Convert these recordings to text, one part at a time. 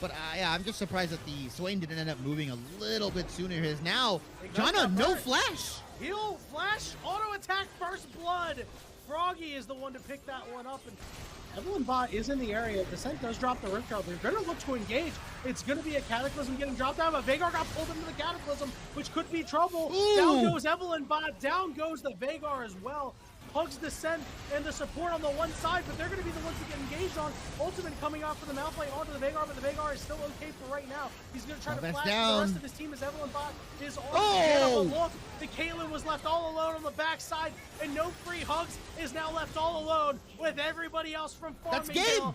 But yeah, I'm just surprised that the Swain didn't end up moving a little bit sooner. His now, Jana, no flash. Heal, flash, auto attack, first blood. Froggy is the one to pick that one up, and Evelyn Bot is in the area. Descent does drop the Rift Guard. They're going to look to engage. It's going to be a Cataclysm getting dropped down, but Veigar got pulled into the Cataclysm, which could be trouble. Ooh. Down goes Evelyn Bot. Down goes the Veigar as well. Hugs Descent and the support on the one side, but they're going to be the ones to get engaged on. Ultimate coming out for the Malphite onto the Veigar, but the Veigar is still okay for right now. He's going to try to flash the rest of his team as Evelyn Bot is on the look. The Caitlyn was left all alone on the backside, and no free hugs is now left all alone with everybody else from Farmingdale. That's game!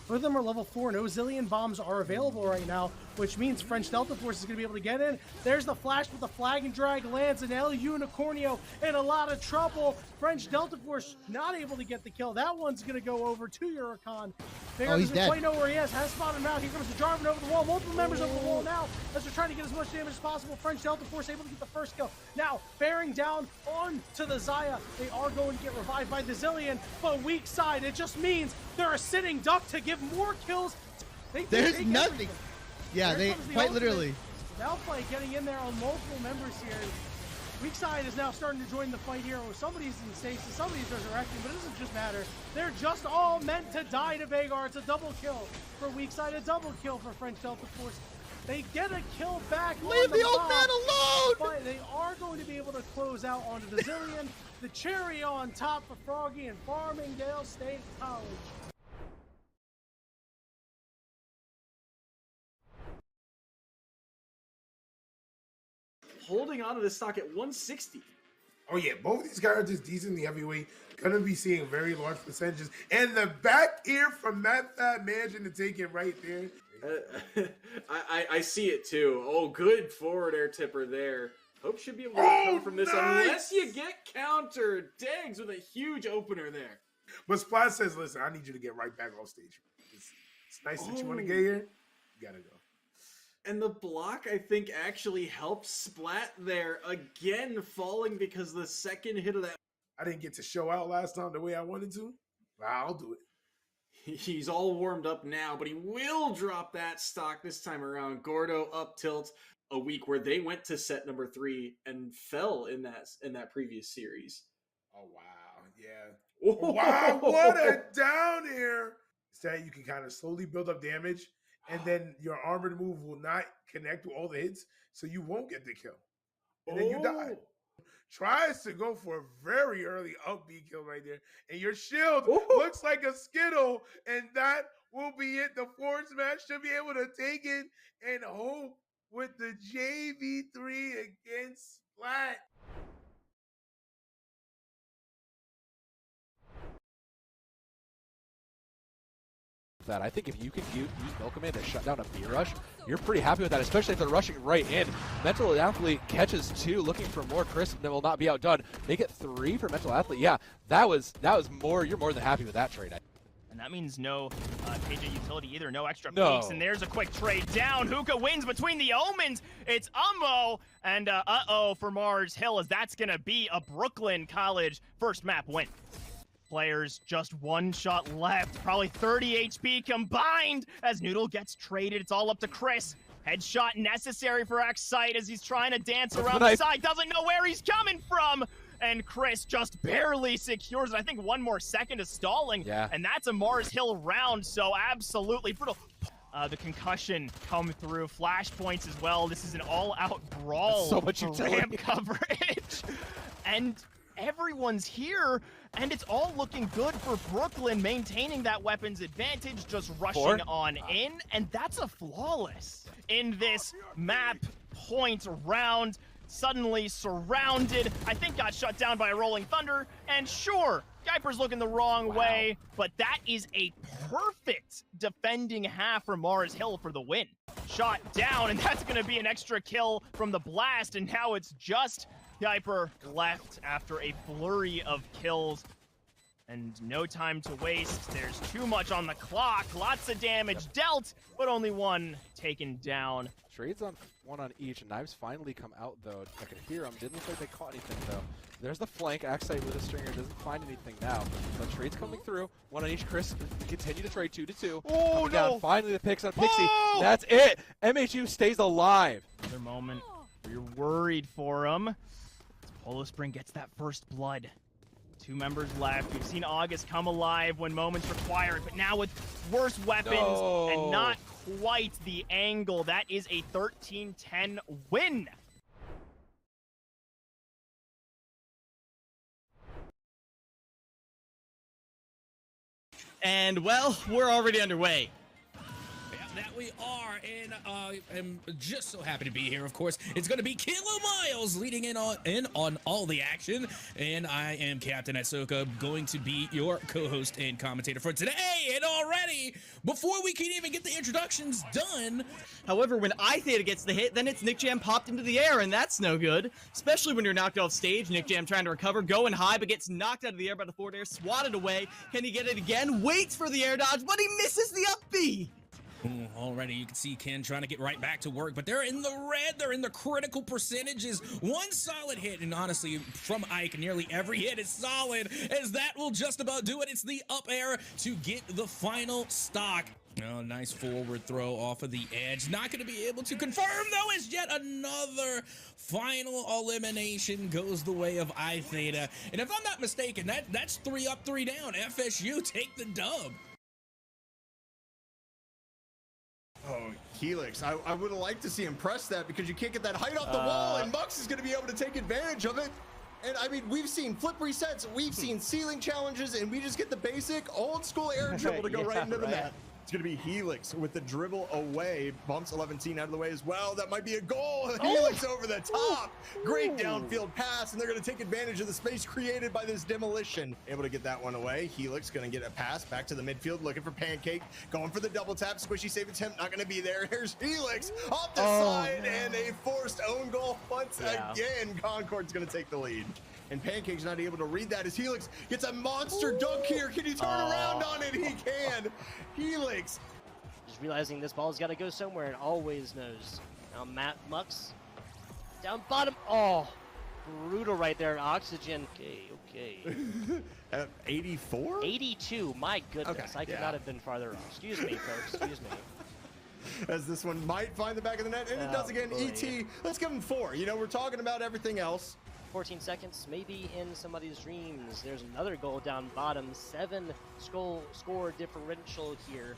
Both of them are level 4. No Zillion bombs are available right now, which means French Delta Force is going to be able to get in. There's the flash, but the flag and drag lands, and El Unicornio in a lot of trouble. French Delta Force not able to get the kill. That one's going to go over to Huracan. Veigar doesn't quite know where he is. Has spotted him out. Here comes the Jarvan over the wall. Multiple members over the wall now as they're trying to get as much damage as possible. French Delta Force able to get the first kill. Now, bearing down on to the Xayah. They are going to get revived by the Zillion, but weak side. It just means they're a sitting duck to give more kills. There's nothing. Yeah, they quite literally. Malphite getting in there on multiple members here. Weak side is now starting to join the fight here. Somebody's in stasis, somebody's resurrecting, but it doesn't just matter. They're just all meant to die to Veigar. It's a double kill for weak side, a double kill for French Delta Force. They get a kill back. Leave the old man alone! But they are going to be able to close out onto the Zillion. The cherry on top for Froggy and Farmingdale State College. Holding on to this stock at 160. Oh yeah, both of these characters decently heavyweight. Gonna be seeing very large percentages. And the back ear from that fat mansion to take it right there. I see it too. Oh, good forward air tipper there. Hope should be able to recover from this unless you get countered. Dags with a huge opener there. But Splat says, listen, I need you to get right back off stage. It's nice that you want to get here. You gotta go. And the block, I think, actually helped Splat there. Again, falling because the second hit of that. I didn't get to show out last time the way I wanted to. I'll do it. He's all warmed up now, but he will drop that stock this time around. Gordo up tilt, a week where they went to set number 3 and fell in that previous series. Oh, wow. Yeah. Wow, what a down air. So that you can kind of slowly build up damage. And then your armored move will not connect with all the hits, so you won't get the kill. And then you die. Tries to go for a very early up B kill right there. And your shield looks like a Skittle, and that will be it. The forward smash should be able to take it and hope with the JV3 against Splat. That I think if you can use Milkman to shut down a B rush, you're pretty happy with that, especially if they're rushing right in. Mental Athlete catches 2, looking for more. Chris will not be outdone. Make it 3 for Mental Athlete. Yeah, that was more. You're more than happy with that trade. And that means no KJ utility either, no extra peaks. And there's a quick trade down. Hookah wins between the Omens. It's Ummo and uh-oh for Mars Hill, as that's gonna be a Brooklyn College first map win. Players, just 1 shot left, probably 30 HP combined as Noodle gets traded. It's all up to Chris. Headshot necessary for Excite as he's trying to dance around the side, doesn't know where he's coming from. And Chris just barely secures it. I think 1 more second of stalling, and that's a Mars Hill round, so absolutely brutal. The concussion come through, flashpoints as well. This is an all-out brawl. So much ramp coverage. And everyone's here, and it's all looking good for Brooklyn, maintaining that weapons advantage, just rushing on in, and that's a flawless in this map point round. Suddenly surrounded, I think got shut down by a Rolling Thunder, and sure, Geiper's looking the wrong way, but that is a perfect defending half for Mars Hill for the win. Shot down, and that's gonna be an extra kill from the blast, and now it's just Geiper left after a flurry of kills. And no time to waste. There's too much on the clock. Lots of damage dealt, but only one taken down. Trades on one on each, and Knives finally come out though. I could hear them. Didn't look like they caught anything though. There's the flank. Axite with a stringer doesn't find anything now. But trades coming through. One on each. Chris continue to trade 2-2. Oh no! Down. Finally the picks on Pixie. That's it. MHU stays alive. Another moment where you're worried for him. As Polo Spring gets that first blood. 2 members left. We've seen August come alive when moments required, but now with worse weapons and not quite the angle. That is a 13-10 win. And well, we're already underway. That we are, and I'm just so happy to be here. Of course, it's going to be Kilo Miles leading in on all the action, and I am Captain Ahsoka, going to be your co-host and commentator for today. And already, before we can even get the introductions done, however, when I-Theta gets the hit, then it's Nick Jam popped into the air, and that's no good. Especially when you're knocked off stage. Nick Jam trying to recover, going high, but gets knocked out of the air by the forward air, swatted away. Can he get it again? Waits for the air dodge, but he misses the up B. Already you can see Ken trying to get right back to work, but they're in the red. They're in the critical percentages. One solid hit, and honestly, from Ike, nearly every hit is solid, as that will just about do it. It's the up air to get the final stock. Oh, nice forward throw off of the edge. Not going to be able to confirm, though, as yet another final elimination goes the way of I-Theta. And if I'm not mistaken, that's 3 up, 3 down. FSU take the dub. Oh, Helix. I would have liked to see him press that, because you can't get that height off the wall, and Mux is going to be able to take advantage of it. And I mean, we've seen flip resets, we've seen ceiling challenges, and we just get the basic old school air dribble to go right into the net. It's going to be Helix with the dribble away. Bumps 11-10 out of the way as well. That might be a goal. Helix over the top. Great downfield pass, and they're going to take advantage of the space created by this demolition. Able to get that one away. Helix going to get a pass back to the midfield, looking for Pancake. Going for the double tap. Squishy save attempt, not going to be there. Here's Helix off the side, and a forced own goal once again. Concord's going to take the lead. And Pancake's not able to read that as Helix gets a monster dunk here. Can he turn around on it? He can. Helix. Just realizing this ball's got to go somewhere and always knows. Now Matt Mux down bottom. Oh, brutal right there. Oxygen. Okay. 84? 82. My goodness. Okay, I could not have been farther off. Excuse me, folks. Excuse me. As this one might find the back of the net, and it does again. Boy. ET, let's give him 4. You know, we're talking about everything else. 14 seconds, maybe in somebody's dreams. There's another goal down bottom. 7 score differential here.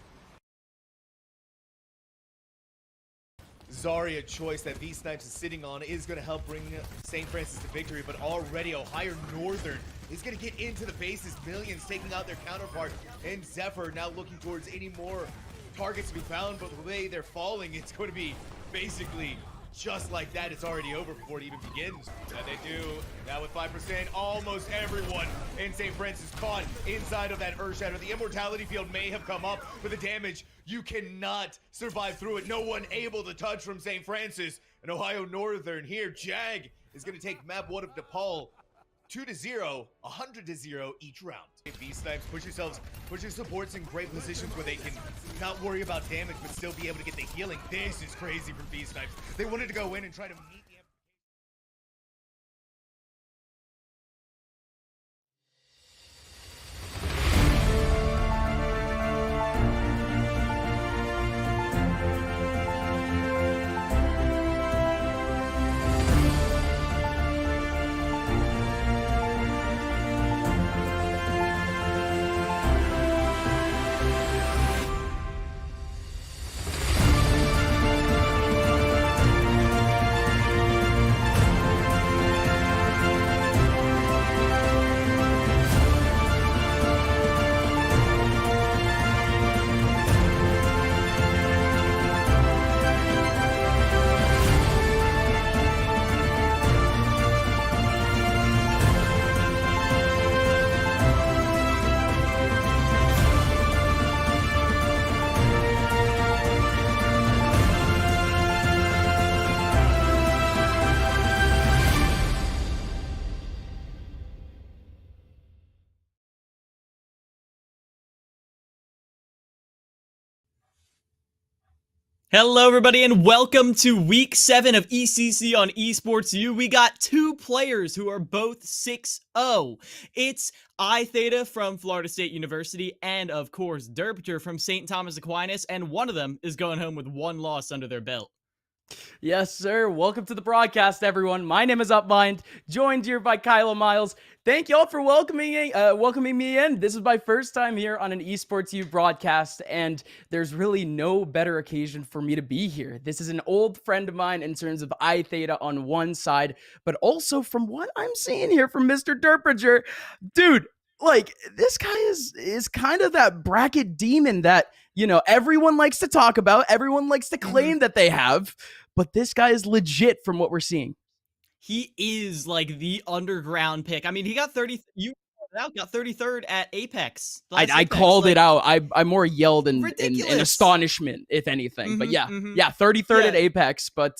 Zarya choice that V-Snipes is sitting on is going to help bring St. Francis to victory, but already Ohio Northern is going to get into the bases. Millions taking out their counterpart, and Zephyr now looking towards any more targets to be found, but the way they're falling, it's going to be basically just like that. It's already over before it even begins. And they do now with 5%. Almost everyone in St. Francis caught inside of that Earth Shatter. The Immortality Field may have come up, but the damage, you cannot survive through it. No one able to touch from St. Francis. And Ohio Northern here, Jag is going to take map 1 of DePaul 2-0, 100-0 each round. V-Snipes, push your supports in great positions where they can not worry about damage, but still be able to get the healing. This is crazy from V-Snipes. They wanted to go in and try to meet Hello, everybody, and welcome to Week 7 of ECC on Esports U. We got 2 players who are both 6-0. It's iTheta from Florida State University and, of course, Derpiter from St. Thomas Aquinas, and one of them is going home with 1 loss under their belt. Yes, sir. Welcome to the broadcast, everyone. My name is Upmind, joined here by Kylo Miles. Thank y'all for welcoming me in. This is my first time here on an Esports U broadcast, and there's really no better occasion for me to be here. This is an old friend of mine in terms of iTheta on one side, but also from what I'm seeing here from Mr. Derpinger, dude, like, this guy is kind of that bracket demon that, you know, everyone likes to talk about, everyone likes to claim that they have, but this guy is legit from what we're seeing. He is like the underground pick. I mean, he got 30. You got 33rd at Apex. I called it out. I more yelled in astonishment, if anything. But yeah, 33rd at Apex. But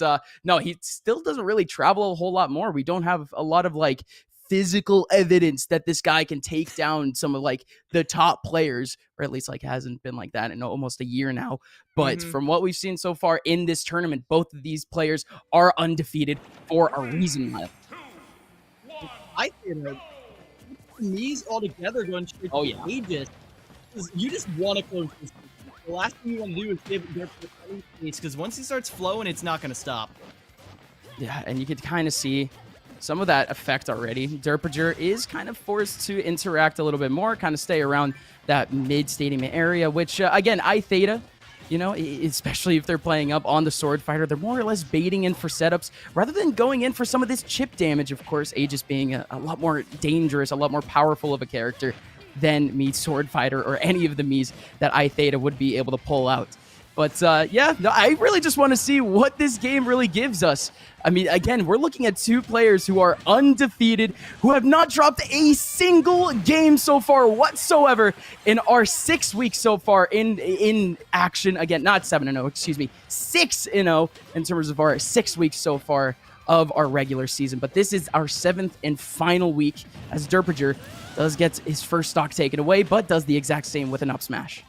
no, he still doesn't really travel a whole lot more. We don't have a lot of like physical evidence that this guy can take down some of like the top players, or at least like hasn't been like that in almost a year now. But from what we've seen so far in this tournament, both of these players are undefeated for a reason. I think knees all together going straight to Aegis. You just want to close this. The last thing you want to do is give their space, because once he starts flowing, it's not going to stop. Yeah, and you could kind of see some of that effect already. Derpinger is kind of forced to interact a little bit more, kind of stay around that mid-stadium area, which, again, iTheta, you know, especially if they're playing up on the Sword Fighter, they're more or less baiting in for setups rather than going in for some of this chip damage. Of course, Aegis being a lot more dangerous, a lot more powerful of a character than me Sword Fighter or any of the Miis that iTheta would be able to pull out. But yeah, no, I really just want to see what this game really gives us. I mean, again, we're looking at 2 players who are undefeated, who have not dropped a single game so far whatsoever in our 6 weeks so far in action. Again, not 7-0, excuse me, 6-0 in terms of our 6 weeks so far of our regular season. But this is our 7th and final week as Derpinger does get his first stock taken away, but does the exact same with an up smash.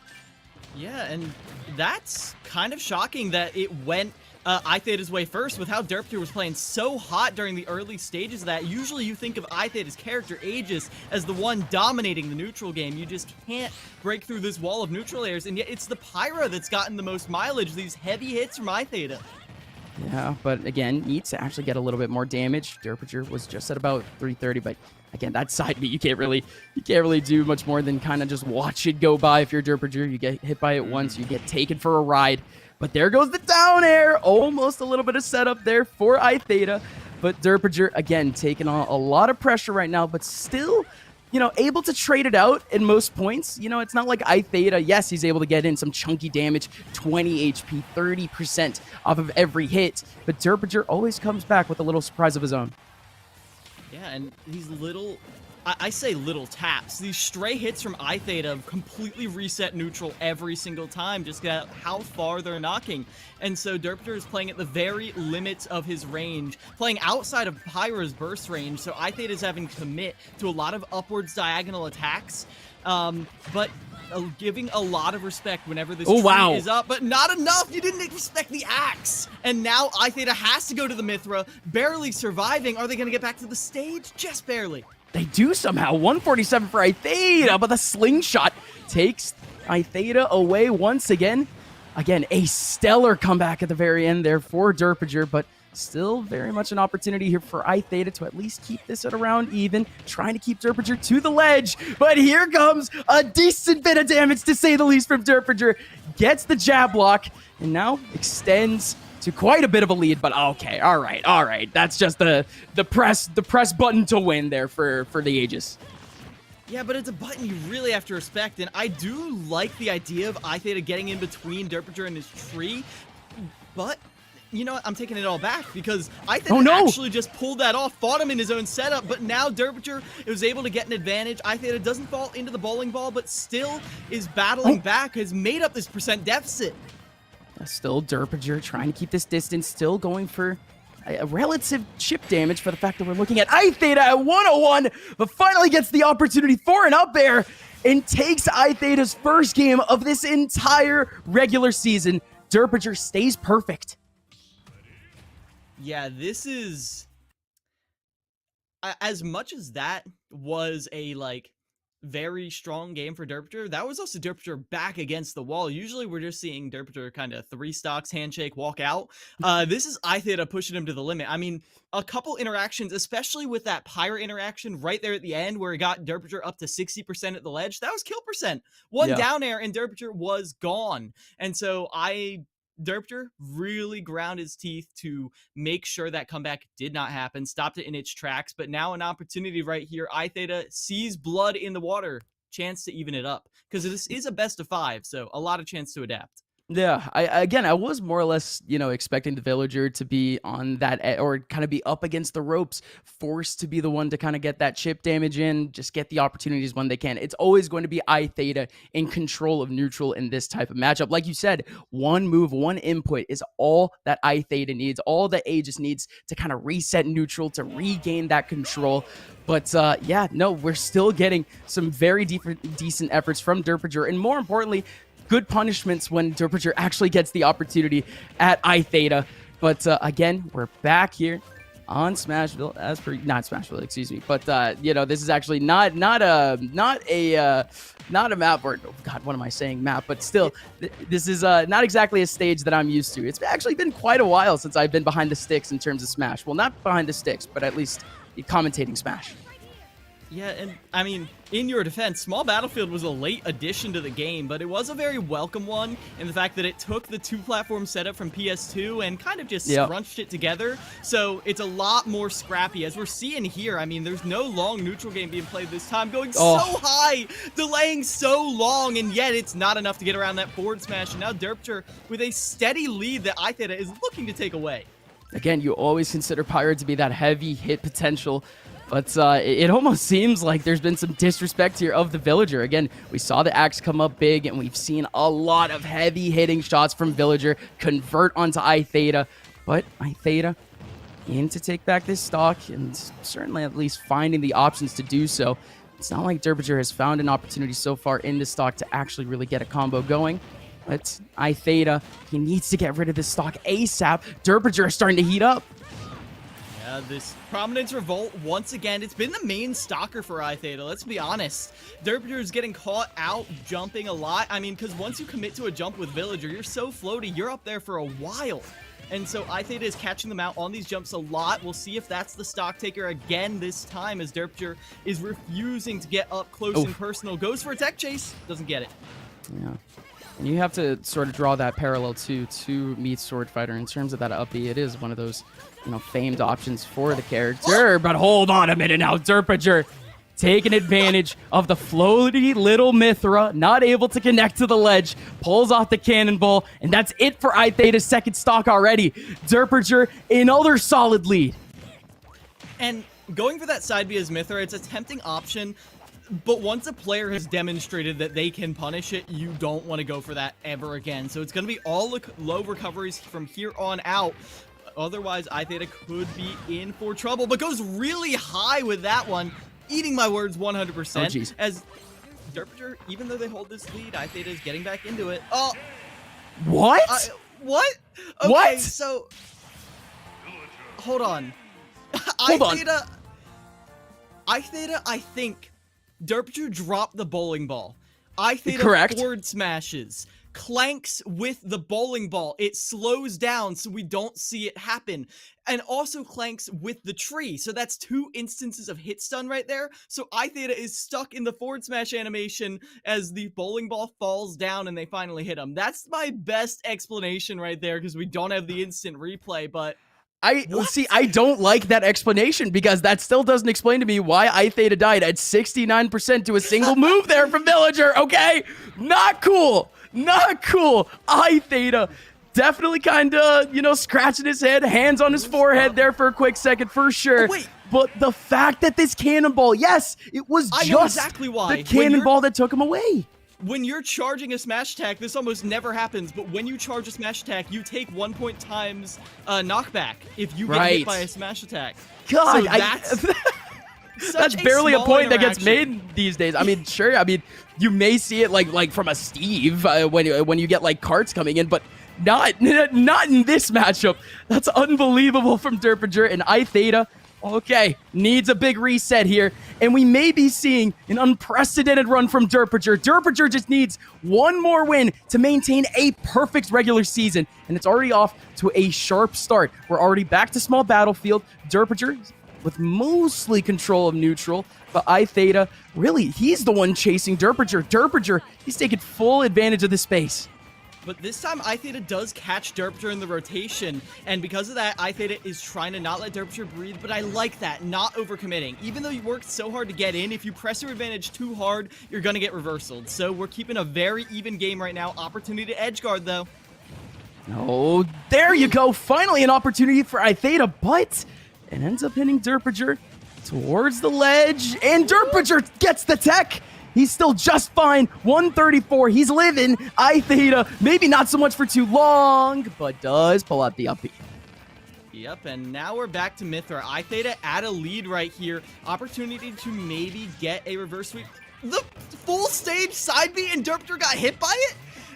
Yeah, and that's kind of shocking that it went iTheta's way first with how Derpinger was playing so hot during the early stages of that. Usually you think of iTheta's character, Aegis, as the one dominating the neutral game. You just can't break through this wall of neutral layers, and yet it's the Pyra that's gotten the most mileage, these heavy hits from iTheta. Yeah, but again, needs to actually get a little bit more damage. Derpinger was just at about 330, but again, that side beat, you can't really do much more than kind of just watch it go by. If you're Derpinger, you get hit by it once, you get taken for a ride. But there goes the down air. Almost a little bit of setup there for iTheta. But Derpinger, again, taking on a lot of pressure right now, but still, you know, able to trade it out in most points. You know, it's not like iTheta. Yes, he's able to get in some chunky damage, 20 HP, 30% off of every hit. But Derpinger always comes back with a little surprise of his own. Yeah, and these little, I say little taps, these stray hits from iTheta completely reset neutral every single time, just at how far they're knocking. And so Derpinger is playing at the very limits of his range, playing outside of Pyra's burst range, so iTheta is having to commit to a lot of upwards diagonal attacks, but giving a lot of respect whenever this tree is up, but not enough. You didn't expect the axe. And now iTheta has to go to the Mithra, barely surviving. Are they going to get back to the stage? Just barely. They do somehow. 147 for iTheta, but the slingshot takes iTheta away once again. Again, a stellar comeback at the very end there for Derpinger, but still very much an opportunity here for iTheta to at least keep this at around even, trying to keep Derpinger to the ledge. But here comes a decent bit of damage, to say the least, from Derpinger. Gets the jab block, and now extends to quite a bit of a lead. But okay, all right. That's just the press button to win there for the Aegis. Yeah, but it's a button you really have to respect, and I do like the idea of iTheta getting in between Derpinger and his tree, but you know what? I'm taking it all back, because iTheta actually just pulled that off, fought him in his own setup, but now Derpinger was able to get an advantage. iTheta doesn't fall into the bowling ball, but still is battling back, has made up this percent deficit. Still Derpinger trying to keep this distance, still going for a relative chip damage for the fact that we're looking at iTheta at 101, but finally gets the opportunity for an up air and takes iTheta's first game of this entire regular season. Derpager stays perfect. Yeah, this is... As much as that was a, like, very strong game for Derpager, that was also Derpager back against the wall. Usually we're just seeing Derpager kind of 3 stocks, handshake, walk out. This is iTheta pushing him to the limit. I mean, a couple interactions, especially with that Pyre interaction right there at the end where it got Derpager up to 60% at the ledge, that was kill percent. One down air and Derpager was gone. And so Derpager really ground his teeth to make sure that comeback did not happen, stopped it in its tracks, but now an opportunity right here. iTheta sees blood in the water, chance to even it up, because this is a best of 5, so a lot of chance to adapt. Yeah, I was more or less, expecting the Villager to be on that, or kind of be up against the ropes, forced to be the one to kind of get that chip damage in, just get the opportunities when they can. It's always going to be iTheta in control of neutral in this type of matchup. Like you said, one move, one input is all that iTheta needs, all that Aegis needs to kind of reset neutral, to regain that control. But yeah, no, we're still getting some very decent efforts from Derpager, and more importantly, good punishments when Derpager actually gets the opportunity at iTheta. But again, we're back here on Smashville, not Smashville, excuse me. But this is actually not a map, or oh God, what am I saying, map? But still, this is not exactly a stage that I'm used to. It's actually been quite a while since I've been behind the sticks in terms of Smash. Well, not behind the sticks, but at least commentating Smash. Yeah, and I mean, in your defense, Small Battlefield was a late addition to the game, but it was a very welcome one in the fact that it took the 2-platform setup from PS2 and kind of just scrunched it together. So it's a lot more scrappy, as we're seeing here. I mean, there's no long neutral game being played this time, going so high, delaying so long, and yet it's not enough to get around that forward smash. And now Derpager with a steady lead that iTheta is looking to take away. Again, you always consider Pyre to be that heavy hit potential, but it almost seems like there's been some disrespect here of the Villager. Again, we saw the axe come up big, and we've seen a lot of heavy hitting shots from Villager convert onto iTheta. But iTheta in to take back this stock, and certainly at least finding the options to do so. It's not like Derpager has found an opportunity so far in this stock to actually really get a combo going. But iTheta, he needs to get rid of this stock ASAP. Derpager is starting to heat up. This Prominence Revolt, once again, it's been the main stalker for iTheta, let's be honest. Derpager is getting caught out jumping a lot. I mean, because once you commit to a jump with Villager, you're so floaty, you're up there for a while. And so iTheta is catching them out on these jumps a lot. We'll see if that's the stock taker again this time, as Derpager is refusing to get up close and personal. Goes for a tech chase, doesn't get it. Yeah. And you have to sort of draw that parallel to Meat Sword Fighter in terms of that up B. It is one of those, famed options for the character. But hold on a minute now, Derpager taking advantage of the floaty little Mithra, not able to connect to the ledge, pulls off the cannonball, and that's it for iTheta's second stock already. Derpager, another solid lead. And going for that side B as Mithra, it's a tempting option. But once a player has demonstrated that they can punish it, you don't want to go for that ever again. So it's going to be all low recoveries from here on out. Otherwise, iTheta could be in for trouble, but goes really high with that one. Eating my words 100%. Oh, jeez. As Derpager, even though they hold this lead, iTheta is getting back into it. Oh! What? What? Okay, what? So... Hold on. Hold on. iTheta, I think... Derpager dropped the bowling ball. iTheta forward smashes. Clanks with the bowling ball. It slows down so we don't see it happen. And also clanks with the tree. So that's 2 instances of hit stun right there. So iTheta is stuck in the forward smash animation as the bowling ball falls down and they finally hit him. That's my best explanation right there because we don't have the instant replay, but... I don't like that explanation because that still doesn't explain to me why iTheta died at 69% to a single move there from Villager, okay? Not cool. Not cool. iTheta definitely kind of, scratching his head, hands on his forehead there for a quick second for sure. Oh, wait. But the fact that this cannonball, yes, it was just exactly why. The cannonball that took him away. When you're charging a smash attack, this almost never happens, but when you charge a smash attack, you take 1 point times knockback if you get hit by a smash attack. God, so that's barely a point that gets made these days. I mean, sure, you may see it like from a Steve when you get like carts coming in, but Not in this matchup. That's unbelievable from Derpager and iTheta. Okay, needs a big reset here, and we may be seeing an unprecedented run from Derpager. Derpager just needs one more win to maintain a perfect regular season, and it's already off to a sharp start. We're already back to small battlefield. Derpager with mostly control of neutral, but iTheta, really, he's the one chasing Derpager. Derpager, he's taking full advantage of the space. But this time, iTheta does catch Derpager in the rotation, and because of that, iTheta is trying to not let Derpager breathe, but I like that, not overcommitting. Even though you worked so hard to get in, if you press your advantage too hard, you're going to get reversaled. So we're keeping a very even game right now. Opportunity to edge guard, though. Oh, there you go. Finally an opportunity for iTheta, but it ends up hitting Derpager towards the ledge, and Derpager gets the tech. He's still just fine. 134. He's living. iTheta, maybe not so much for too long, but does pull out the uppy. Yep, and now we're back to Mithra. iTheta at a lead right here. Opportunity to maybe get a reverse sweep. The full stage side B, and Derpager got hit by it?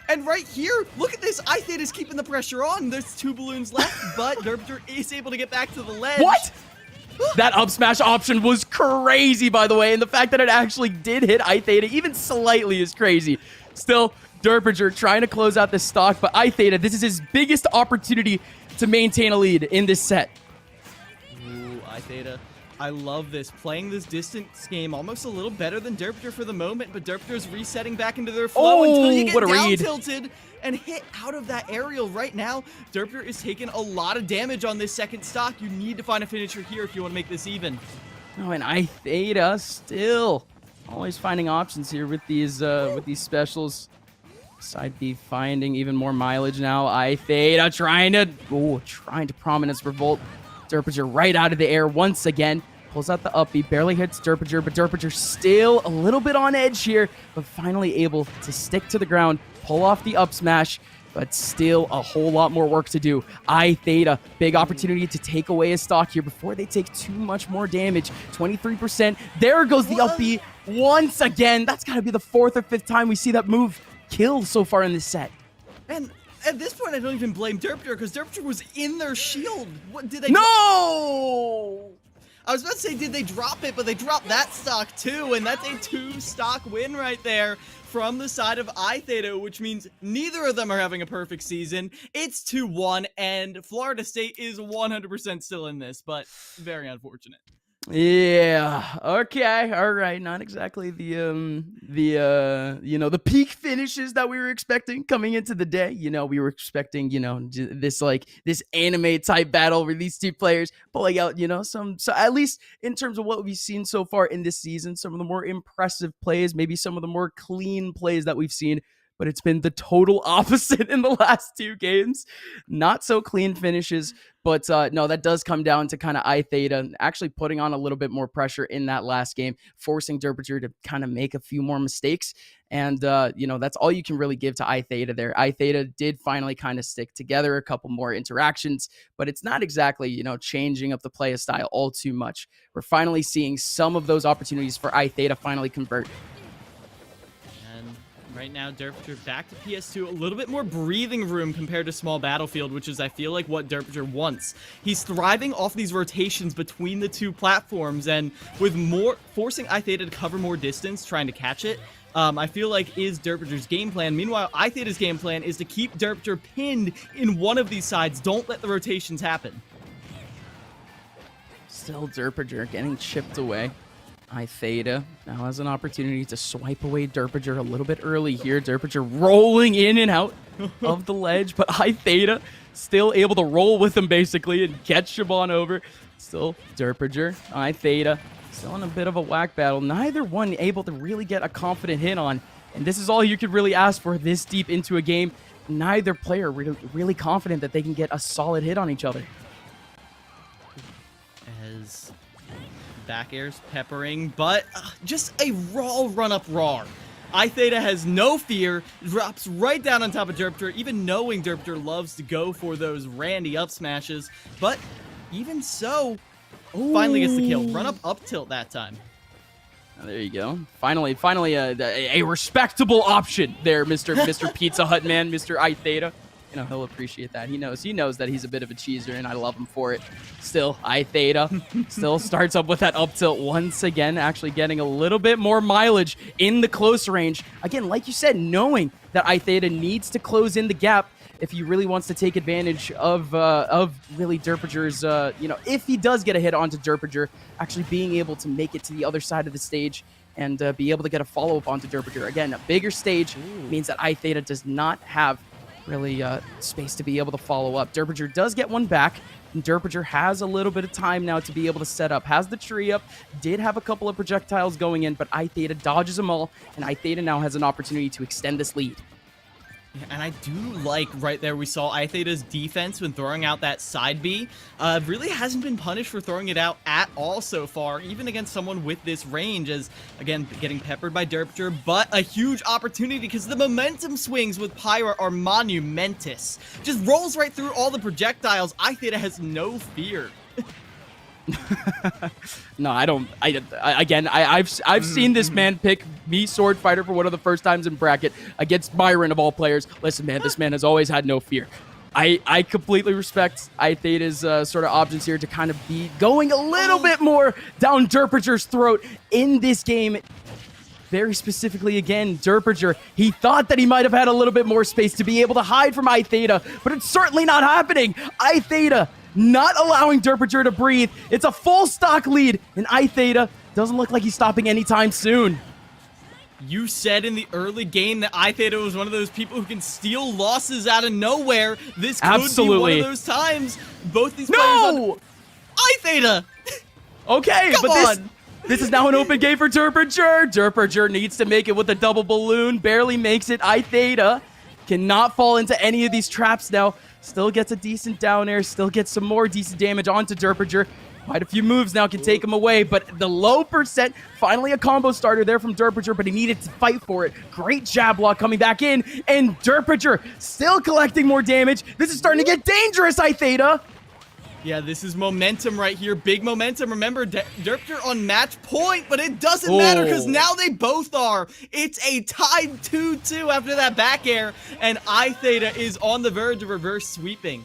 And right here, look at this. iTheta's keeping the pressure on. There's 2 balloons left, but Derpager is able to get back to the ledge. What? That up smash option was crazy, by the way, and the fact that it actually did hit iTheta even slightly is crazy. Still, Derpager trying to close out this stock, but iTheta, this is his biggest opportunity to maintain a lead in this set. Ooh, iTheta. I love this. Playing this distance game almost a little better than Derpager for the moment, but Derpager's resetting back into their flow until you get down tilted and hit out of that aerial right now. Derpager is taking a lot of damage on this second stock. You need to find a finisher here if you want to make this even. Oh, and iTheta still always finding options here with these specials. Side B finding even more mileage now. iTheta trying to prominence revolt. Derpager right out of the air once again. Pulls out the uppy, barely hits Derpager, but Derpager still a little bit on edge here, but finally able to stick to the ground, pull off the up smash, but still a whole lot more work to do. iTheta, big opportunity to take away a stock here before they take too much more damage. 23%. There goes the uppy once again. That's got to be the 4th or 5th time we see that move killed so far in this set. And at this point, I don't even blame Derpager because Derpager was in their shield. What did they? No! I was about to say, did they drop it? But they dropped that stock too, and that's a 2-stock win right there from the side of iTheta, which means neither of them are having a perfect season. It's 2-1, and Florida State is 100% still in this, but very unfortunate. Yeah. Okay. All right. Not exactly the peak finishes that we were expecting coming into the day. We were expecting, this anime type battle where these two players pulling out, so at least in terms of what we've seen so far in this season, some of the more impressive plays, maybe some of the more clean plays that we've seen. But it's been the total opposite in the last 2 games. Not so clean finishes, but no, that does come down to kind of iTheta actually putting on a little bit more pressure in that last game, forcing Derpager to kind of make a few more mistakes. And, that's all you can really give to iTheta there. iTheta did finally kind of stick together a couple more interactions, but it's not exactly, changing up the play style all too much. We're finally seeing some of those opportunities for iTheta finally convert. Right now, Derpager back to PS2, a little bit more breathing room compared to small battlefield, which is, I feel like, what Derpager wants. He's thriving off these rotations between the 2 platforms, and with more forcing iTheta to cover more distance, trying to catch it, I feel like is Derpager's game plan. Meanwhile, iTheta's game plan is to keep Derpager pinned in one of these sides. Don't let the rotations happen. Still Derpager getting chipped away. iTheta now has an opportunity to swipe away Derpager a little bit early here. Derpager rolling in and out of the ledge, but iTheta still able to roll with him basically and catch him on over. Still Derpager, iTheta still in a bit of a whack battle. Neither one able to really get a confident hit on, and this is all you could really ask for this deep into a game. Neither player really confident that they can get a solid hit on each other. As back airs peppering, but just a raw run-up raw. iTheta has no fear, drops right down on top of Derpager, even knowing Derpager loves to go for those randy up smashes, but even so, finally gets the kill. Run up tilt that time. There you go. Finally a respectable option there, Mr. Pizza Hut man, Mr. iTheta. he'll appreciate that. He knows that he's a bit of a cheeser, and I love him for it. Still, iTheta still starts up with that up tilt once again, actually getting a little bit more mileage in the close range. Again, like you said, knowing that iTheta needs to close in the gap if he really wants to take advantage of really Derpager's, if he does get a hit onto Derpager, actually being able to make it to the other side of the stage and be able to get a follow-up onto Derpager. Again, a bigger stage means that iTheta does not have really space to be able to follow up. Derpager does get one back, and Derpager has a little bit of time now to be able to set up. Has the tree up, did have a couple of projectiles going in, but iTheta dodges them all, and iTheta now has an opportunity to extend this lead. And I do like right there we saw iTheta's defense when throwing out that side B. Really hasn't been punished for throwing it out at all so far, even against someone with this range, as, again, getting peppered by Derpager, but a huge opportunity because the momentum swings with Pyra are monumentous. Just rolls right through all the projectiles. iTheta has no fear. No, I don't. I've seen this man pick me Sword Fighter for one of the first times in bracket against Byron of all players. Listen, man, this man has always had no fear. I completely respect iTheta's sort of options here to kind of be going a little bit more down Derpager's throat in this game. Very specifically, again, Derpager, he thought that he might have had a little bit more space to be able to hide from iTheta, but it's certainly not happening. iTheta not allowing Derpager to breathe. It's a full stock lead, and iTheta doesn't look like he's stopping anytime soon. You said in the early game that iTheta was one of those people who can steal losses out of nowhere. This could be one of those times. Both these players iTheta! Okay, this is now an open game for Derpager. Derpager needs to make it with a double balloon. Barely makes it. iTheta cannot fall into any of these traps now. Still gets a decent down air. Still gets some more decent damage onto Derpager. Quite a few moves now can take him away, but the low percent, finally a combo starter there from Derpager, but he needed to fight for it. Great jab block coming back in, and Derpager still collecting more damage. This is starting to get dangerous, iTheta. Yeah, this is momentum right here. Big momentum. Remember, Derpager on match point, but it doesn't matter because now they both are. It's a tied 2-2 after that back air, and iTheta is on the verge of reverse sweeping.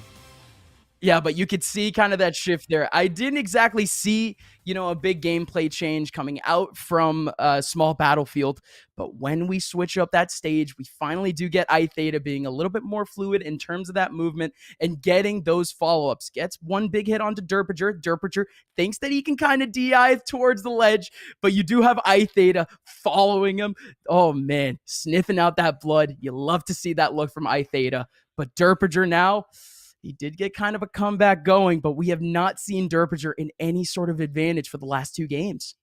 Yeah, but you could see kind of that shift there. I didn't exactly see, a big gameplay change coming out from a small battlefield. But when we switch up that stage, we finally do get iTheta being a little bit more fluid in terms of that movement and getting those follow-ups. Gets one big hit onto Derpager. Derpager thinks that he can kind of DI towards the ledge, but you do have iTheta following him. Oh, man, sniffing out that blood. You love to see that look from iTheta. But Derpager now, he did get kind of a comeback going, but we have not seen Derpager in any sort of advantage for the last 2 games.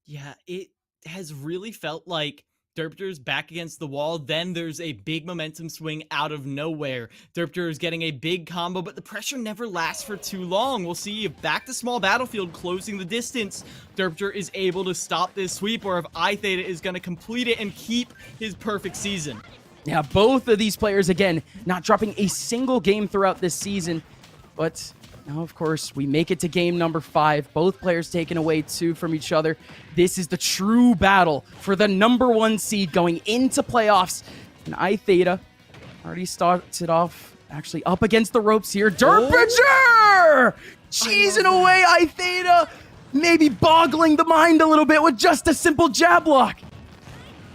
Yeah, it has really felt like Derpager's back against the wall, then there's a big momentum swing out of nowhere. Derpager is getting a big combo, but the pressure never lasts for too long. We'll see if back to small battlefield closing the distance, Derpager is able to stop this sweep, or if iTheta is going to complete it and keep his perfect season. Yeah, both of these players, again, not dropping a single game throughout this season. But now, of course, we make it to game number 5. Both players taking away 2 from each other. This is the true battle for the number 1 seed going into playoffs. And iTheta already started off actually up against the ropes here. Derpager! Cheesing away iTheta, maybe boggling the mind a little bit with just a simple jab block.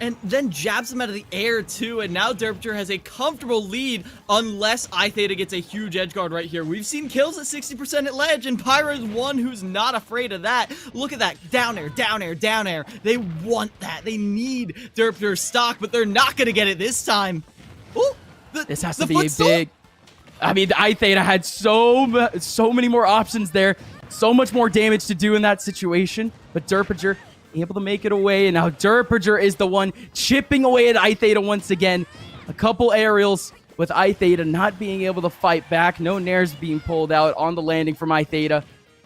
And then jabs him out of the air, too, and now Derpager has a comfortable lead unless iTheta gets a huge edge guard right here. We've seen kills at 60% at ledge, and Pyra is one who's not afraid of that. Look at that. Down air, down air, down air. They want that. They need Derpager's stock, but they're not going to get it this time. Ooh, this has to be a big... I mean, iTheta had so many more options there. So much more damage to do in that situation, but Derpager able to make it away, and now Derpager is the one chipping away at iTheta once again. A couple aerials with iTheta not being able to fight back. No nairs being pulled out on the landing from iTheta.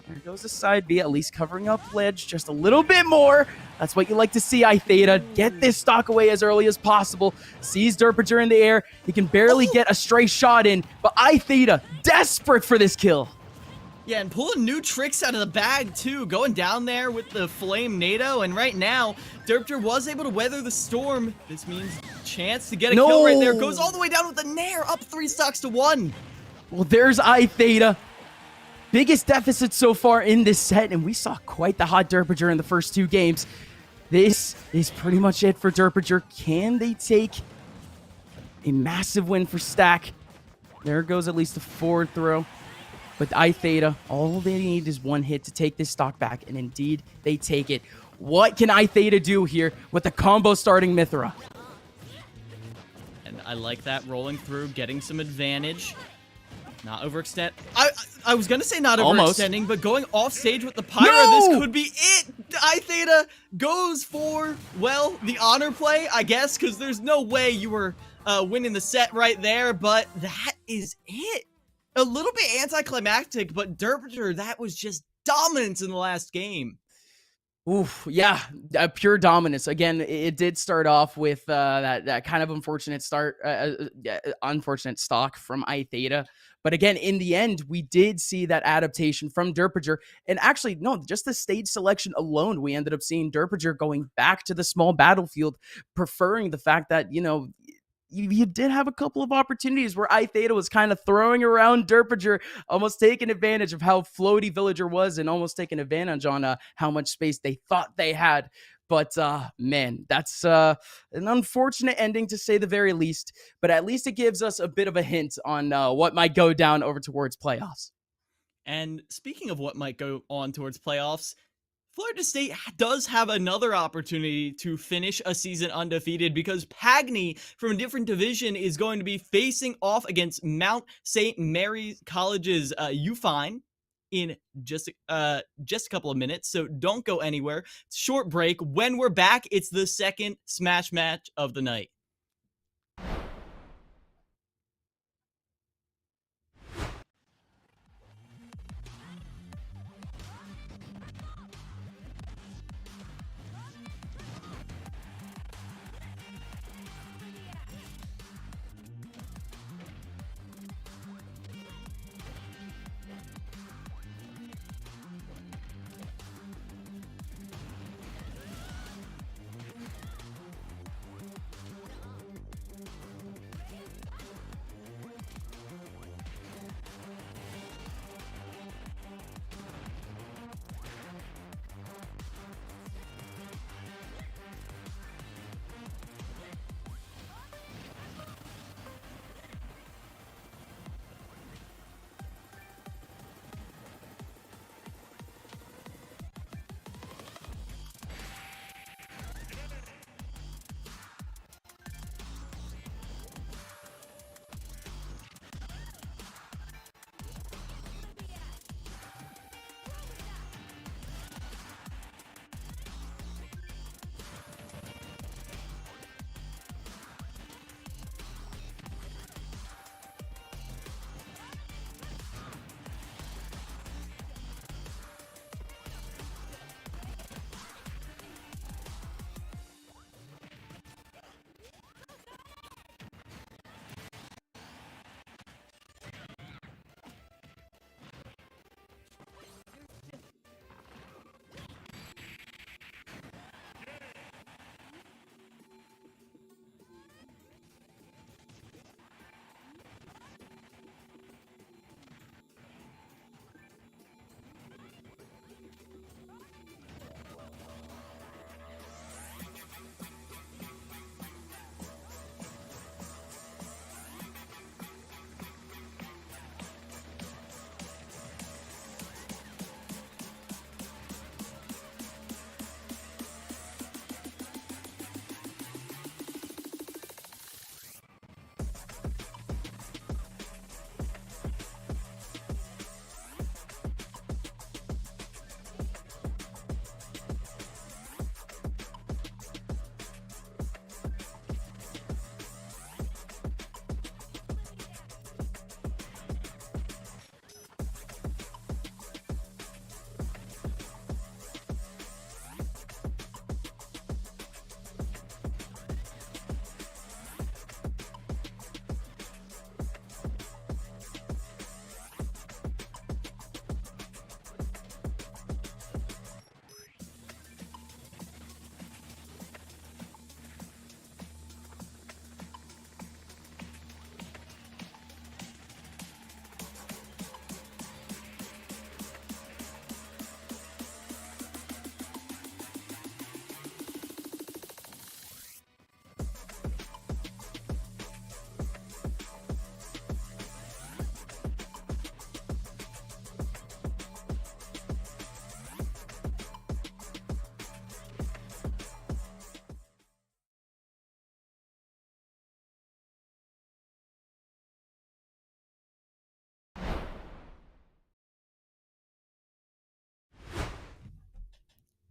There goes the side B, at least covering up ledge just a little bit more. That's what you like to see, iTheta. Get this stock away as early as possible. Sees Derpager in the air. He can barely get a stray shot in, but iTheta desperate for this kill. Yeah, and pulling new tricks out of the bag, too. Going down there with the Flame NATO, and right now, Derpter was able to weather the storm. This means chance to get a kill right there. Goes all the way down with the Nair, up 3 stocks to 1. Well, there's iTheta. Biggest deficit so far in this set, and we saw quite the hot Derpager in the first 2 games. This is pretty much it for Derpager. Can they take a massive win for Stack? There goes at least a forward throw. But iTheta, all they need is 1 hit to take this stock back, and indeed, they take it. What can iTheta do here with the combo starting Mythra? And I like that, rolling through, getting some advantage. Not overextend. I was gonna say not overextending, but going off stage with the Pyra, this could be it. iTheta goes for, well, the honor play, I guess, because there's no way you were winning the set right there, but that is it. A little bit anticlimactic, but Derpager, that was just dominance in the last game. Oof, yeah, pure dominance. Again, it did start off with that kind of unfortunate unfortunate stock from iTheta. But again, in the end, we did see that adaptation from Derpager. And actually, no, just the stage selection alone, we ended up seeing Derpager going back to the small battlefield, preferring the fact that, you know, you did have a couple of opportunities where iTheta was kind of throwing around Derpager, almost taking advantage of how floaty Villager was and almost taking advantage on how much space they thought they had. But man, that's an unfortunate ending to say the very least. But at least it gives us a bit of a hint on what might go down over towards playoffs. And speaking of what might go on towards playoffs, Florida State does have another opportunity to finish a season undefeated because Pagney from a different division is going to be facing off against Mount St. Mary's College's UFine in just a couple of minutes. So don't go anywhere. Short break. When we're back, it's the second Smash match of the night.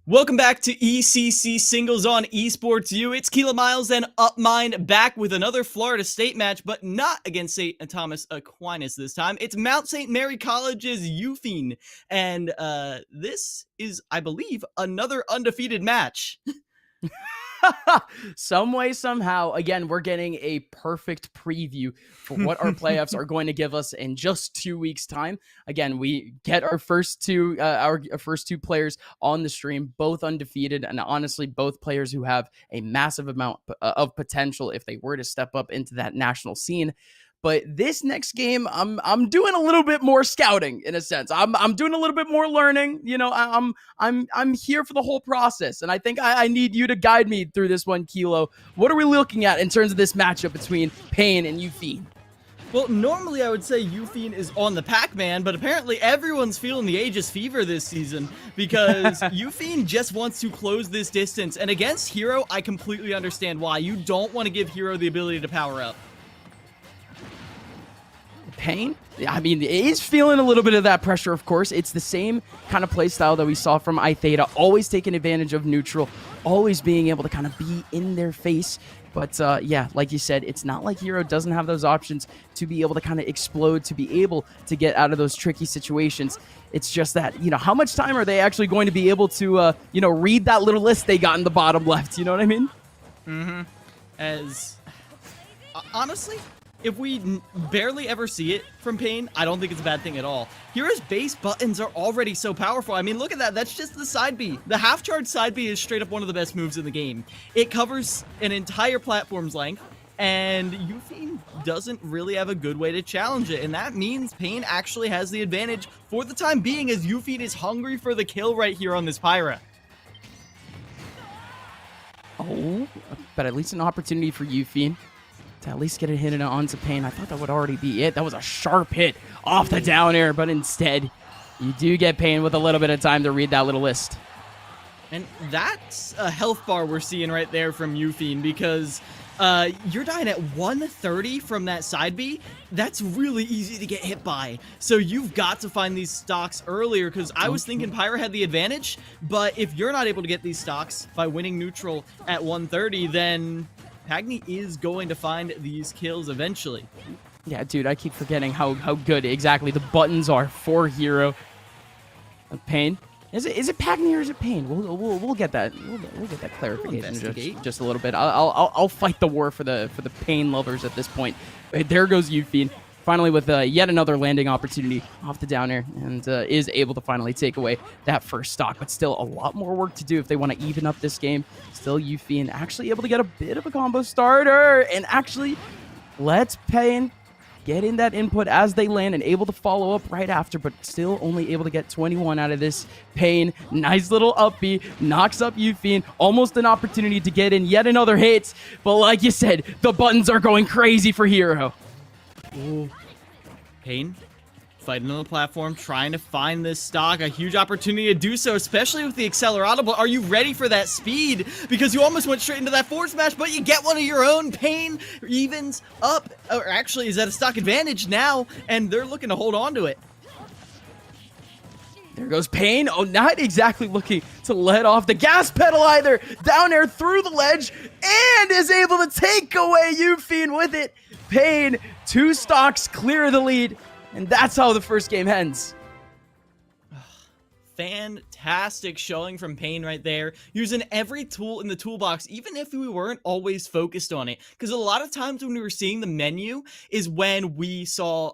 Welcome back to ECC Singles on Esports U. It's Keela Miles and Upmind back with another Florida State match, but not against St. Thomas Aquinas this time. It's Mount St. Mary College's Ufine, and this is, I believe, another undefeated match. Some way, somehow, again, we're getting a perfect preview for what our playoffs are going to give us in just 2 weeks' time. Again, we get our first two players on the stream, both undefeated, and honestly, both players who have a massive amount of potential if they were to step up into that national scene. But this next game, I'm doing a little bit more scouting in a sense. I'm doing a little bit more learning. You know, I'm here for the whole process, and I think I need you to guide me through this one, Kilo. What are we looking at in terms of this matchup between Pain and Ufine? Well, normally I would say Ufine is on the Pac-Man, but apparently everyone's feeling the Aegis fever this season because Ufine just wants to close this distance. And against Hero, I completely understand why. You don't want to give Hero the ability to power up. Pain, I mean, is feeling a little bit of that pressure, of course. It's the same kind of play style that we saw from iTheta, always taking advantage of neutral, always being able to kind of be in their face. But yeah, like you said, it's not like Hero doesn't have those options to be able to kind of explode, to be able to get out of those tricky situations. It's just that, you know, how much time are they actually going to be able to, you know, read that little list they got in the bottom left? You know what I mean? Mm-hmm. As honestly, if we barely ever see it from Pain, I don't think it's a bad thing at all. Hero's base buttons are already so powerful. I mean, look at that. That's just the side B. The half-charge side B is straight up one of the best moves in the game. It covers an entire platform's length, and Ufine doesn't really have a good way to challenge it, and that means Pain actually has the advantage for the time being as Ufine is hungry for the kill right here on this Pyra. Oh, but at least an opportunity for Ufine to at least get a hit onto Pain. I thought that would already be it. That was a sharp hit off the down air, but instead, you do get Pain with a little bit of time to read that little list. And that's a health bar we're seeing right there from Ufine because you're dying at 130 from that side B. That's really easy to get hit by. So you've got to find these stocks earlier because I was thinking Pyra had the advantage, but if you're not able to get these stocks by winning neutral at 130, then Pagni is going to find these kills eventually. Yeah, dude, I keep forgetting how good exactly the buttons are for Hero. Pain. Is it Pagni or is it Pain? We'll get that. We'll get that clarification in just a little bit. I'll fight the war for the Pain lovers at this point. There goes Ufine, finally with yet another landing opportunity off the down air, and is able to finally take away that first stock. But still a lot more work to do if they want to even up this game. Still Ufine actually able to get a bit of a combo starter, and actually lets Pain get in that input as they land and able to follow up right after, but still only able to get 21 out of this. Pain, nice little up B, knocks up Ufine, almost an opportunity to get in yet another hit. But like you said, the buttons are going crazy for Hero. Ooh. Pain fighting on the platform, trying to find this stock. A huge opportunity to do so, especially with the Accelerado. But are you ready for that speed? Because you almost went straight into that forward smash, but you get one of your own. Pain evens up. Or actually, is that a stock advantage now? And they're looking to hold on to it. There goes Pain. Oh, not exactly looking to let off the gas pedal either. Down air through the ledge and is able to take away Ufine with it. Pain, 2 stocks clear the lead. And that's how the first game ends. Fantastic showing from Pain right there. Using every tool in the toolbox, even if we weren't always focused on it. Because a lot of times when we were seeing the menu is when we saw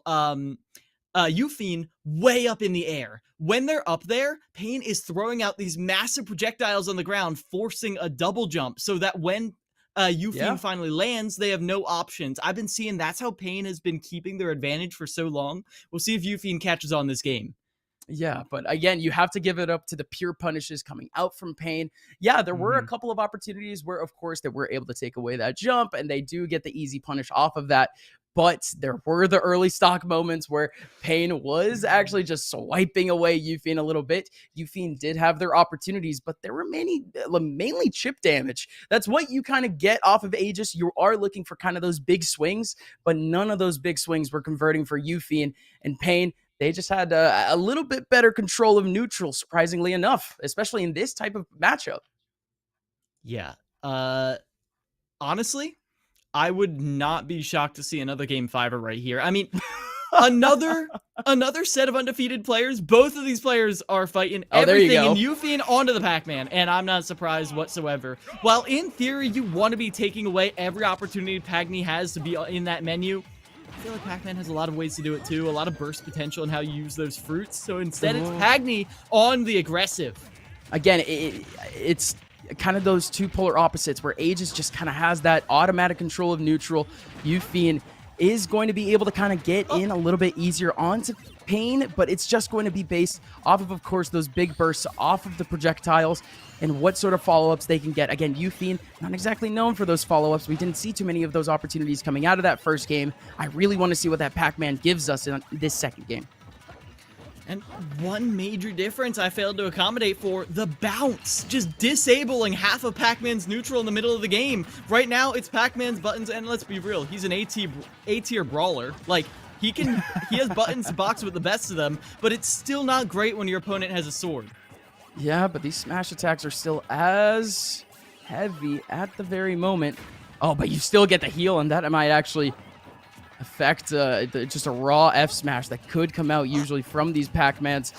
Ufine way up in the air. When they're up there, Pain is throwing out these massive projectiles on the ground, forcing a double jump so that when Ufine finally lands, they have no options. I've been seeing that's how Pain has been keeping their advantage for so long. We'll see if Ufine catches on this game. Yeah, but again, you have to give it up to the pure punishes coming out from Pain. Yeah, there were a couple of opportunities where, of course, they were able to take away that jump, and they do get the easy punish off of that. But there were the early stock moments where Pain was actually just swiping away Ufine a little bit. Ufine did have their opportunities, but there were mainly chip damage. That's what you kind of get off of Aegis. You are looking for kind of those big swings, but none of those big swings were converting for Ufine. And Pain, they just had a little bit better control of neutral, surprisingly enough, especially in this type of matchup. Yeah. Honestly, I would not be shocked to see another Game 5er right here. I mean, another set of undefeated players. Both of these players are fighting everything in Yufine onto the Pac-Man, and I'm not surprised whatsoever. While in theory, you want to be taking away every opportunity Pagni has to be in that menu, I feel like Pac-Man has a lot of ways to do it too, a lot of burst potential in how you use those fruits. So instead, it's Pagni on the aggressive. Again, it's kind of those two polar opposites where Aegis just kind of has that automatic control of neutral. Yufine is going to be able to kind of get in a little bit easier onto Pain, but it's just going to be based off of course, those big bursts off of the projectiles and what sort of follow-ups they can get. Again, Yufine, not exactly known for those follow-ups. We didn't see too many of those opportunities coming out of that first game. I really want to see what that Pac-Man gives us in this second game. And one major difference I failed to accommodate for, the bounce. Just disabling half of Pac-Man's neutral in the middle of the game. Right now, it's Pac-Man's buttons, and let's be real, he's an A-tier brawler. Like, he has buttons to box with the best of them, but it's still not great when your opponent has a sword. Yeah, but these smash attacks are still as heavy at the very moment. Oh, but you still get the heal, and that might actually affect just a raw F smash that could come out usually from these Pac-Mans,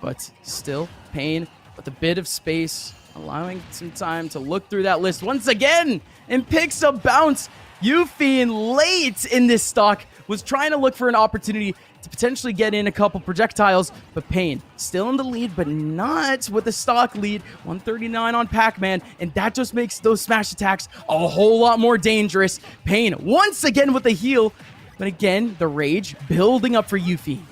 but still Pain with a bit of space, allowing some time to look through that list once again and picks up bounce. Yufine late in this stock was trying to look for an opportunity to potentially get in a couple projectiles, but Pain still in the lead, but not with the stock lead. 139 on Pac-Man, and that just makes those smash attacks a whole lot more dangerous. Pain once again with the heal, but again, the rage building up for Yufine.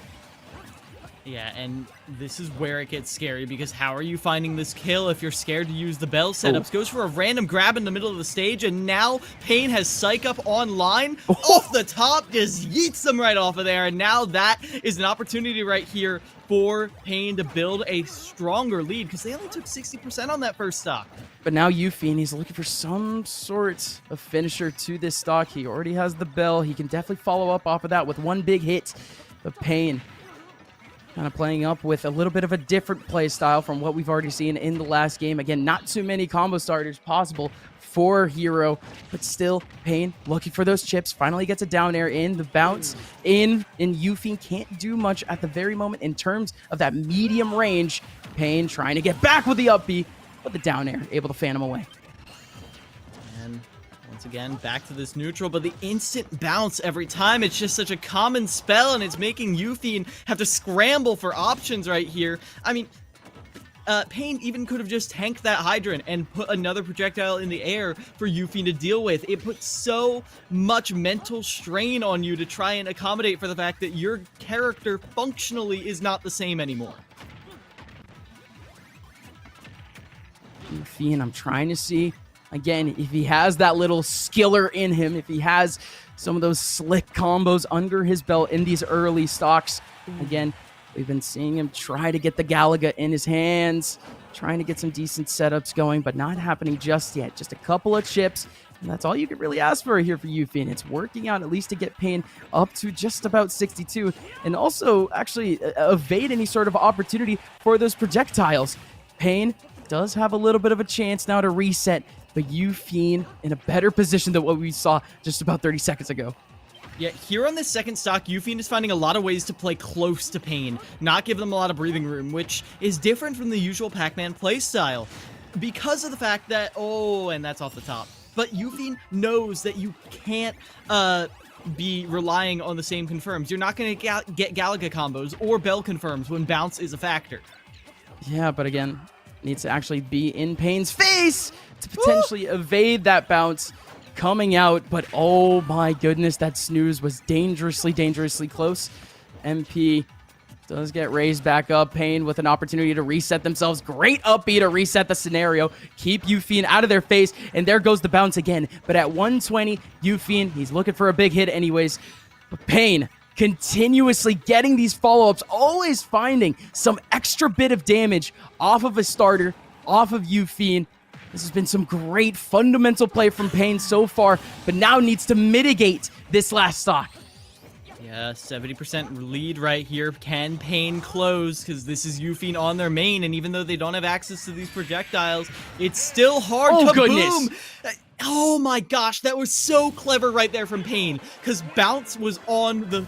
Yeah, and this is where it gets scary, because how are you finding this kill if you're scared to use the bell setups? Goes for a random grab in the middle of the stage, and now Pain has Psych Up online. Off the top, just yeets them right off of there, and now that is an opportunity right here for Pain to build a stronger lead, because they only took 60% on that first stock. But now Yufine, he's looking for some sort of finisher to this stock. He already has the bell. He can definitely follow up off of that with one big hit. But Pain kind of playing up with a little bit of a different play style from what we've already seen in the last game. Again, not too many combo starters possible for Hero, but still Pain looking for those chips. Finally gets a down air in. The bounce in, and Yufine can't do much at the very moment in terms of that medium range. Pain trying to get back with the up B, but the down air able to fan him away. And once again, back to this neutral, but the instant bounce every time, it's just such a common spell, and it's making Yufine have to scramble for options right here. I mean, Pain even could have just tanked that hydrant and put another projectile in the air for Yufine to deal with. It puts so much mental strain on you to try and accommodate for the fact that your character functionally is not the same anymore. Yufine, I'm trying to see, again, if he has that little skiller in him, if he has some of those slick combos under his belt in these early stocks. Again, we've been seeing him try to get the Galaga in his hands, trying to get some decent setups going, but not happening just yet. Just a couple of chips, and that's all you could really ask for here for Yufine. It's working out at least to get Pain up to just about 62, and also actually evade any sort of opportunity for those projectiles. Pain does have a little bit of a chance now to reset, but Yufine in a better position than what we saw just about 30 seconds ago. Yeah, here on this second stock, Yufine is finding a lot of ways to play close to Pain, not give them a lot of breathing room, which is different from the usual Pac-Man playstyle. Because of the fact that, oh, and that's off the top. But Yufine knows that you can't be relying on the same confirms. You're not going to get Galaga combos or Bell confirms when bounce is a factor. Yeah, but again, needs to actually be in Pain's face to potentially evade that bounce coming out. But oh my goodness, that snooze was dangerously close. MP does get raised back up. Pain with an opportunity to reset themselves. Great up B to reset the scenario. Keep Yufine out of their face, and there goes the bounce again. But at 120, Yufine, he's looking for a big hit anyways. But Pain continuously getting these follow-ups, always finding some extra bit of damage off of a starter, off of Yufine. This has been some great fundamental play from Pain so far, but now needs to mitigate this last stock. Yeah, Yeah, 70% lead right here. Can Pain close? Because this is Yuffie on their main, and even though they don't have access to these projectiles, it's still hard. Oh, Kaboom! goodness. Oh my gosh, that was so clever right there from Pain, because Bounce was on the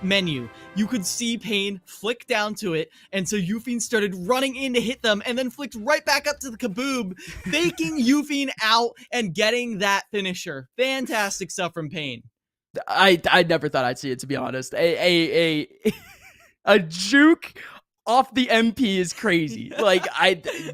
menu. You could see Pain flick down to it, and so Yuffie started running in to hit them, and then flicked right back up to the Kaboom, faking Yuffie out and getting that finisher. Fantastic stuff from Pain. I never thought I'd see it, to be honest. A juke off the MP is crazy. Like,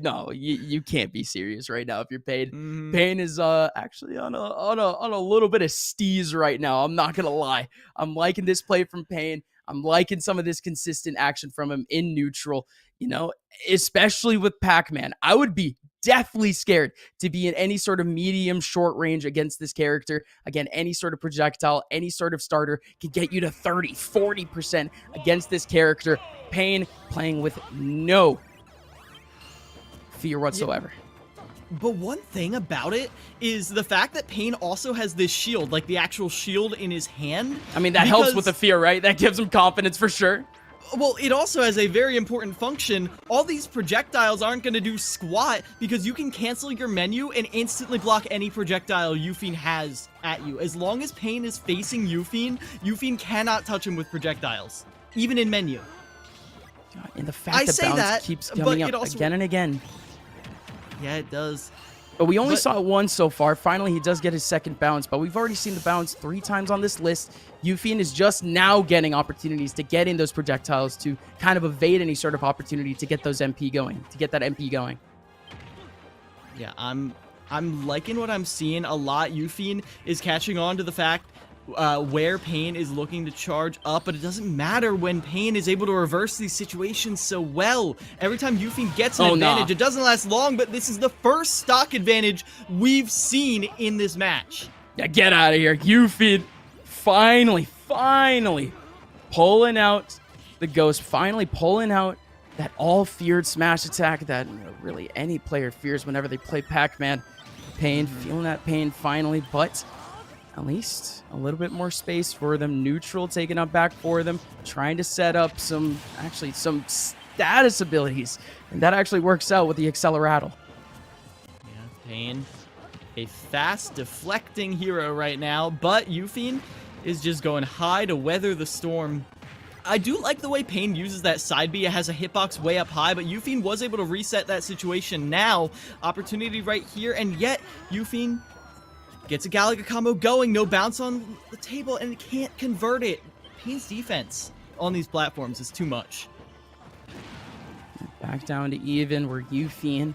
no, you can't be serious right now if you're Pain. Pain is actually on a little bit of steez right now. I'm not gonna lie. I'm liking this play from Pain. I'm liking some of this consistent action from him in neutral. You know, especially with Pac-Man. I would be deathly scared to be in any sort of medium short range against this character. Again, any sort of projectile, any sort of starter can get you to 30, 40% against this character. Pain playing with no fear whatsoever. But one thing about it is the fact that Pain also has this shield, like the actual shield in his hand. I mean, that helps with the fear, right? That gives him confidence for sure. Well, it also has a very important function. All these projectiles aren't going to do squat because you can cancel your menu and instantly block any projectile Yuffie has at you. As long as Pain is facing Yuffie cannot touch him with projectiles, even in menu. And the fact that Bounce keeps coming up again and again. Yeah, it does. But we only saw it once so far. Finally, he does get his second bounce, but we've already seen the bounce 3 times on this list. Yuffie is just now getting opportunities to get in those projectiles to kind of evade any sort of opportunity to get those MP going, to get that MP going. Yeah, I'm liking what I'm seeing a lot. Yuffie is catching on to the fact where Pain is looking to charge up, but it doesn't matter when Pain is able to reverse these situations so well. Every time Yuffie gets an advantage, it doesn't last long, but this is the first stock advantage we've seen in this match. Yeah, get out of here. Yuffie finally pulling out the Ghost, finally pulling out that all-feared smash attack that really any player fears whenever they play Pac-Man. Pain, feeling that pain finally, but at least a little bit more space for them. Neutral taking up back for them, trying to set up some status abilities, and that actually works out with the Acceleratle. Yeah, Pain, a fast deflecting hero right now, but Yuffie is just going high to weather the storm. I do like the way Pain uses that side B. It has a hitbox way up high, but Yuffie was able to reset that situation now. Opportunity right here, and yet Yuffie gets a Galaga combo going, no bounce on the table, and can't convert it. Pain's defense on these platforms is too much. Back down to even, where Yuffie,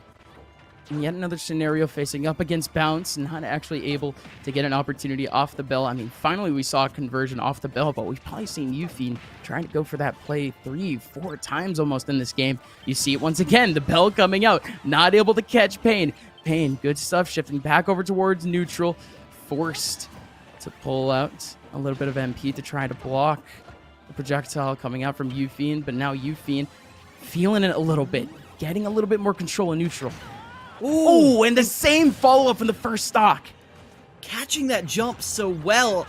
in yet another scenario facing up against Bounce, not actually able to get an opportunity off the bell. I mean, finally we saw a conversion off the bell, but we've probably seen Yuffie trying to go for that play 3-4 times almost in this game. You see it once again, the bell coming out, not able to catch Pain. Pain, good stuff, shifting back over towards neutral, forced to pull out a little bit of MP to try to block the projectile coming out from Yuffie, but now Yuffie feeling it a little bit, getting a little bit more control in neutral. Oh, and the same follow-up from the first stock. Catching that jump so well.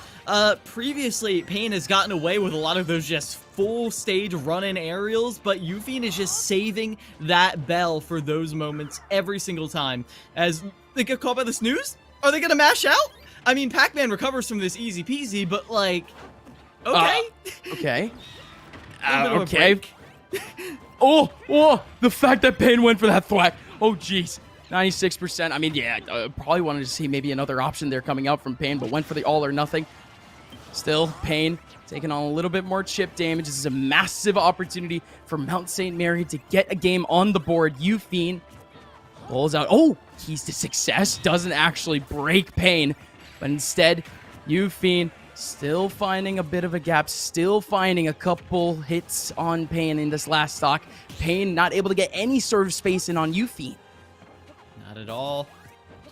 Previously, Pain has gotten away with a lot of those just full stage run-in aerials, but Yuffie is just saving that bell for those moments every single time. As they get caught by the snooze? Are they gonna mash out? I mean, Pac-Man recovers from this easy peasy, but like, okay. Okay. Okay. Oh, the fact that Pain went for that thwack. Oh, jeez. 96%. I mean, yeah, probably wanted to see maybe another option there coming out from Pain, but went for the all or nothing. Still, Pain taking on a little bit more chip damage. This is a massive opportunity for Mount St. Mary to get a game on the board. Yuffie pulls out. Oh, keys to success. Doesn't actually break Pain, but instead, Yuffie still finding a bit of a gap, still finding a couple hits on Pain in this last stock. Pain not able to get any sort of space in on Yuffie. Not at all.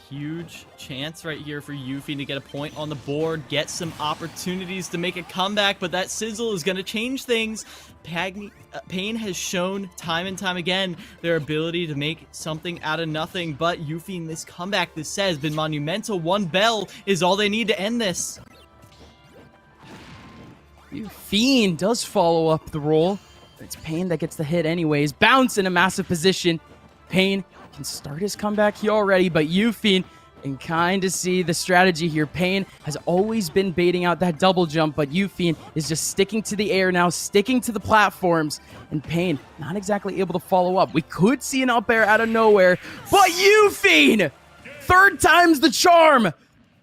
Huge chance right here for Yuffie to get a point on the board, get some opportunities to make a comeback, but that sizzle is going to change things. Pain has shown time and time again their ability to make something out of nothing, but Yuffie in this comeback, this has been monumental. One bell is all they need to end this. Fiend does follow up the roll. But it's Pain that gets the hit anyways. Bounce in a massive position. Pain can start his comeback here already, but Fiend can kind of see the strategy here. Pain has always been baiting out that double jump, but Fiend is just sticking to the air now, sticking to the platforms, and Pain not exactly able to follow up. We could see an up air out of nowhere, but Fiend, third time's the charm,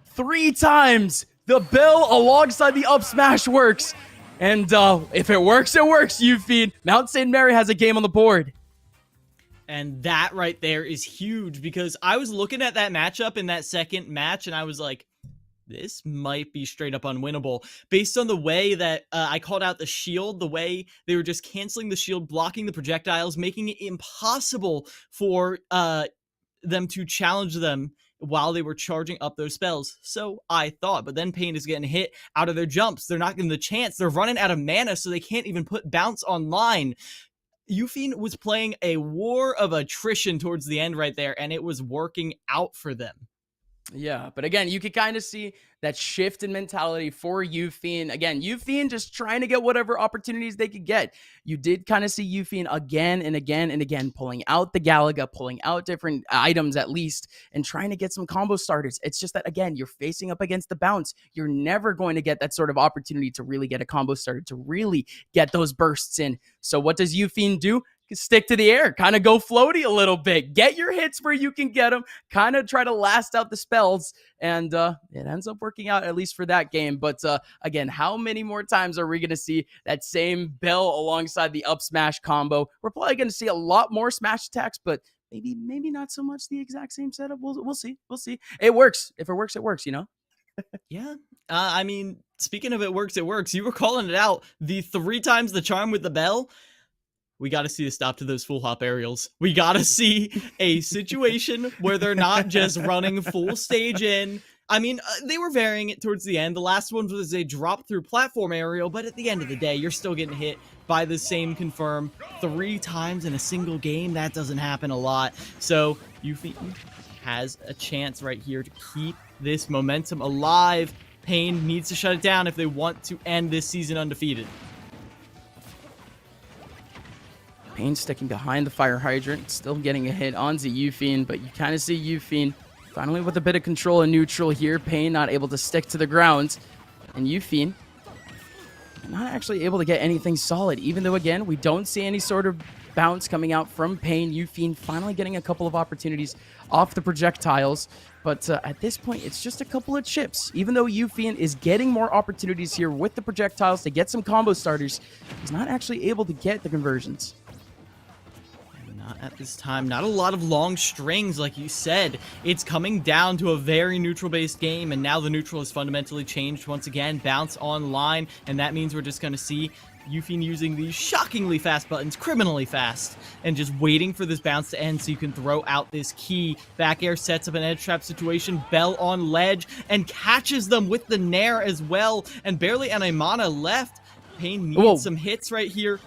3 times the bell alongside the up smash works. And if it works, it works, Fiend. Mount St. Mary has a game on the board. And that right there is huge, because I was looking at that matchup in that second match and I was like, this might be straight up unwinnable based on the way that I called out the shield, the way they were just canceling the shield, blocking the projectiles, making it impossible for them to challenge them while they were charging up those spells. So I thought, but then Pain is getting hit out of their jumps. They're not getting the chance. They're running out of mana, so they can't even put bounce online. Fiend was playing a war of attrition towards the end right there, and it was working out for them. Yeah, but again, you can kind of see that shift in mentality for Fiend. Again, Fiend just trying to get whatever opportunities they could get. You did kind of see Fiend again and again and again pulling out the Galaga, pulling out different items at least, and trying to get some combo starters. It's just that, again, you're facing up against the bounce. You're never going to get that sort of opportunity to really get a combo starter, to really get those bursts in. So what does Fiend do? Stick to the air, kind of go floaty a little bit, get your hits where you can get them, kind of try to last out the spells, and it ends up working out, at least for that game. But again, how many more times are we going to see that same bell alongside the up smash combo? We're probably going to see a lot more smash attacks, but maybe not so much the exact same setup. We'll see. It works. If it works, it works, Yeah. I mean, speaking of it works, you were calling it out. The 3 times the charm with the bell. We got to see a stop to those full hop aerials. We got to see a situation where they're not just running full stage in. I mean, they were varying it towards the end. The last one was a drop through platform aerial, but at the end of the day, you're still getting hit by the same confirm 3 times in a single game. That doesn't happen a lot. So Fiend has a chance right here to keep this momentum alive. Pain needs to shut it down if they want to end this season undefeated. Pain sticking behind the fire hydrant, still getting a hit onto Fiend, but you kind of see Fiend finally with a bit of control and neutral here. Pain not able to stick to the ground, and Fiend not actually able to get anything solid, even though, again, we don't see any sort of bounce coming out from Pain. Fiend finally getting a couple of opportunities off the projectiles, but at this point, it's just a couple of chips. Even though Fiend is getting more opportunities here with the projectiles to get some combo starters, he's not actually able to get the conversions. Not at this time. Not a lot of long strings, like you said. It's coming down to a very neutral-based game, and now the neutral has fundamentally changed once again. Bounce online, and that means we're just going to see Fiend using these shockingly fast buttons, criminally fast, and just waiting for this bounce to end so you can throw out this key. Back air sets up an edge trap situation. Bell on ledge, and catches them with the nair as well, and barely any mana left. Pain needs some hits right here.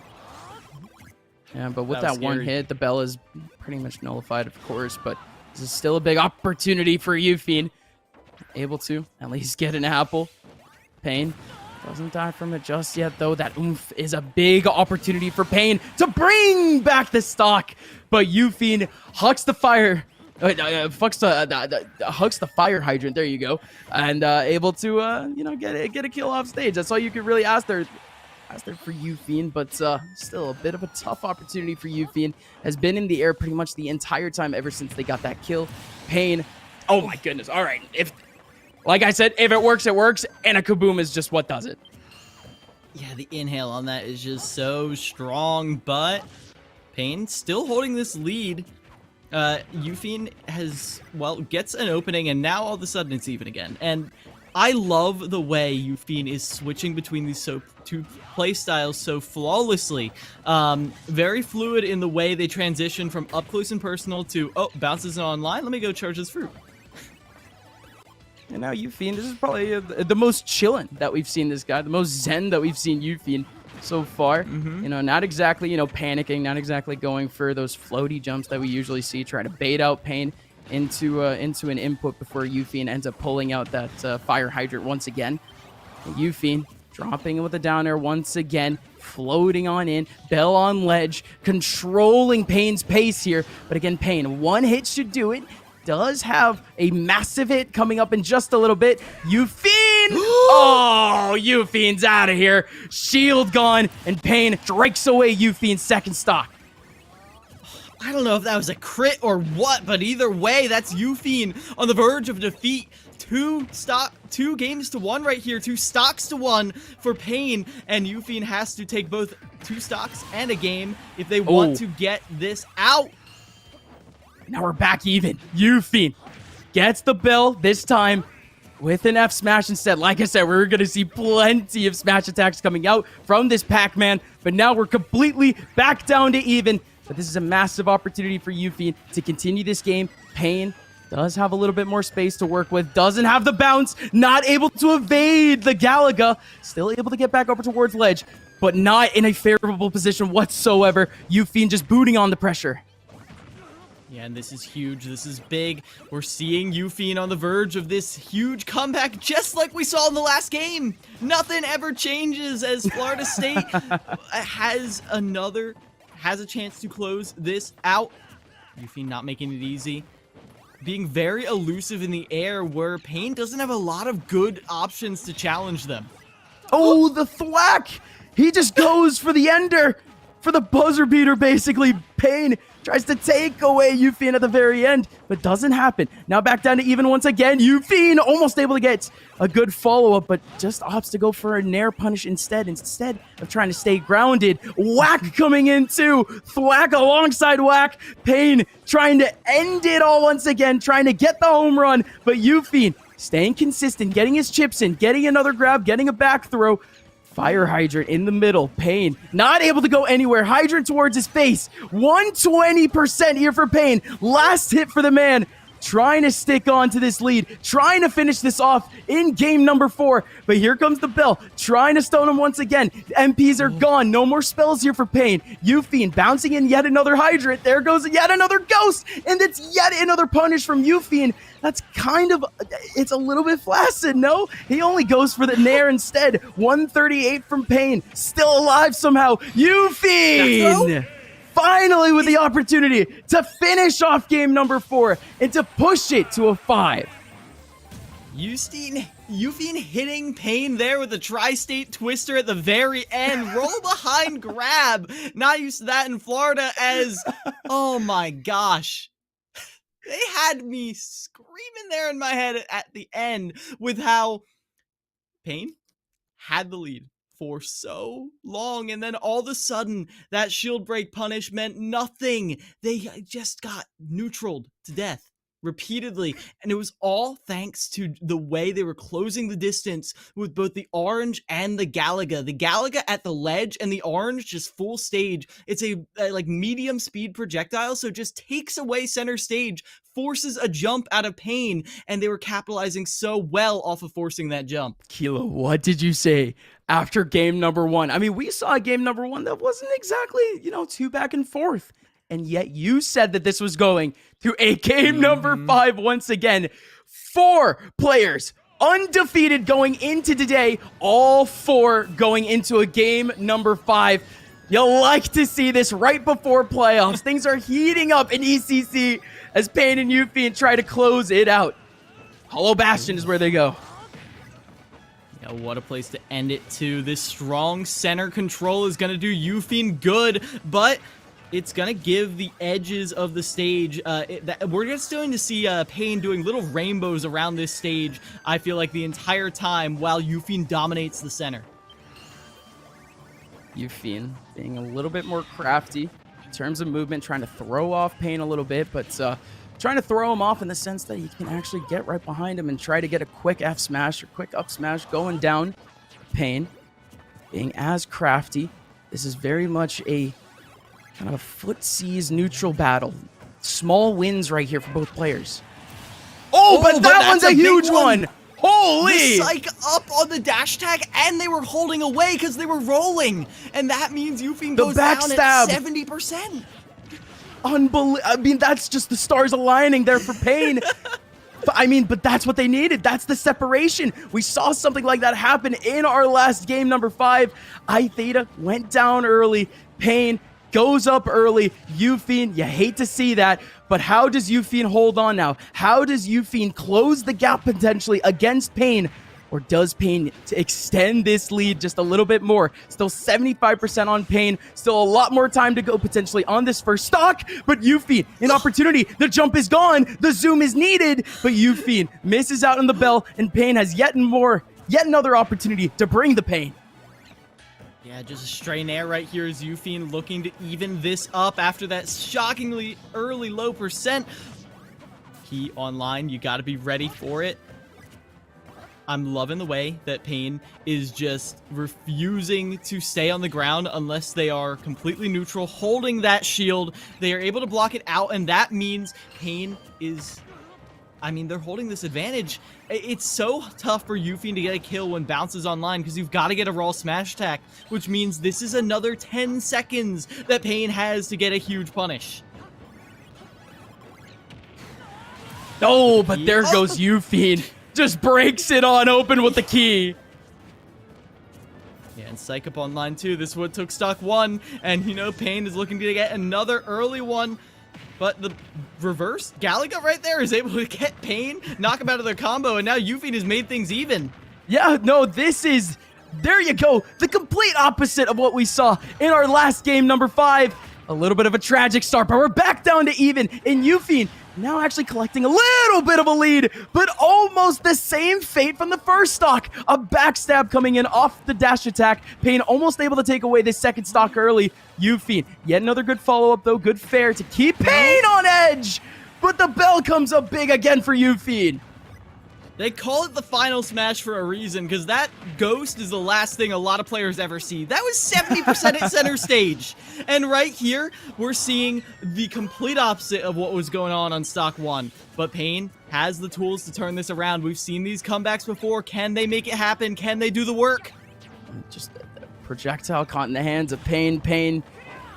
Yeah, but with that one hit, the bell is pretty much nullified, of course, but this is still a big opportunity for Fiend. Able to at least get an apple. Pain doesn't die from it just yet, though. That oomph is a big opportunity for Pain to bring back the stock, but Fiend hucks the fire. Hucks the fire hydrant. There you go, and able to get a kill off stage. That's all you could really ask there for Fiend, but still a bit of a tough opportunity for Fiend. Has been in the air pretty much the entire time ever since they got that kill. Pain, oh my goodness. All right, like I said, if it works, it works, and a kaboom is just what does it. Yeah, the inhale on that is just so strong, but Pain still holding this lead. Fiend gets an opening, and now all of a sudden it's even again. And I love the way Fiend is switching between these two play styles so flawlessly. Very fluid in the way they transition from up close and personal to, bounces online, let me go charge this fruit. And now Fiend, this is probably the most chillin' that we've seen this guy, the most zen that we've seen Fiend so far. Not exactly, panicking, not exactly going for those floaty jumps that we usually see, trying to bait out Pain into an input before Fiend ends up pulling out that fire hydrant once again. Fiend dropping in with a down air once again, floating on in, Bell on ledge, controlling Pain's pace here. But again, Pain, one hit should do it. Does have a massive hit coming up in just a little bit. Euphine! Oh, Euphine's out of here. Shield gone, and Pain strikes away Euphine's second stock. I don't know if that was a crit or what, but either way, that's Euphine on the verge of defeat. 2 games to 1 right here, 2 stocks to 1 for Pain, and Euphine has to take both 2 stocks and a game if they want to get this out. Now we're back even. Euphine gets the Bell this time with an F smash instead. Like I said, we're going to see plenty of smash attacks coming out from this Pac-Man, but now we're completely back down to even. But this is a massive opportunity for Euphine to continue this game. Pain does have a little bit more space to work with, doesn't have the bounce, not able to evade the Galaga, still able to get back over towards ledge, but not in a favorable position whatsoever. Euphine just booting on the pressure. Yeah, and this is huge. This is big. We're seeing Euphine on the verge of this huge comeback, just like we saw in the last game. Nothing ever changes as Florida State has a chance to close this out. Euphine not making it easy. Being very elusive in the air where Pain doesn't have a lot of good options to challenge them. Oh, the thwack! He just goes for the ender, for the buzzer beater, basically. Pain tries to take away Euphine at the very end, but doesn't happen. Now back down to even once again. Euphine almost able to get a good follow-up, but just opts to go for a nair punish instead of trying to stay grounded. Whack coming in too. Thwack alongside Whack. Pain trying to end it all once again, trying to get the home run, but Euphine staying consistent, getting his chips in, getting another grab, getting a back throw. Fire Hydrant in the middle. Pain not able to go anywhere. Hydrant towards his face. 120% here for Pain. Last hit for the man. Trying to stick on to this lead. Trying to finish this off in game number 4. But here comes the Bell. Trying to stone him once again. MPs are gone. No more spells here for Pain. Euphine bouncing in yet another Hydrant. There goes yet another Ghost. And it's yet another punish from Euphine. That's kind of, it's a little bit flaccid, no? He only goes for the nair instead. 138 from Pain. Still alive somehow. Euphine! Finally with the opportunity to finish off game number 4 and to push it to a 5. Euphine hitting Pain there with a tri-state twister at the very end. Roll behind grab. Not used to that in Florida as, oh my gosh. They had me screaming there in my head at the end with how Pain had the lead for so long, and then all of a sudden that shield break punish meant nothing. They just got neutraled to death repeatedly, and it was all thanks to the way they were closing the distance with both the orange and the Galaga. The Galaga at the ledge and the orange just full stage. It's a like medium speed projectile, so it just takes away center stage, forces a jump out of Pain, and they were capitalizing so well off of forcing that jump. Kilo, what did you say after game number 1? I mean, we saw game number 1 that wasn't exactly, too back and forth. And yet you said that this was going to a game number 5 once again. 4 players undefeated going into today. All 4 going into a game number 5. You'll like to see this right before playoffs. Things are heating up in ECC as Pain and Euphine try to close it out. Hollow Bastion is where they go. Yeah, what a place to end it too. This strong center control is going to do Euphine good, but it's going to give the edges of the stage. We're just going to see Pain doing little rainbows around this stage, I feel like, the entire time while Euphine dominates the center. Euphine being a little bit more crafty in terms of movement, trying to throw off Pain a little bit, but trying to throw him off in the sense that you can actually get right behind him and try to get a quick F smash or quick up smash going down. Pain being as crafty. This is very much a kind of a footsies neutral battle. Small wins right here for both players. Oh, but that one's a huge one. Holy! The psych up on the dash tag, and they were holding away because they were rolling. And that means Euphine goes down at 70%. Unbelievable. I mean, that's just the stars aligning there for Pain. I mean, but that's what they needed. That's the separation. We saw something like that happen in our last game, number 5. iTheta went down early. Pain goes up early. Euphine, you hate to see that, but how does Euphine hold on now? How does Euphine close the gap potentially against Pain? Or does Pain extend this lead just a little bit more? Still 75% on Pain. Still a lot more time to go potentially on this first stock. But Euphine, an opportunity. The jump is gone. The zoom is needed. But Euphine misses out on the bell. And Pain has yet another opportunity to bring the Pain. Yeah, just a stray nair right here is Euphine looking to even this up after that shockingly early low percent. Key online, you got to be ready for it. I'm loving the way that Pain is just refusing to stay on the ground unless they are completely neutral, holding that shield. They are able to block it out, and that means Pain is... I mean, they're holding this advantage. It's so tough for Euphine to get a kill when Bounce is online because you've got to get a raw smash attack, which means this is another 10 seconds that Pain has to get a huge punish. Oh, but there goes Euphine. Just breaks it on open with the key. Yeah, and Psych up online too. This one took stock 1, and you know, Pain is looking to get another early one. But the reverse Galaga right there is able to get Pain, knock him out of their combo, and now Euphine has made things even. Yeah, no, this is, there you go, the complete opposite of what we saw in our last game, number 5. A little bit of a tragic start, but we're back down to even, and Euphine now actually collecting a little bit of a lead, but almost the same fate from the first stock. A backstab coming in off the dash attack. Pain almost able to take away this second stock early. Euphine, yet another good follow-up though, good fair to keep Pain on edge, but the bell comes up big again for Euphine. They call it the final smash for a reason, because that ghost is the last thing a lot of players ever see. That was 70% at center stage. And right here, we're seeing the complete opposite of what was going on stock 1. But Pain has the tools to turn this around. We've seen these comebacks before. Can they make it happen? Can they do the work? Just a projectile caught in the hands of Pain. Pain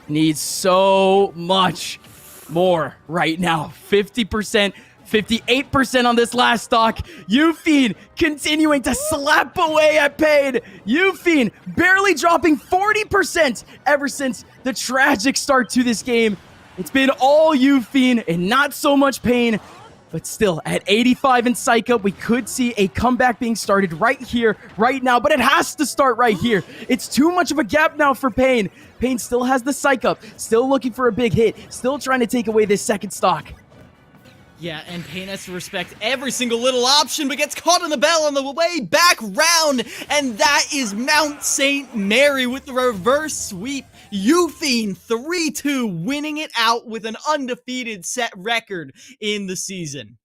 needs so much more right now. 50%. 58% on this last stock. Euphine continuing to slap away at Pain. Euphine barely dropping 40% ever since the tragic start to this game. It's been all Euphine and not so much Pain. But still, at 85 in Psych Up, we could see a comeback being started right here, right now. But it has to start right here. It's too much of a gap now for Pain. Pain still has the Psych Up, still looking for a big hit, still trying to take away this second stock. Yeah, and Pain has to respect every single little option, but gets caught on the bell on the way back round. And that is Mount St. Mary with the reverse sweep. Euphine 3-2 winning it out with an undefeated set record in the season.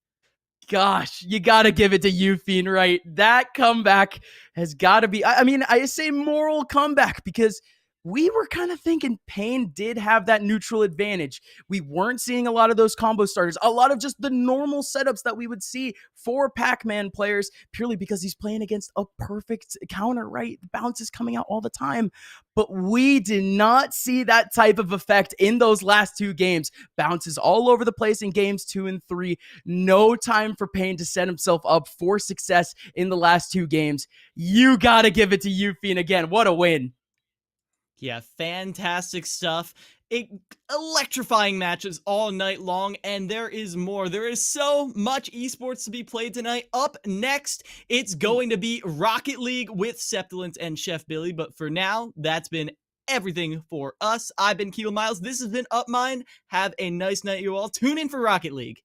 Gosh, you gotta give it to Euphine, right? That comeback has gotta be, I mean, I say moral comeback because we were kind of thinking Pain did have that neutral advantage. We weren't seeing a lot of those combo starters, a lot of just the normal setups that we would see for Pac-Man players, purely because he's playing against a perfect counter, right? The bounce is coming out all the time. But we did not see that type of effect in those last 2 games. Bounces all over the place in games 2 and 3. No time for Pain to set himself up for success in the last 2 games. You gotta give it to Euphine again. What a win. Yeah, fantastic stuff. Electrifying matches all night long, and there is more. There is so much esports to be played tonight. Up next, it's going to be Rocket League with Septilance and Chef Billy, but for now, that's been everything for us. I've been Keto Miles. This has been Up Mine. Have a nice night, you all. Tune in for Rocket League.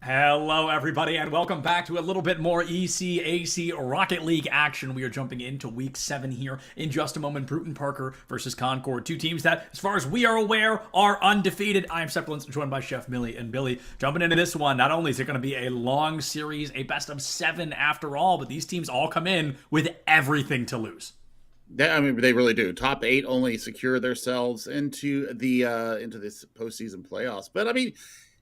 Hello, everybody, and welcome back to a little bit more ECAC Rocket League action. We are jumping into Week 7 here in just a moment. Bruton Parker versus Concord. Two teams that, as far as we are aware, are undefeated. I am Sepulence, joined by Chef Millie and Billy. Jumping into this one, not only is it going to be a long series, a best of 7 after all, but these teams all come in with everything to lose. I mean, they really do. Top 8 only secure themselves into this postseason playoffs. But I mean,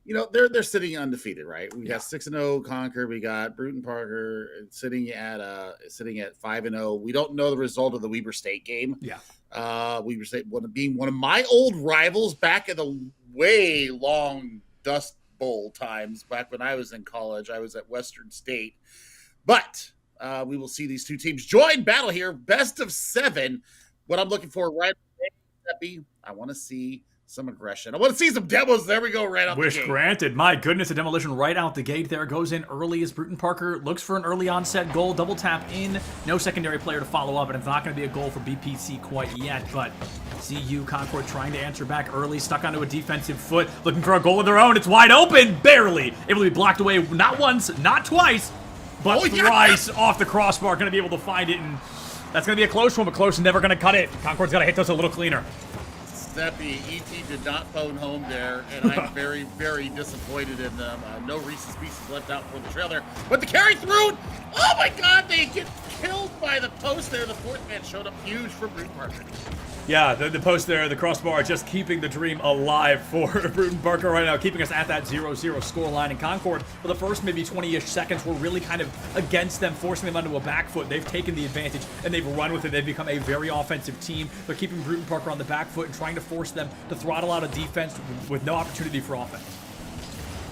you know, they're sitting undefeated, right? We got 6-0 Concord. We got Bruton Parker sitting at 5-0. We don't know the result of the Weber State game. Yeah, Weber State being one of my old rivals back in the way long Dust Bowl times. Back when I was in college, I was at Western State. But we will see these two teams join battle here, best of 7. What I'm looking for right away, I want to see some aggression. I want to see some demos. There we go, right out the gate. Wish granted. My goodness, a demolition right out the gate there. Goes in early as Bruton Parker looks for an early onset goal. Double tap in. No secondary player to follow up, and it's not going to be a goal for BPC quite yet, but CU Concord trying to answer back early, stuck onto a defensive foot, looking for a goal of their own. It's wide open, barely. Able to be blocked away not once, not twice, but thrice off the crossbar. Going to be able to find it, and that's going to be a close one, but close never going to cut it. Concord's got to hit those a little cleaner. Steppy, ET did not phone home there, and I'm very, very disappointed in them. No Reese's Pieces left out for the trail there. But the carry through, oh my God, they get killed by the post there. The fourth man showed up huge for Bruton Parker. Yeah, the post there, the crossbar, just keeping the dream alive for Bruton Parker right now, keeping us at that 0-0 scoreline. In Concord, for the first maybe 20-ish seconds, we're really kind of against them, forcing them onto a back foot. They've taken the advantage, and they've run with it. They've become a very offensive team. They're keeping Bruton Parker on the back foot and trying to force them to throttle out a defense with no opportunity for offense.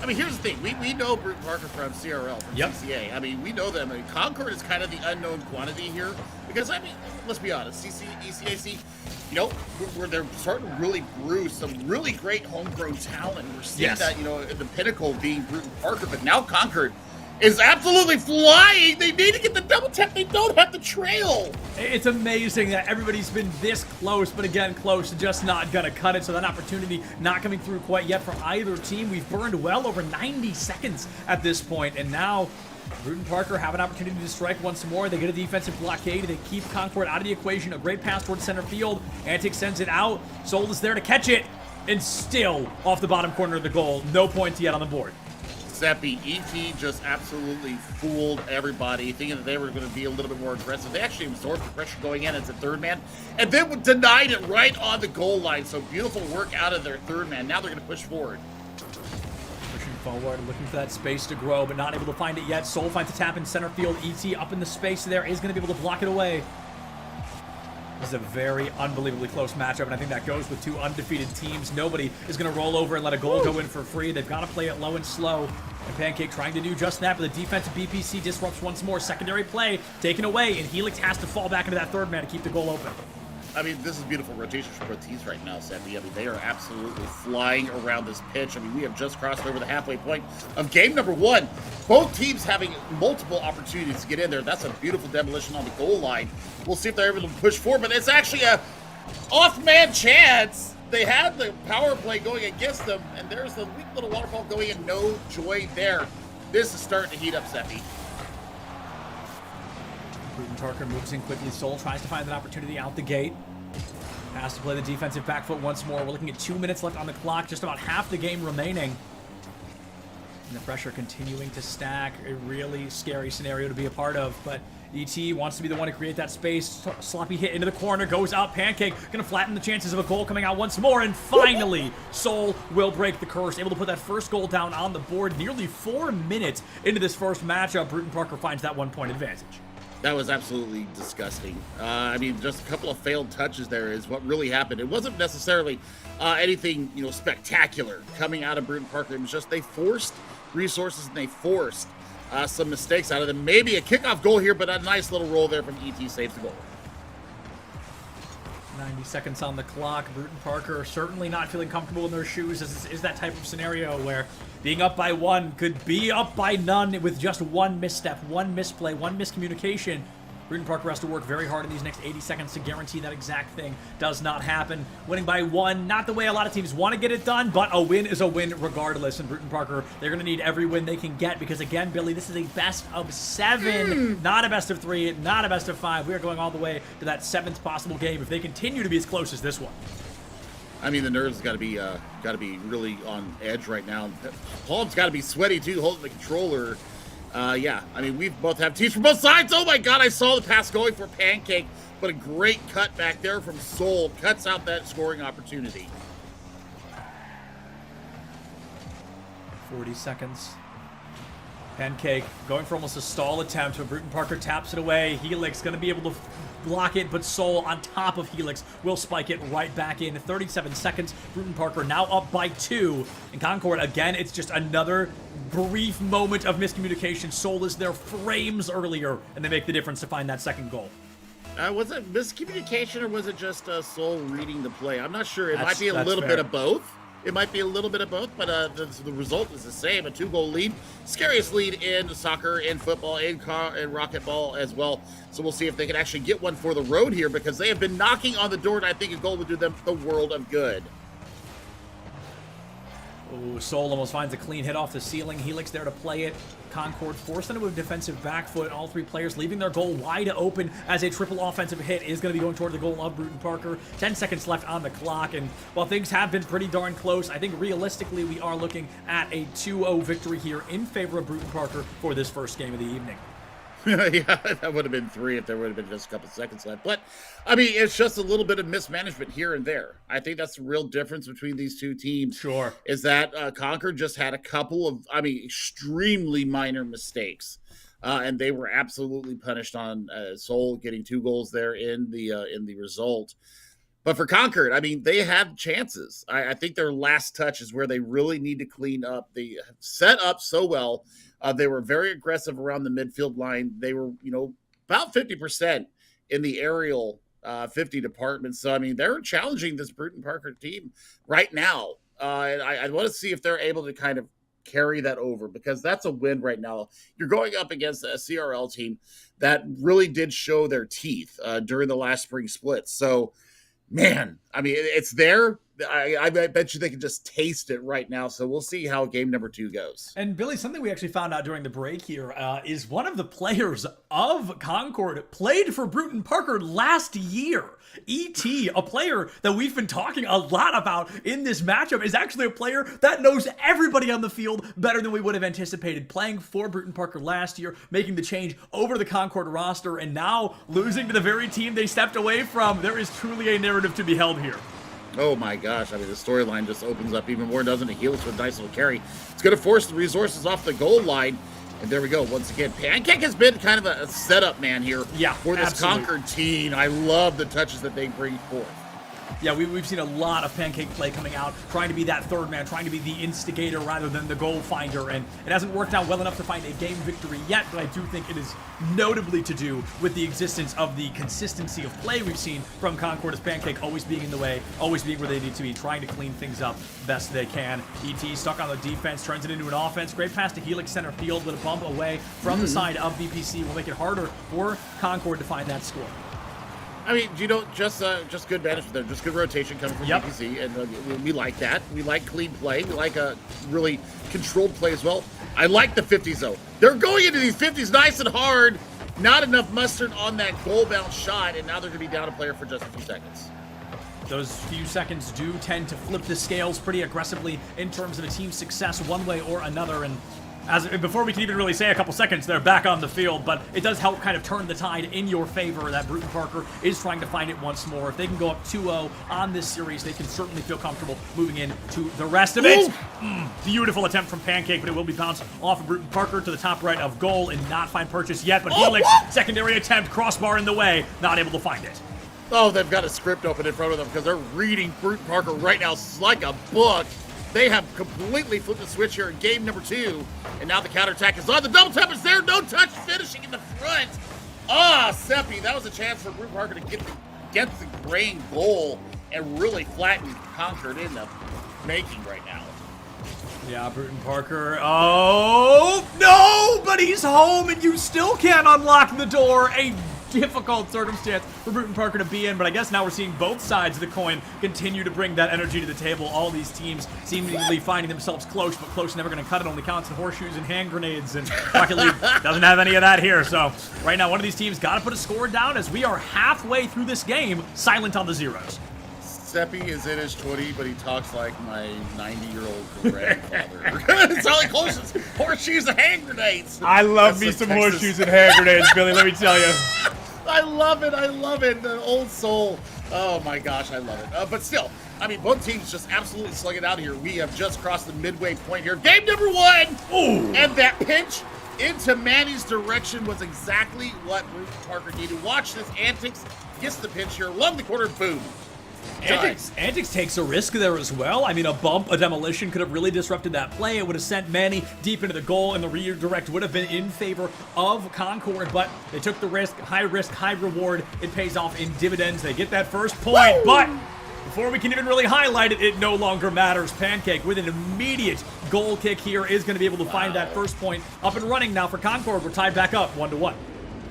I mean, here's the thing. We know Bruton Parker from CRL, from CCA. I mean, we know them. I mean, Concord is kind of the unknown quantity here because, I mean, let's be honest. ECAC, you know, where they're starting to really brew some really great homegrown talent. We're seeing that, you know, at the pinnacle being Bruton Parker, but now Concord is absolutely flying. They need to get the double tap. They don't have the trail. It's amazing that everybody's been this close, but again, close, just not going to cut it. So that opportunity not coming through quite yet for either team. We've burned well over 90 seconds at this point, and now Bruton Parker have an opportunity to strike once more. They get a defensive blockade. They keep Concord out of the equation. A great pass towards center field. Antic sends it out. Soul is there to catch it, and still off the bottom corner of the goal. No points yet on the board. Seppi, ET just absolutely fooled everybody, thinking that they were going to be a little bit more aggressive. They actually absorbed the pressure going in as a third man, and then denied it right on the goal line. So beautiful work out of their third man. Now they're going to push forward. Pushing forward, looking for that space to grow, but not able to find it yet. Soul finds a tap in center field. ET up in the space there is going to be able to block it away. This is a very unbelievably close matchup, and I think that goes with two undefeated teams. Nobody is going to roll over and let a goal go in for free. They've got to play it low and slow. And Pancake trying to do just that, but the defensive BPC disrupts once more. Secondary play taken away, and Helix has to fall back into that third man to keep the goal open. I mean, this is beautiful rotation for both teams right now, Seppi. I mean, they are absolutely flying around this pitch. I mean, we have just crossed over the halfway point of game number 1. Both teams having multiple opportunities to get in there. That's a beautiful demolition on the goal line. We'll see if they're able to push forward, but it's actually a off-man chance. They had the power play going against them, and there's the weak little waterfall going in. No joy there. This is starting to heat up, Seppi. Bruton Parker moves in quickly. Soul tries to find an opportunity out the gate. Has to play the defensive back foot once more. We're looking at 2 minutes left on the clock. Just about half the game remaining. And the pressure continuing to stack. A really scary scenario to be a part of. But ET wants to be the one to create that space. Sloppy hit into the corner. Goes out. Pancake going to flatten the chances of a goal coming out once more. And finally, Soul will break the curse. Able to put that first goal down on the board. Nearly 4 minutes into this first matchup. Bruton Parker finds that 1-point advantage. That was absolutely disgusting. I mean, just a couple of failed touches there is what really happened. It wasn't necessarily anything, you know, spectacular coming out of Bruton Parker. It was just they forced resources and they forced some mistakes out of them. Maybe a kickoff goal here, but a nice little roll there from ET saves the goal. 90 seconds on the clock. Bruton Parker certainly not feeling comfortable in their shoes. This is that type of scenario where being up by 1 could be up by none with just one misstep, one misplay, one miscommunication. Bruton Parker has to work very hard in these next 80 seconds to guarantee that exact thing does not happen. Winning by 1, not the way a lot of teams want to get it done, but a win is a win regardless. And Bruton Parker, they're going to need every win they can get because, again, Billy, this is a best of 7, not a best of 3, not a best of 5. We are going all the way to that 7th possible game if they continue to be as close as this one. I mean, the nerves got to be really on edge right now. Palm's got to be sweaty too, holding the controller. Yeah, I mean, we both have teams from both sides. Oh my God, I saw the pass going for Pancake, but a great cut back there from Soul cuts out that scoring opportunity. 40 seconds. Pancake going for almost a stall attempt, but Bruton Parker taps it away. Helix going to be able to block it, but Soul on top of Helix will spike it right back in. 37 seconds. Bruton Parker now up by 2. And Concord, again, it's just another brief moment of miscommunication. Soul is there frames earlier, and they make the difference to find that second goal. Was it miscommunication or was it just Soul reading the play? I'm not sure. It might be a little bit of both. It might be a little bit of both, but the result is the same. A 2-goal lead. Scariest lead in soccer, in football, in racquetball as well. So we'll see if they can actually get one for the road here because they have been knocking on the door, and I think a goal would do them the world of good. Oh, Soul almost finds a clean hit off the ceiling. Helix there to play it. Concord forced into a defensive back foot. All 3 players leaving their goal wide open as a triple offensive hit is going to be going toward the goal of Bruton Parker. 10 seconds left on the clock, and while things have been pretty darn close, I think realistically we are looking at a 2-0 victory here in favor of Bruton Parker for this first game of the evening. Yeah, that would have been 3 if there would have been just a couple seconds left. But, I mean, it's just a little bit of mismanagement here and there. I think that's the real difference between these two teams. Sure. Is that Concord just had a couple of, extremely minor mistakes. And they were absolutely punished on Soul getting 2 goals there in the result. But for Concord, I mean, they had chances. I think their last touch is where they really need to clean up. They set up so well. They were very aggressive around the midfield line. They were, about 50% in the aerial 50 department. So, I mean, they're challenging this Bruton Parker team right now. And I want to see if they're able to kind of carry that over because that's a win right now. You're going up against a CRL team that really did show their teeth during the last spring split. So, man, I mean, it's there. I bet you they can just taste it right now. So we'll see how game number 2 goes. And Billy, something we actually found out during the break here is one of the players of Concord played for Bruton Parker last year. E.T., a player that we've been talking a lot about in this matchup, is actually a player that knows everybody on the field better than we would have anticipated. Playing for Bruton Parker last year, making the change over to the Concord roster, and now losing to the very team they stepped away from. There is truly a narrative to be held here. Oh my gosh, I mean, the storyline just opens up even more, doesn't it? Helix with a nice little carry. It's going to force the resources off the goal line. And there we go. Once again, Pancake has been kind of a setup man here for this Concord team. I love the touches that they bring forth. Yeah, we've seen a lot of Pancake play coming out, trying to be that third man, trying to be the instigator rather than the goal finder, and it hasn't worked out well enough to find a game victory yet, but I do think it is notably to do with the existence of the consistency of play we've seen from Concord, as Pancake always being in the way, always being where they need to be, trying to clean things up best they can. ET stuck on the defense, turns it into an offense. Great pass to Helix center field with a bump away from the side of BPC will make it harder for Concord to find that score. I mean, just good management there, just good rotation coming from BPC, and we like that. We like clean play. We like a really controlled play as well. I like the 50s, though. They're going into these 50s nice and hard. Not enough mustard on that goal-bound shot, and now they're going to be down a player for just a few seconds. Those few seconds do tend to flip the scales pretty aggressively in terms of a team's success one way or another, and before we can even really say a couple seconds, they're back on the field, but it does help kind of turn the tide in your favor that Bruton Parker is trying to find it once more. If they can go up 2-0 on this series, they can certainly feel comfortable moving into the rest of it. Beautiful attempt from Pancake, but it will be bounced off of Bruton Parker to the top right of goal and not find purchase yet, but Helix, secondary attempt, crossbar in the way, not able to find it. Oh, they've got a script open in front of them because they're reading Bruton Parker right now like a book. They have completely flipped the switch here in game number 2. And now the counterattack is on. The double tap is there. No touch finishing in the front. Seppi, that was a chance for Bruton Parker to get the grain goal and really flatten Concord in the making right now. Yeah, Bruton Parker. Oh, no, but he's home and you still can't unlock the door. A difficult circumstance for Bruton Parker to be in, but I guess now we're seeing both sides of the coin continue to bring that energy to the table. All these teams seemingly finding themselves close, but close never going to cut it, only counts in horseshoes and hand grenades, and Rocket League doesn't have any of that here. So right now, one of these teams got to put a score down as we are halfway through this game, silent on the zeros. Seppi is in his 20, but he talks like my 90-year-old grandfather. It's all he closes. Horseshoes and hand grenades. I love me some horseshoes and hand grenades, Billy, let me tell you. I love it. I love it. The old soul. Oh, my gosh. I love it. But still, I mean, both teams just absolutely slug it out here. We have just crossed the midway point here. Game number 1. Ooh. And that pinch into Manny's direction was exactly what Bruton Parker needed. Watch this. Antics gets the pinch here. Along the corner. Boom. Antics takes a risk there as well. I mean, a bump, a demolition could have really disrupted that play. It would have sent Manny deep into the goal, and the redirect would have been in favor of Concord, but they took the risk, high reward. It pays off in dividends. They get that first point, but before we can even really highlight it, it no longer matters. Pancake with an immediate goal kick here is going to be able to find that first point up and running now for Concord. We're tied back up 1-1.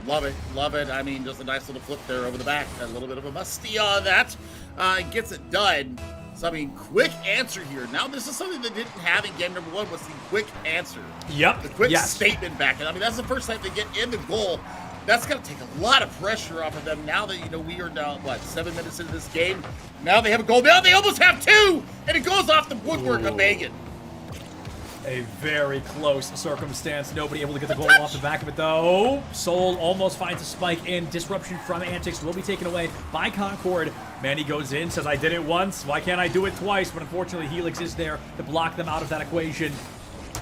Love it, love it. I mean, just a nice little flip there over the back. A little bit of a musty on that. Gets it done. So, I mean, quick answer here. Now, this is something that didn't have in game number 1 was the quick answer. Yep. The quick statement back. And, I mean, that's the first time they get in the goal. That's going to take a lot of pressure off of them now that, you know, we are now, 7 minutes into this game. Now they have a goal. Now they almost have 2! And it goes off the woodwork of Megan. A very close circumstance. Nobody able to get the goal off the back of it, though. Soul almost finds a spike, and disruption from Antics will be taken away by Concord. Manny goes in, says, I did it once. Why can't I do it twice? But unfortunately, Helix is there to block them out of that equation.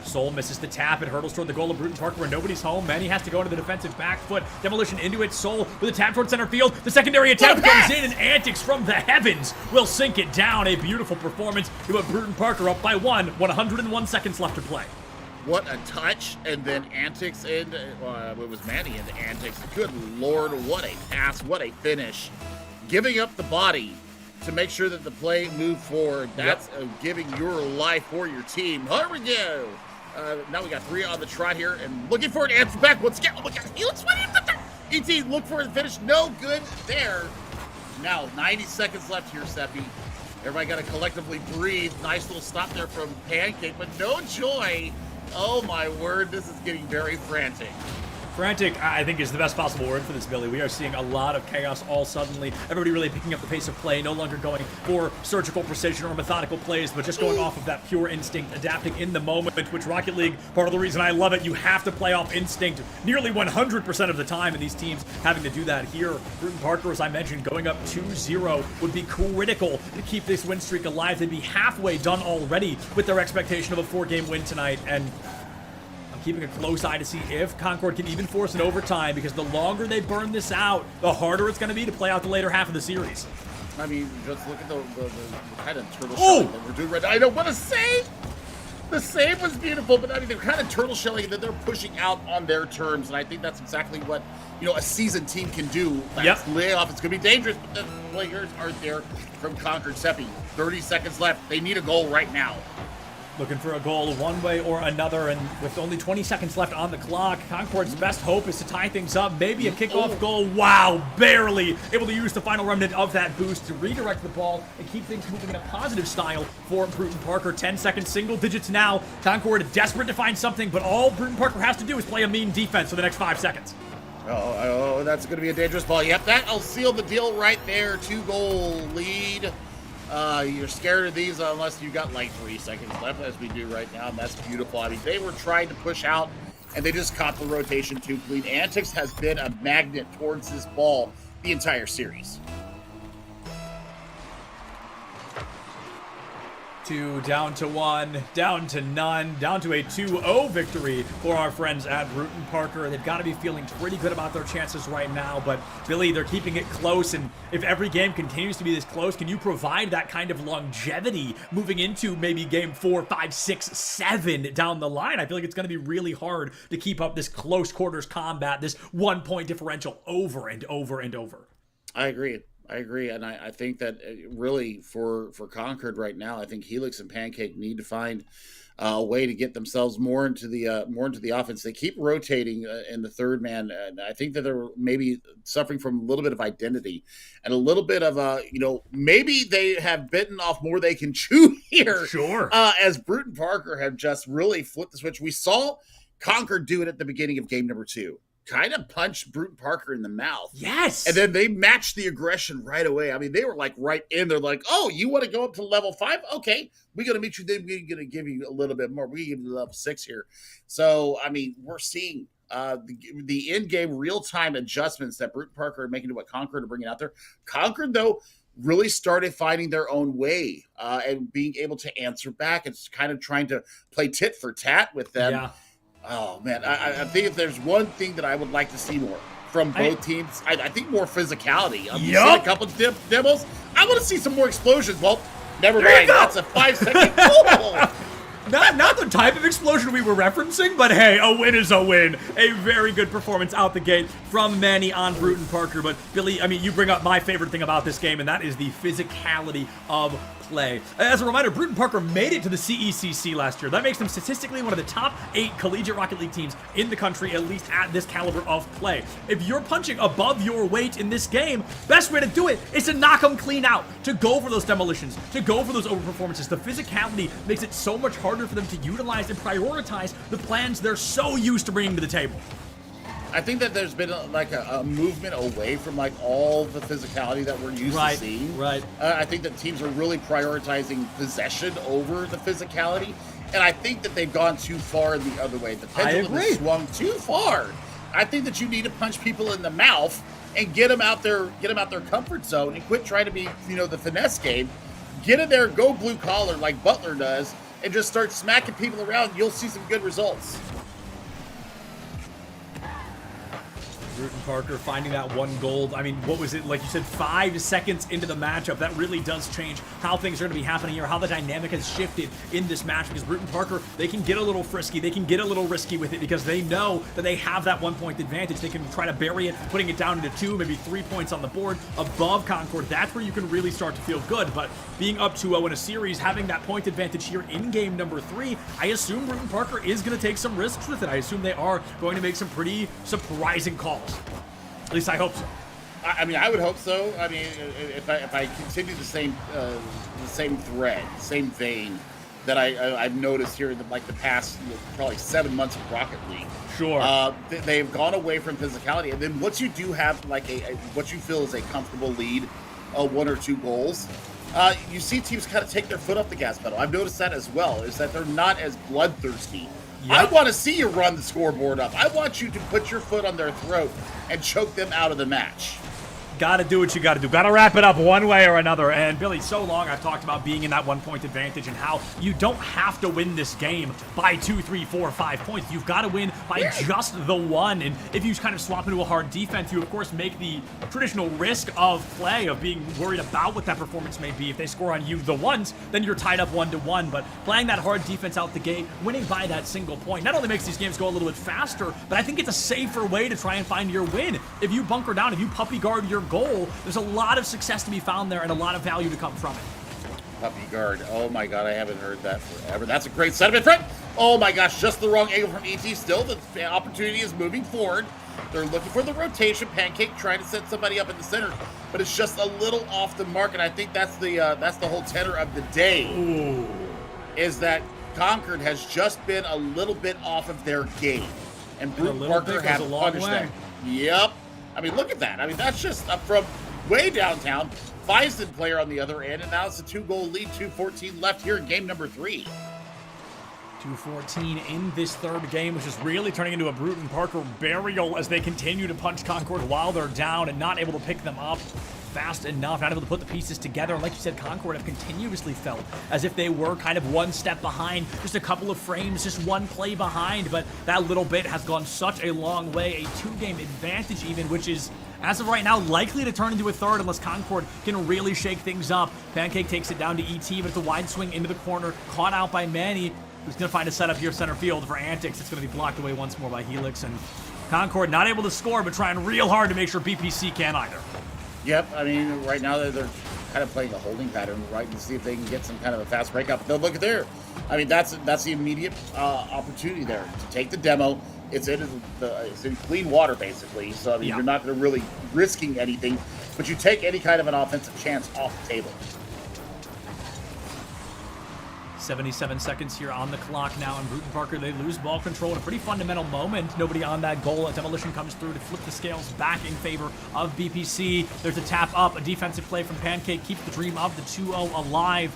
Soul misses the tap. It hurdles toward the goal of Bruton Parker where nobody's home. Manny has to go into the defensive back foot. Demolition into it. Soul with a tap toward center field. The secondary attempt comes in, and Antics from the heavens will sink it down. A beautiful performance to put Bruton Parker up by 101 seconds left to play. What a touch, and then Antics into, it was Manny into Antics. Good Lord, what a pass, what a finish. Giving up the body to make sure that the play moved forward. That's giving your life for your team. Here we go. Now we got 3 on the trot here, and looking for an answer back once again. Oh my God, he looks funny. ET, look for the finish. No good there. Now, 90 seconds left here, Seppi. Everybody got to collectively breathe. Nice little stop there from Pancake, but no joy. Oh my word, this is getting very frantic. Frantic, I think, is the best possible word for this, Billy. We are seeing a lot of chaos all suddenly. Everybody really picking up the pace of play, no longer going for surgical precision or methodical plays, but just going off of that pure instinct, adapting in the moment, which Rocket League, part of the reason I love it, you have to play off instinct nearly 100% of the time, and these teams having to do that here. Bruton Parker, as I mentioned, going up 2-0 would be critical to keep this win streak alive. They'd be halfway done already with their expectation of a 4-game win tonight, and keeping a close eye to see if Concord can even force an overtime, because the longer they burn this out, the harder it's going to be to play out the later half of the series. I mean, just look at the kind of turtle shelling that we're doing right now. I don't want to save. The save was beautiful, but I mean, they're kind of turtle shelling that they're pushing out on their terms, and I think that's exactly what, you know, a seasoned team can do. That's layoff. It's going to be dangerous, but the players aren't there from Concord. Seppi, 30 seconds left. They need a goal right now. Looking for a goal one way or another, and with only 20 seconds left on the clock, Concord's best hope is to tie things up. Maybe a kickoff goal. Wow, barely able to use the final remnant of that boost to redirect the ball and keep things moving in a positive style for Bruton Parker. 10 seconds, single digits now. Concord desperate to find something, but all Bruton Parker has to do is play a mean defense for the next 5 seconds. Oh, that's going to be a dangerous ball. Yep, that'll seal the deal right there. 2-goal lead. You're scared of these unless you got like 3 seconds left, as we do right now, and that's beautiful. I mean, they were trying to push out, and they just caught the rotation too clean. Antics has been a magnet towards this ball the entire series. 2 down to 1, down to none, down to a 2-0 victory for our friends at Bruton Parker. They've got to be feeling pretty good about their chances right now, but Billy, they're keeping it close, and if every game continues to be this close, can you provide that kind of longevity moving into maybe game 4, 5, 6, 7 down the line? I feel like it's going to be really hard to keep up this close quarters combat, this 1-point differential over and over and over. I agree, and I think that really for Concord right now, I think Helix and Pancake need to find a way to get themselves more into the offense. They keep rotating in the third man, and I think that they're maybe suffering from a little bit of identity and a little bit of maybe they have bitten off more they can chew here. Sure. As Bruton Parker have just really flipped the switch. We saw Concord do it at the beginning of game number 2. Kind of punched Bruton Parker in the mouth. Yes. And then they matched the aggression right away. I mean, they were like right in there, like, oh, you want to go up to level 5? Okay, we're going to meet you then. We're going to give you a little bit more. We give you level 6 here. So, I mean, we're seeing the in-game real-time adjustments that Bruton Parker are making to what Concord are bringing out there. Concord, though, really started finding their own way and being able to answer back. It's kind of trying to play tit for tat with them. Yeah. Oh, man, I think if there's one thing that I would like to see more from both teams, I think more physicality. I've seen a couple of demos. I want to see some more explosions. Well, never mind. That's a 5-second goal. Not the type of explosion we were referencing, but hey, a win is a win. A very good performance out the gate from Manny on Bruton Parker. But Billy, I mean, you bring up my favorite thing about this game, and that is the physicality of play. As a reminder, Bruton Parker made it to the CECC last year. That makes them statistically one of the top 8 collegiate Rocket League teams in the country, at least at this caliber of play. If you're punching above your weight in this game, best way to do it is to knock them clean out, to go for those demolitions, to go for those overperformances. The physicality makes it so much harder for them to utilize and prioritize the plans they're so used to bringing to the table. I think that there's been a movement away from like all the physicality that we're used to seeing. Right. I think that teams are really prioritizing possession over the physicality, and I think that they've gone too far in the other way. The pendulum has swung too far. I think that you need to punch people in the mouth and get them out their comfort zone and quit trying to be the finesse game. Get in there, go blue collar like Butler does, and just start smacking people around. You'll see some good results. Bruton Parker finding that 1 gold. I mean, what was it? Like you said, 5 seconds into the matchup. That really does change how things are going to be happening here, how the dynamic has shifted in this match, because Bruton Parker, they can get a little frisky. They can get a little risky with it because they know that they have that 1-point advantage. They can try to bury it, putting it down into 2, maybe 3 points on the board above Concord. That's where you can really start to feel good. But being up 2-0 in a series, having that point advantage here in game number 3, I assume Bruton Parker is going to take some risks with it. I assume they are going to make some pretty surprising calls. At least I hope so. I mean, I would hope so. I mean, if I continue the same thread, same vein that I've noticed here in the past probably 7 months of Rocket League. Sure. They've gone away from physicality, and then once you do have like a what you feel is a comfortable lead, 1 or 2 goals, you see teams kind of take their foot off the gas pedal. I've noticed that as well. Is that they're not as bloodthirsty. Yep. I want to see you run the scoreboard up. I want you to put your foot on their throat and choke them out of the match. Gotta do what you gotta do. Gotta wrap it up one way or another. And Billy, so long I've talked about being in that 1-point advantage and how you don't have to win this game by 2, 3, 4, 5 points. You've got to win by just the 1. And if you kind of swap into a hard defense, you of course make the traditional risk of play of being worried about what that performance may be. If they score on you the ones, then you're tied up 1-1. But playing that hard defense out the gate, winning by that single point, not only makes these games go a little bit faster, but I think it's a safer way to try and find your win. If you bunker down, if you puppy guard your goal, there's a lot of success to be found there and a lot of value to come from it. Puppy guard. Oh my god, I haven't heard that forever. That's a great sentiment, friend. Oh my gosh, just the wrong angle from ET. Still, the opportunity is moving forward. They're looking for the rotation. Pancake trying to set somebody up in the center, but it's just a little off the mark, and I think that's the whole tenor of the day. Ooh. Is that Concord has just been a little bit off of their game, and Bruton Parker has punished them. Yep. I mean, look at that. I mean, that's just from way downtown. Bison player on the other end, and now it's a 2-goal lead, 2:14 left here in game number 3. 2:14 in this third game, which is really turning into a Bruton Parker burial as they continue to punch Concord while they're down and not able to pick them up fast enough, not able to put the pieces together. And like you said, Concord have continuously felt as if they were kind of 1 step behind, just a couple of frames, just 1 play behind. But that little bit has gone such a long way, a 2-game advantage even, which is, as of right now, likely to turn into a third unless Concord can really shake things up. Pancake takes it down to ET, but it's a wide swing into the corner, caught out by Manny, who's going to find a setup here center field for Antics. It's going to be blocked away once more by Helix, and Concord not able to score, but trying real hard to make sure BPC can't either. Yep, I mean, right now they're kind of playing a holding pattern, right, and see if they can get some kind of a fast breakup. They'll look at there. I mean, that's the immediate opportunity there to take the demo. It's in clean water, basically. So, I mean, you're not going to really risking anything, but you take any kind of an offensive chance off the table. 77 seconds here on the clock now, and Bruton Parker, they lose ball control in a pretty fundamental moment. Nobody on that goal. A demolition comes through to flip the scales back in favor of BPC. There's a tap up, a defensive play from Pancake, keeps the dream of the 2-0 alive.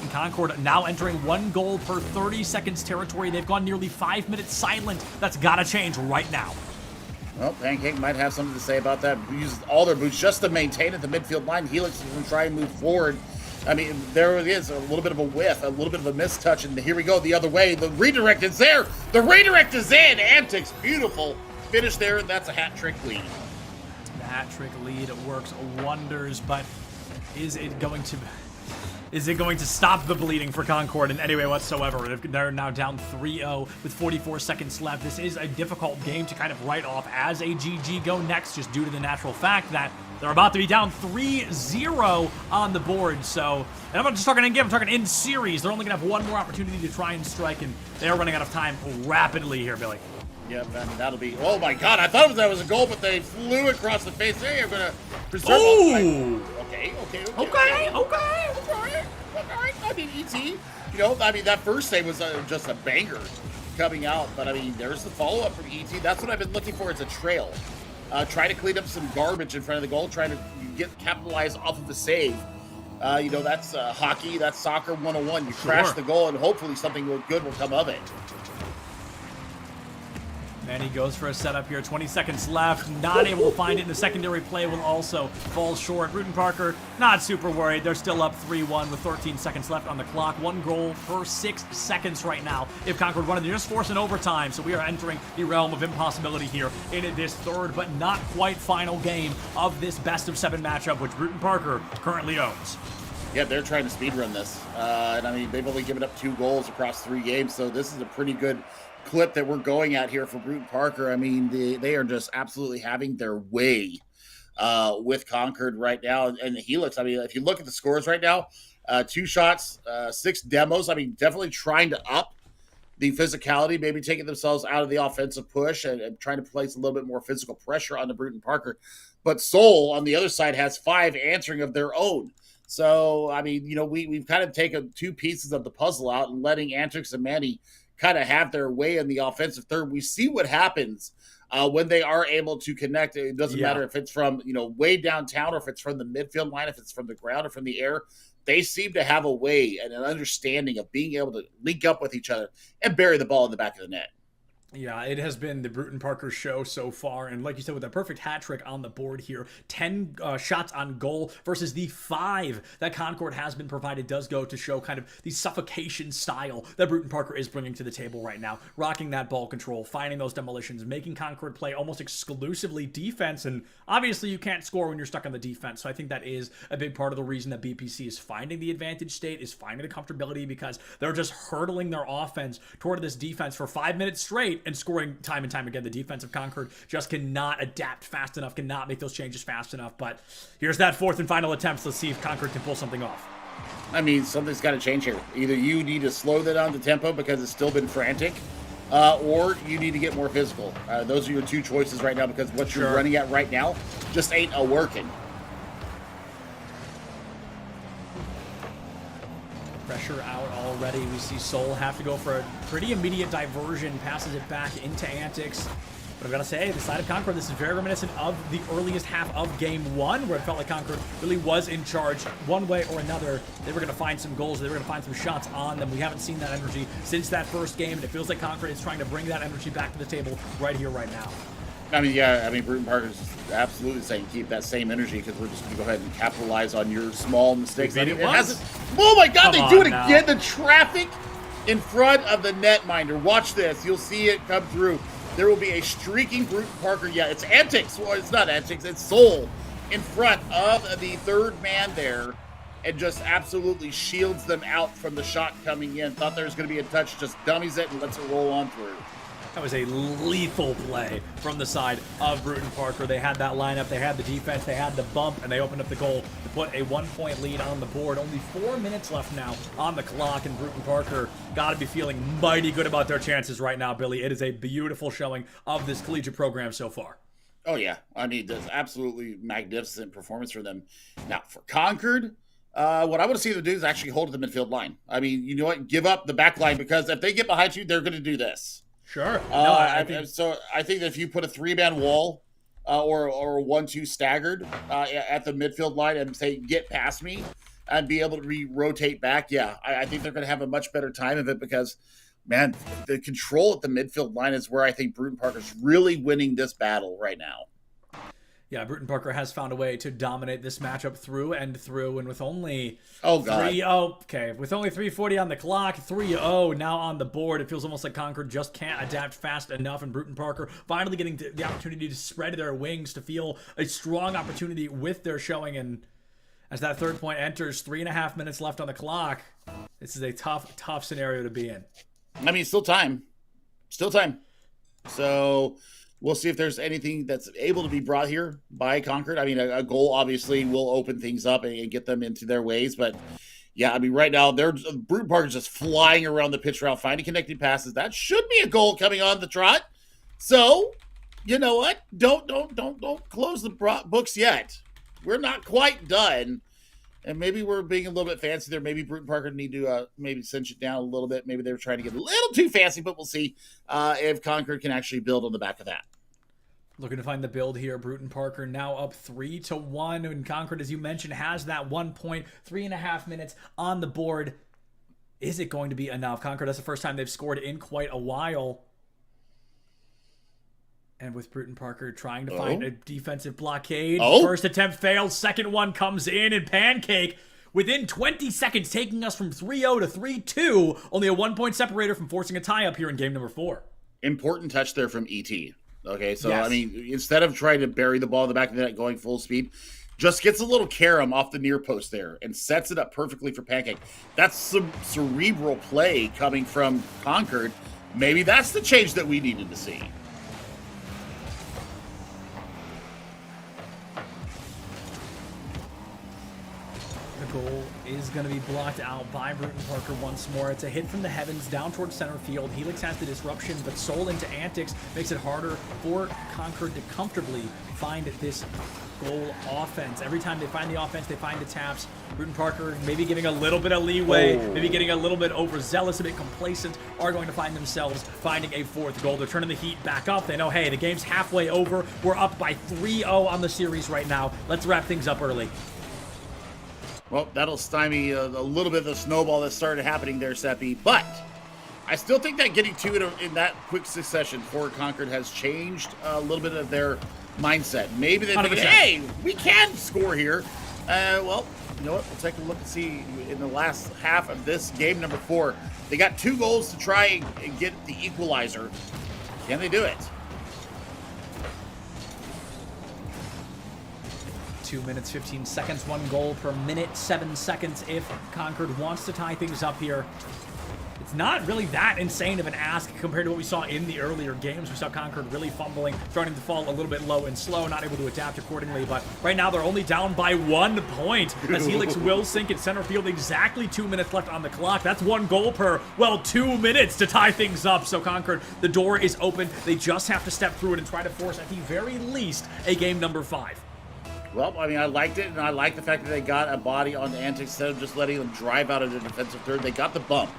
And Concord now entering 1 goal per 30 seconds territory. They've gone nearly 5 minutes silent. That's got to change right now. Well, Pancake might have something to say about that. Uses all their boots just to maintain at the midfield line. Helix is going to try and move forward. I mean, there it is, a little bit of a whiff, a little bit of a mistouch, and here we go the other way. The redirect is there. The redirect is in. Antics, beautiful finish there. That's a hat trick lead. The hat trick lead works wonders, but is it going to stop the bleeding for Concord in any way whatsoever? They're now down 3-0 with 44 seconds left. This is a difficult game to kind of write off as a GG go next, just due to the natural fact that they're about to be down 3-0 on the board. So, and I'm not just talking in game, I'm talking in series. They're only going to have one more opportunity to try and strike, and they're running out of time rapidly here, Billy. Yep, I mean, that'll be, oh my God, I thought that was a goal, but they flew across the face. They are going to preserve. Ooh! Okay. I mean, ET, that first save was just a banger coming out, but I mean, there's the follow-up from ET. That's what I've been looking for. It's a trail. Try to clean up some garbage in front of the goal, trying to capitalize off of the save. That's hockey, that's soccer 101. You crash the goal, and hopefully something good will come of it. And he goes for a setup here. 20 seconds left. Not able to find it. And the secondary play will also fall short. Bruton Parker, not super worried. They're still up 3-1 with 13 seconds left on the clock. 1 goal per 6 seconds right now. If Concord wanted to just force an overtime. So we are entering the realm of impossibility here in this third, but not quite final game of this best-of-7 matchup, which Bruton Parker currently owns. Yeah, they're trying to speedrun this. And I mean, they've only given up 2 goals across 3 games. So this is a pretty good clip that we're going at here for Bruton Parker. I mean, they are just absolutely having their way with Concord right now. And the Helix, I mean, if you look at the scores right now, 2 shots, 6 demos. I mean, definitely trying to up the physicality, maybe taking themselves out of the offensive push and trying to place a little bit more physical pressure on the Bruton Parker. But Seoul, on the other side, has 5 answering of their own. So, I mean, we've kind of taken 2 pieces of the puzzle out and letting Antrix and Manny kind of have their way in the offensive third. We see what happens when they are able to connect. It doesn't matter if it's from, way downtown or if it's from the midfield line, if it's from the ground or from the air. They seem to have a way and an understanding of being able to link up with each other and bury the ball in the back of the net. Yeah, it has been the Bruton Parker show so far, and like you said, with a perfect hat trick on the board here, 10 shots on goal versus the 5 that Concord has been provided does go to show kind of the suffocation style that Bruton Parker is bringing to the table right now, rocking that ball control, finding those demolitions, making Concord play almost exclusively defense, and obviously you can't score when you're stuck on the defense, so I think that is a big part of the reason that BPC is finding the advantage state, is finding the comfortability, because they're just hurtling their offense toward this defense for 5 minutes straight, and scoring time and time again. The defense of Concord just cannot adapt fast enough, cannot make those changes fast enough. But here's that 4th and final attempt. Let's see if Concord can pull something off. I mean, something's got to change here. Either you need to slow that down to tempo because it's still been frantic, or you need to get more physical. Those are your 2 choices right now, because what you're running at right now just ain't a-working. Pressure out already. We see Seoul have to go for a pretty immediate diversion, passes it back into Antics. But I've got to say, the side of Concord, this is very reminiscent of the earliest half of Game 1, where it felt like Concord really was in charge one way or another. They were going to find some goals. They were going to find some shots on them. We haven't seen that energy since that first game, and it feels like Concord is trying to bring that energy back to the table right here, right now. I mean, yeah, Bruton Parker's absolutely saying keep that same energy, because we're just going to go ahead and capitalize on your small mistakes. I mean, it hasn't. Oh my God, they do it again. The traffic in front of the netminder. Watch this. You'll see it come through. There will be a streaking Bruton Parker. Yeah, it's Antics. Well, it's not Antics. It's Seoul in front of the 3rd man there, and just absolutely shields them out from the shot coming in. Thought there was going to be a touch, just dummies it and lets it roll on through. That was a lethal play from the side of Bruton Parker. They had that lineup, they had the defense, they had the bump, and they opened up the goal to put a 1-point lead on the board. Only 4 minutes left now on the clock, and Bruton Parker got to be feeling mighty good about their chances right now, Billy. It is a beautiful showing of this collegiate program so far. Oh, yeah. I mean, there's absolutely magnificent performance for them. Now, for Concord, what I want to see them do is actually hold the midfield line. I mean, you know what? Give up the back line, because if they get behind you, they're going to do this. Sure. I think that if you put a 3-man wall or a 1-2 staggered at the midfield line and say, get past me and be able to rotate back, I think they're going to have a much better time of it, because, man, the control at the midfield line is where I think Bruton Parker's really winning this battle right now. Yeah, Bruton Parker has found a way to dominate this matchup through and with only with only 3:40 on the clock, 3-0 now on the board. It feels almost like Concord just can't adapt fast enough, and Bruton Parker finally getting the opportunity to spread their wings, to feel a strong opportunity with their showing. And as that third point enters, 3.5 minutes left on the clock, this is a tough scenario to be in. I mean, still time. So we'll see if there's anything that's able to be brought here by Concord. I mean, a goal obviously will open things up and get them into their ways. But, yeah, I mean, right now, Bruton Parker's just flying around the pitch route, finding connecting passes. That should be a goal coming on the trot. So, you know what? Don't close the books yet. We're not quite done. And maybe we're being a little bit fancy there. Maybe Bruton Parker need to maybe cinch it down a little bit. Maybe they were trying to get a little too fancy, but we'll see if Concord can actually build on the back of that. Looking to find the build here. Bruton Parker now up 3-1. And Concord, as you mentioned, has that 1 point, 3.5 minutes on the board. Is it going to be enough? Concord, that's the first time they've scored in quite a while. And with Bruton Parker trying to find a defensive blockade. First attempt failed. Second one comes in, and Pancake within 20 seconds taking us from 3-0 to 3-2. Only a 1-point separator from forcing a tie-up here in game number 4. Important touch there from ET. Okay, so, yes. I mean, instead of trying to bury the ball in the back of the net going full speed, just gets a little carom off the near post there and sets it up perfectly for Pancake. That's some cerebral play coming from Concord. Maybe that's the change that we needed to see. The goal is going to be blocked out by Bruton Parker once more. It's a hit from the heavens down towards center field. Helix has the disruption, but Soul into Antics makes it harder for Concord to comfortably find this goal offense. Every time they find the offense, they find the taps. Bruton Parker maybe giving a little bit of leeway, maybe getting a little bit overzealous, a bit complacent, are going to find themselves finding a fourth goal. They're turning the heat back up. They know, hey, the game's halfway over. We're up by 3-0 on the series right now. Let's wrap things up early. Well, that'll stymie a little bit of the snowball that started happening there, Seppi. But I still think that getting two in that quick succession for Concord has changed a little bit of their mindset. Maybe they think, hey, we can score here. Well, you know what? We'll take a look and see in the last half of this game number 4. They got 2 goals to try and get the equalizer. Can they do it? 2 minutes, 15 seconds, 1 goal per minute, 7 seconds if Concord wants to tie things up here. It's not really that insane of an ask compared to what we saw in the earlier games. We saw Concord really fumbling, starting to fall a little bit low and slow, not able to adapt accordingly. But right now they're only down by 1 point as Helix will sink at center field. Exactly 2 minutes left on the clock. That's 1 goal per, 2 minutes to tie things up. So Concord, the door is open. They just have to step through it and try to force, at the very least, a game number 5. Well, I mean, I liked it, and I like the fact that they got a body on the Antics instead of just letting them drive out of the defensive third. They got the bump.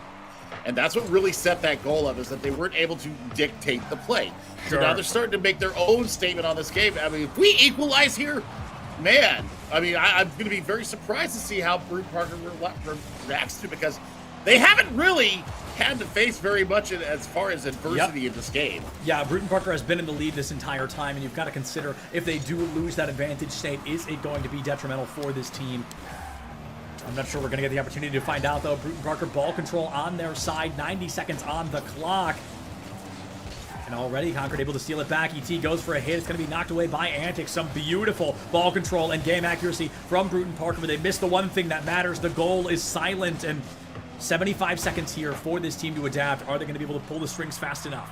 And that's what really set that goal up, is that they weren't able to dictate the play. Sure. So now they're starting to make their own statement on this game. I mean, if we equalize here, man, I mean, I'm going to be very surprised to see how Bruton Parker reacts to it, because they haven't really had to face very much as far as adversity in this game. Yeah, Bruton Parker has been in the lead this entire time, and you've got to consider if they do lose that advantage state, is it going to be detrimental for this team? I'm not sure we're going to get the opportunity to find out, though. Bruton Parker ball control on their side, 90 seconds on the clock. And already Concord able to steal it back. ET goes for a hit. It's going to be knocked away by Antics. Some beautiful ball control and game accuracy from Bruton Parker, but they missed the one thing that matters. The goal is silent, and 75 seconds here for this team to adapt. Are they going to be able to pull the strings fast enough?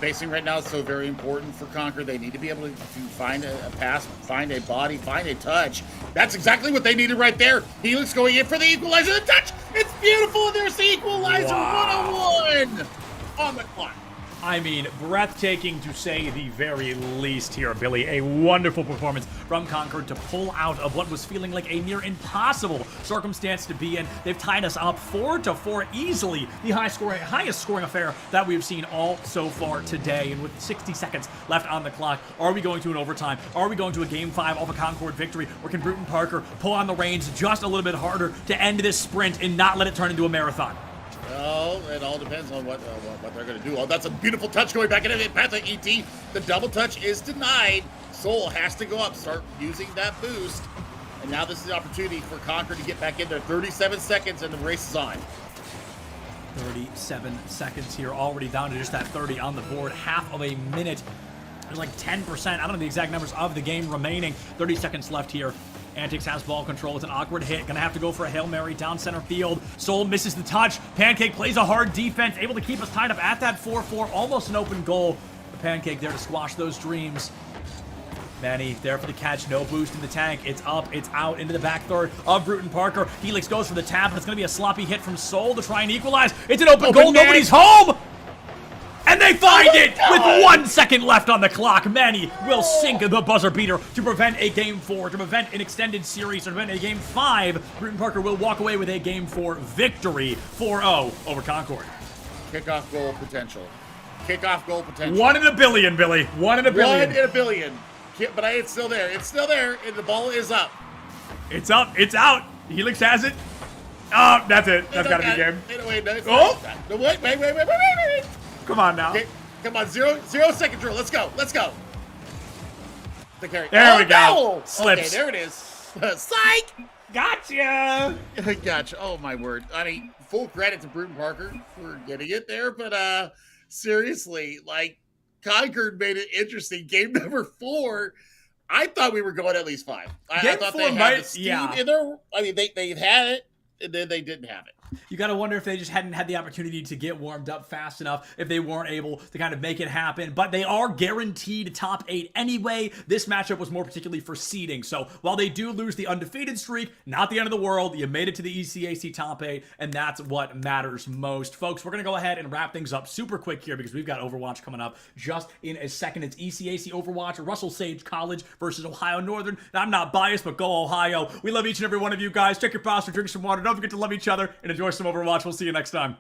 spacing right now is so very important for Conquer. They need to be able to find a pass, find a body, find a touch. That's exactly what they needed right there. Helix going in for the equalizer. The touch! It's beautiful, and there's the equalizer. Wow. 101 on the clock. I mean, breathtaking to say the very least here, Billy. A wonderful performance from Concord to pull out of what was feeling like a near impossible circumstance to be in. They've tied us up 4-4, easily the highest scoring affair that we've seen all so far today. And with 60 seconds left on the clock, are we going to an overtime? Are we going to a Game 5 off a Concord victory? Or can Bruton Parker pull on the reins just a little bit harder to end this sprint and not let it turn into a marathon? Well, it all depends on what they're going to do. Oh, that's a beautiful touch going back into it. Path to ET. The double touch is denied. Soul has to go up, start using that boost. And now this is the opportunity for Conquer to get back in there. 37 seconds and the race is on. 37 seconds here, already down to just that 30 on the board. Half of a minute. There's like 10%. I don't know the exact numbers of the game remaining. 30 seconds left here. Antics has ball control. It's an awkward hit. Gonna have to go for a Hail Mary down center field. Soul misses the touch. Pancake plays a hard defense, able to keep us tied up at that 4-4. Almost an open goal. The Pancake there to squash those dreams. Manny there for the catch. No boost in the tank. It's up. It's out into the back third of Bruton Parker. Helix goes for the tap, and it's gonna be a sloppy hit from Soul to try and equalize. It's an open goal. Net. Nobody's home! And they find it with 1 second left on the clock. Manny will sink the buzzer beater to prevent a Game 4, to prevent an extended series, to prevent a Game 5. Bruton Parker will walk away with a Game 4 victory, 4-0 over Concord. Kickoff goal potential. Kickoff goal potential. 1 in a billion, Billy. 1 in a billion. 1 in a billion. But it's still there. It's still there, and the ball is up. It's up. It's out. Helix has it. Oh, that's it. That's got to be game. Oh! Wait. Come on now. Okay, come on, 0-second drill. Let's go. The carry. There we go. No! Slips. Okay, there it is. Psych! Gotcha! Gotcha. Oh, my word. I mean, full credit to Bruton Parker for getting it there, but seriously, like, Concord made it interesting. Game number 4, I thought we were going at least 5. I thought they had the steam in there. I mean, they had it, and then they didn't have it. You got to wonder if they just hadn't had the opportunity to get warmed up fast enough, if they weren't able to kind of make it happen. But they are guaranteed top 8 anyway. This matchup was more particularly for seeding. So while they do lose the undefeated streak, not the end of the world. You made it to the ECAC top 8, and that's what matters most. Folks, we're going to go ahead and wrap things up super quick here because we've got Overwatch coming up just in a second. It's ECAC Overwatch, Russell Sage College versus Ohio Northern. And I'm not biased, but go Ohio. We love each and every one of you guys. Check your posture, drink some water. Don't forget to love each other and enjoy some Overwatch. We'll see you next time.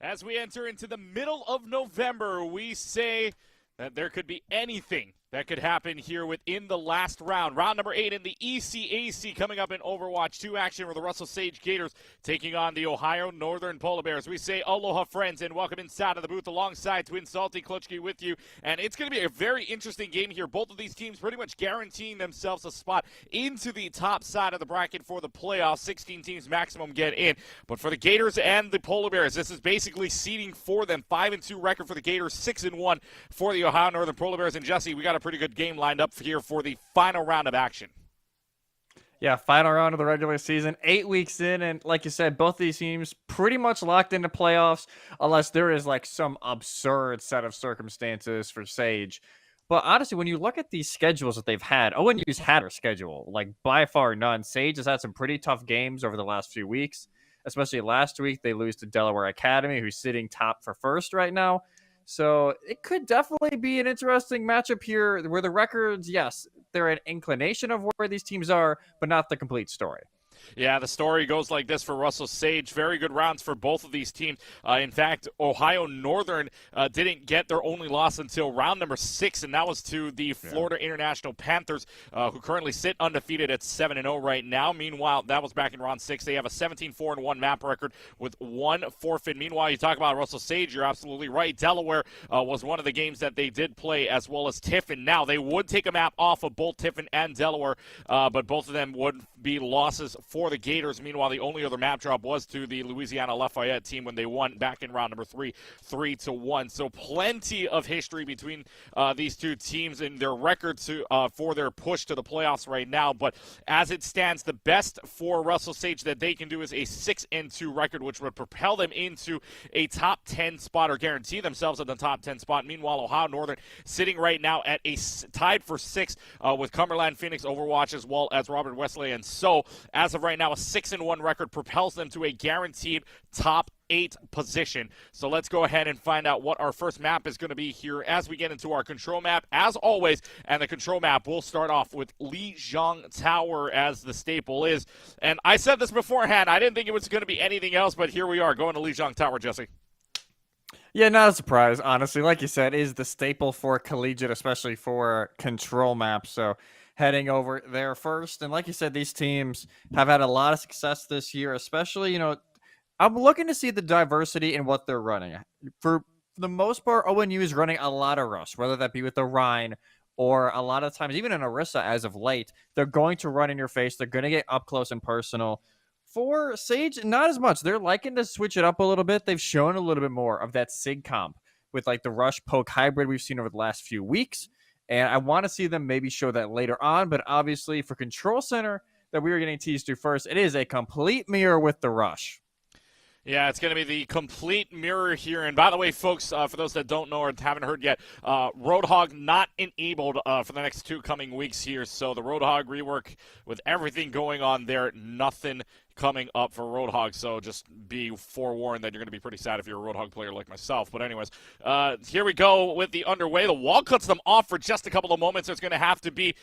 As we enter into the middle of November, we say that there could be anything that could happen here within the last round. Round number 8 in the ECAC coming up in Overwatch 2 action with the Russell Sage Gators taking on the Ohio Northern Polar Bears. We say aloha, friends, and welcome inside of the booth alongside Twin Salty Klutchke with you. And it's going to be a very interesting game here. Both of these teams pretty much guaranteeing themselves a spot into the top side of the bracket for the playoffs. 16 teams maximum get in. But for the Gators and the Polar Bears, this is basically seeding for them. 5-2 record for the Gators, 6-1 for the Ohio Northern Polar Bears. And Jesse, we got a pretty good game lined up here for the final round of action. Yeah, final round of the regular season, 8 weeks in, and like you said, both these teams pretty much locked into playoffs, unless there is like some absurd set of circumstances for Sage. But honestly, when you look at these schedules that they've had, ONU's had their schedule, like by far none. Sage has had some pretty tough games over the last few weeks, especially last week. They lose to Delaware Academy, who's sitting top for first right now. So it could definitely be an interesting matchup here where the records, yes, they're an inclination of where these teams are, but not the complete story. Yeah, the story goes like this for Russell Sage. Very good rounds for both of these teams. In fact, Ohio Northern didn't get their only loss until round number 6, and that was to the Florida International Panthers, who currently sit undefeated at 7-0 right now. Meanwhile, that was back in round 6. They have a 17-4-1 map record with 1 forfeit. Meanwhile, you talk about Russell Sage, you're absolutely right. Delaware was one of the games that they did play, as well as Tiffin. Now, they would take a map off of both Tiffin and Delaware, but both of them would be losses for the Gators. Meanwhile, the only other map drop was to the Louisiana Lafayette team when they won back in round number 3, 3-1. So plenty of history between these two teams and their records for their push to the playoffs right now. But as it stands, the best for Russell Sage that they can do is a 6-2 record, which would propel them into a top 10 spot or guarantee themselves at the top 10 spot. Meanwhile, Ohio Northern sitting right now at a tied for 6 with Cumberland, Phoenix, Overwatch, as well as Robert Wesley. And so, as of right now, a 6-1 record propels them to a guaranteed top 8 position. So let's go ahead and find out what our first map is going to be here as we get into our control map, as always. And the control map will start off with Lijiang Tower as the staple is. And I said this beforehand, I didn't think it was going to be anything else, but here we are going to Lijiang Tower, Jesse. Yeah, not a surprise, honestly. Like you said, is the staple for collegiate, especially for control maps. So heading over there first. And like you said, these teams have had a lot of success this year, especially, I'm looking to see the diversity in what they're running. For the most part, ONU is running a lot of Rush, whether that be with the Rhine or a lot of times, even in Orisa as of late, they're going to run in your face. They're going to get up close and personal. For Sage, not as much. They're liking to switch it up a little bit. They've shown a little bit more of that SIG comp with like the Rush Poke hybrid we've seen over the last few weeks. And I want to see them maybe show that later on. But obviously for Control Center that we were getting teased to first, it is a complete mirror with the Rush. Yeah, it's going to be the complete mirror here. And by the way, folks, for those that don't know or haven't heard yet, Roadhog not enabled for the next 2 coming weeks here. So the Roadhog rework with everything going on there, nothing coming up for Roadhog. So just be forewarned that you're going to be pretty sad if you're a Roadhog player like myself. But anyways, here we go with the underway. The wall cuts them off for just a couple of moments. There's going to have to be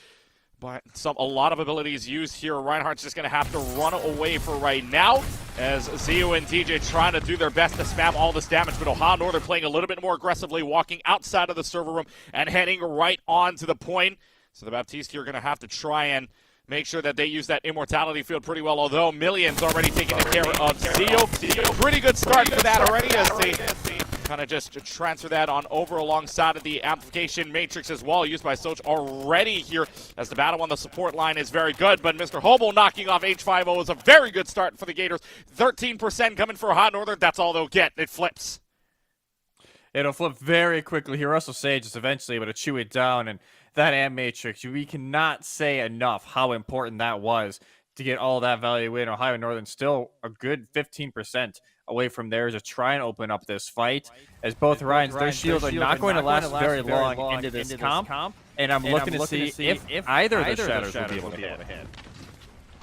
a lot of abilities used here. Reinhardt's just going to have to run away for right now as Zio and DJ trying to do their best to spam all this damage, but Ohio Northern playing a little bit more aggressively, walking outside of the server room and heading right on to the point. So the Baptiste here are going to have to try and make sure that they use that immortality field pretty well, although Millions already taking care of Zio. Pretty good start for that already as they kind of just transfer that on over alongside of the amplification matrix as well, used by Soch already here as the battle on the support line is very good, but Mr. Hobo knocking off H5O is a very good start for the Gators. 13% coming for Ohio Northern. That's all they'll get. It flips. It'll flip very quickly here. Russell Sage is eventually able to chew it down, and that AM matrix, we cannot say enough how important that was to get all that value in. Ohio Northern still a good 15% away from there to try and open up this fight, as both Ryans, their shields are not going to last very long into this comp, and I'm looking to see if either of the Shatters will be able to hit.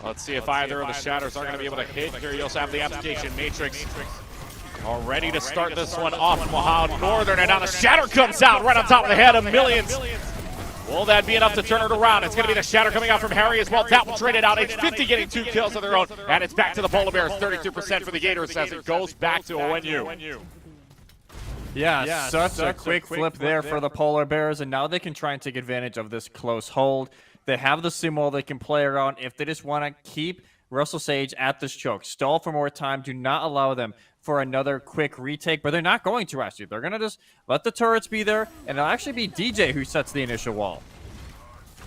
Let's see if either of the Shatters are going to be able to hit. Here you also have the application matrix all ready to start this one off from Ohio Northern, and now the Shatter comes out right on top of the head of Millions. Will that be enough to turn it around? It's going to be the Shatter coming out from Harry as well. That will trade it out. H50 getting 2 kills of their own. And it's back to the Polar Bears. 32% for the Gators as it goes back to ONU. Yeah, such a quick flip there for the Polar Bears, and now they can try and take advantage of this close hold. They have the sumo they can play around if they just want to keep Russell Sage at this choke. Stall for more time. Do not allow them for another quick retake, but they're not going to, actually. They're going to just let the turrets be there, and it'll actually be DJ who sets the initial wall.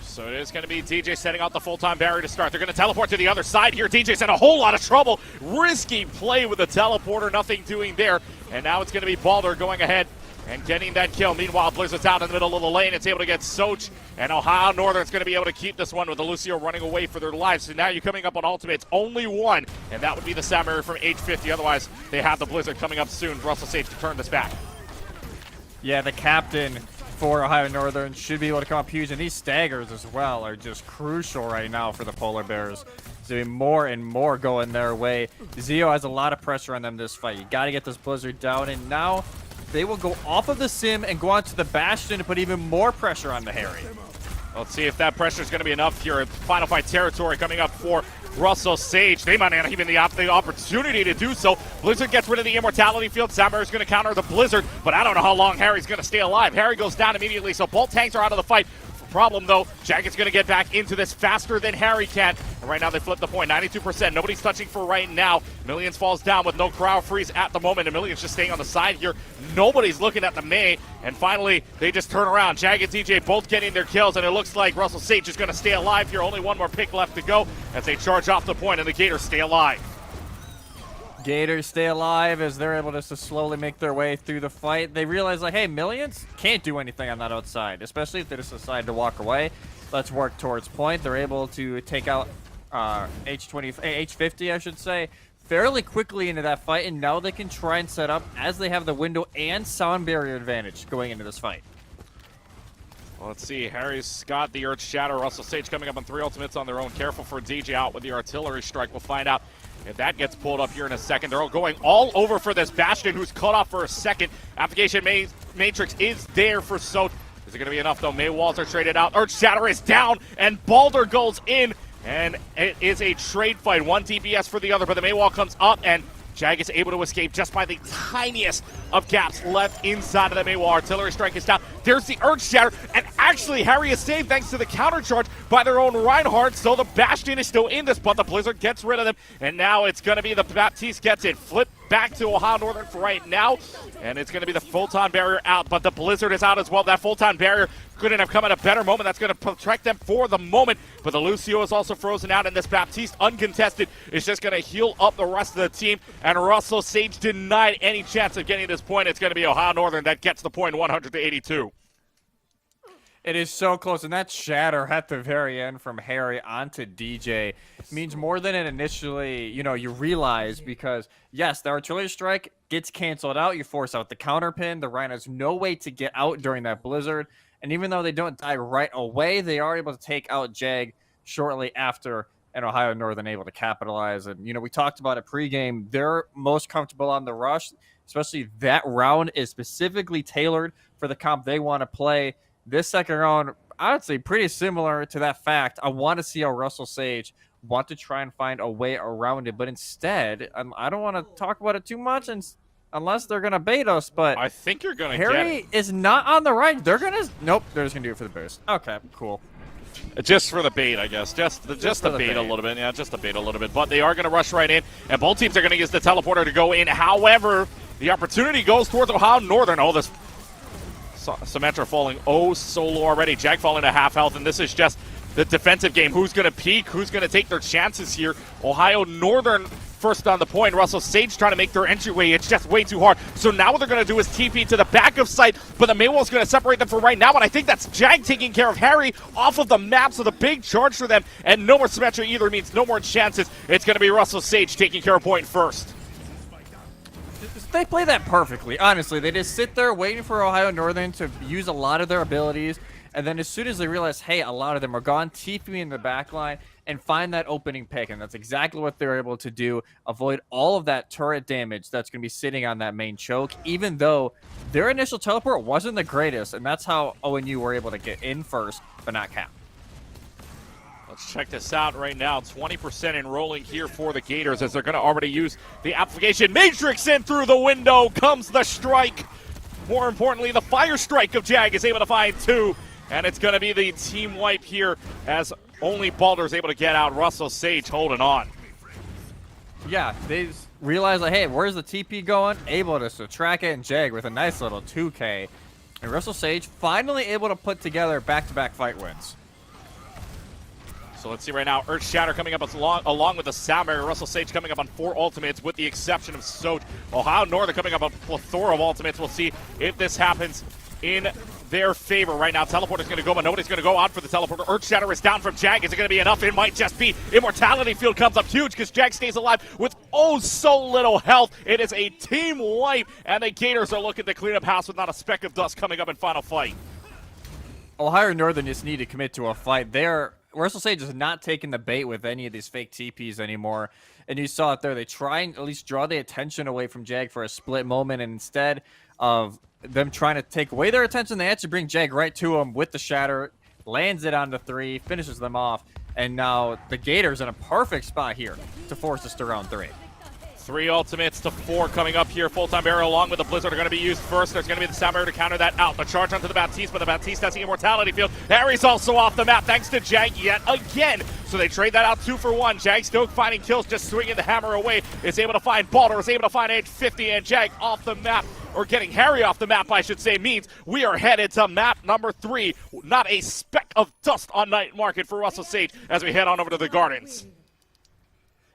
So it is going to be DJ setting out the full-time barrier to start. They're going to teleport to the other side here. DJ's in a whole lot of trouble. Risky play with the teleporter. Nothing doing there. And now it's going to be Balder going ahead and getting that kill. Meanwhile, Blizzard's out in the middle of the lane. It's able to get Soch. And Ohio Northern's going to be able to keep this one with the Lucio running away for their lives. So now you're coming up on ultimates. Only one. And that would be the Samurai from H50. Otherwise, they have the Blizzard coming up soon. Russell Sage to turn this back. Yeah, the captain for Ohio Northern should be able to come up huge, and these staggers as well are just crucial right now for the Polar Bears. Doing more and more going their way. Zio has a lot of pressure on them this fight. You got to get this Blizzard down, and now they will go off of the sim and go onto the Bastion to put even more pressure on the Harry. Let's see if that pressure is going to be enough here. Final fight territory coming up for Russell Sage. They might not even have the opportunity to do so. Blizzard gets rid of the immortality field. Samurai is going to counter the Blizzard, but I don't know how long Harry's going to stay alive. Harry goes down immediately, so both tanks are out of the fight. Problem, though, Jacket's going to get back into this faster than Harry can. And right now they flip the point, 92%. Nobody's touching for right now. Millions falls down with no crowd freeze at the moment, and Millions just staying on the side here. Nobody's looking at the May. And finally, they just turn around. Jag and DJ both getting their kills, and it looks like Russell Sage is going to stay alive here. Only one more pick left to go as they charge off the point, and the Gators stay alive. Gators stay alive as they're able just to slowly make their way through the fight. They realize, like, hey, Millions can't do anything on that outside, especially if they just decide to walk away. Let's work towards point. They're able to take out H50, I should say, fairly quickly into that fight, and now they can try and set up as they have the window and sound barrier advantage going into this fight. Well, let's see. Harry's got the Earth Shatter. Russell Sage coming up on 3 ultimates on their own. Careful for DJ out with the artillery strike. We'll find out if that gets pulled up here in a second. They're all going all over for this Bastion, who's cut off for a second. Application Matrix is there for Soch. Is it going to be enough, though? May walls are traded out. Earth Shatter is down, and Balder goes in. And it is a trade fight. One DPS for the other, but the May wall comes up, and Jag is able to escape just by the tiniest of gaps left inside of the May wall. Artillery strike is down. There's the Earth Shatter, and actually Harry is saved thanks to the counter charge by their own Reinhardt, so the Bastion is still in this, but the Blizzard gets rid of them, and now it's going to be the Baptiste gets it. Flip back to Ohio Northern for right now, and it's going to be the full-time barrier out, but the Blizzard is out as well. That full-time barrier couldn't have come at a better moment. That's going to protect them for the moment, but the Lucio is also frozen out, and this Baptiste uncontested is just going to heal up the rest of the team, and Russell Sage denied any chance of getting this point. It's going to be Ohio Northern that gets the point, 100-82. It is so close, and that shatter at the very end from Harry onto DJ means more than it initially, you realize, because, yes, the artillery strike gets canceled out. You force out the counterpin. The Rhino has no way to get out during that Blizzard, and even though they don't die right away, they are able to take out Jag shortly after, and Ohio Northern able to capitalize. And, we talked about it pregame. They're most comfortable on the rush, especially that round is specifically tailored for the comp they want to play. This second round, I would say pretty similar to that fact. I want to see how Russell Sage want to try and find a way around it, but instead, I don't want to talk about it too much unless they're going to bait us, but I think you're going to get Harry is not on the right. They're going to... Nope, they're just going to do it for the boost. Okay, cool. Just for the bait, I guess. Just the bait a little bit. Yeah, just the bait a little bit. But they are going to rush right in, and both teams are going to use the teleporter to go in. However, the opportunity goes towards Ohio Northern. Oh, this Symmetra falling so low already. Jag falling to half health, and this is just the defensive game. Who's going to peek? Who's going to take their chances here? Ohio Northern first on the point. Russell Sage trying to make their entryway. It's just way too hard. So now what they're going to do is TP to the back of site, but the Maywall's going to separate them for right now, and I think that's Jag taking care of Harry off of the map, so the big charge for them, and no more Symmetra either means no more chances. It's going to be Russell Sage taking care of point first. They play that perfectly, honestly. They just sit there waiting for Ohio Northern to use a lot of their abilities, and then as soon as they realize, hey, a lot of them are gone, TP in the back line and find that opening pick, and that's exactly what they're able to do. Avoid all of that turret damage that's going to be sitting on that main choke, even though their initial teleport wasn't the greatest, and that's how ONU were able to get in first, but not cap. Let's check this out right now. 20% enrolling here for the Gators as they're going to already use the application matrix in through the window. Comes the strike. More importantly, the fire strike of Jag is able to find 2. And it's going to be the team wipe here as only Baldur is able to get out. Russell Sage holding on. Yeah, they realized, like, hey, where's the TP going? Able to track it, and Jag with a nice little 2K. And Russell Sage finally able to put together back-to-back fight wins. So let's see right now. Earth Shatter coming up along with the Sound Barrier. Russell Sage coming up on 4 ultimates with the exception of Soch. Ohio Northern coming up on a plethora of ultimates. We'll see if this happens in their favor right now. Teleporter's going to go, but nobody's going to go out for the teleporter. Earth Shatter is down from Jag. Is it going to be enough? It might just be. Immortality Field comes up huge because Jag stays alive with oh so little health. It is a team wipe, and the Gators are looking to clean up house with not a speck of dust coming up in final fight. Ohio Northern just need to commit to a fight. Russell Sage is not taking the bait with any of these fake TPs anymore. And you saw it there. They try and at least draw the attention away from Jag for a split moment. And instead of them trying to take away their attention, they actually bring Jag right to him with the Shatter. Lands it onto 3, finishes them off. And now the Gators in a perfect spot here to force us to round 3. 3 ultimates to 4 coming up here. Full-time barrier along with the Blizzard are going to be used first. There's going to be the Sound Barrier to counter that out. The charge onto the Baptiste, but the Baptiste has the Immortality Field. Harry's also off the map thanks to Jag yet again. So they trade that out 2 for 1. Jag still finding kills, just swinging the hammer away. Is able to find Baldur, is able to find age 50, and Jag off the map, or getting Harry off the map, I should say, means we are headed to map number 3. Not a speck of dust on Night Market for Russell Sage as we head on over to the Gardens.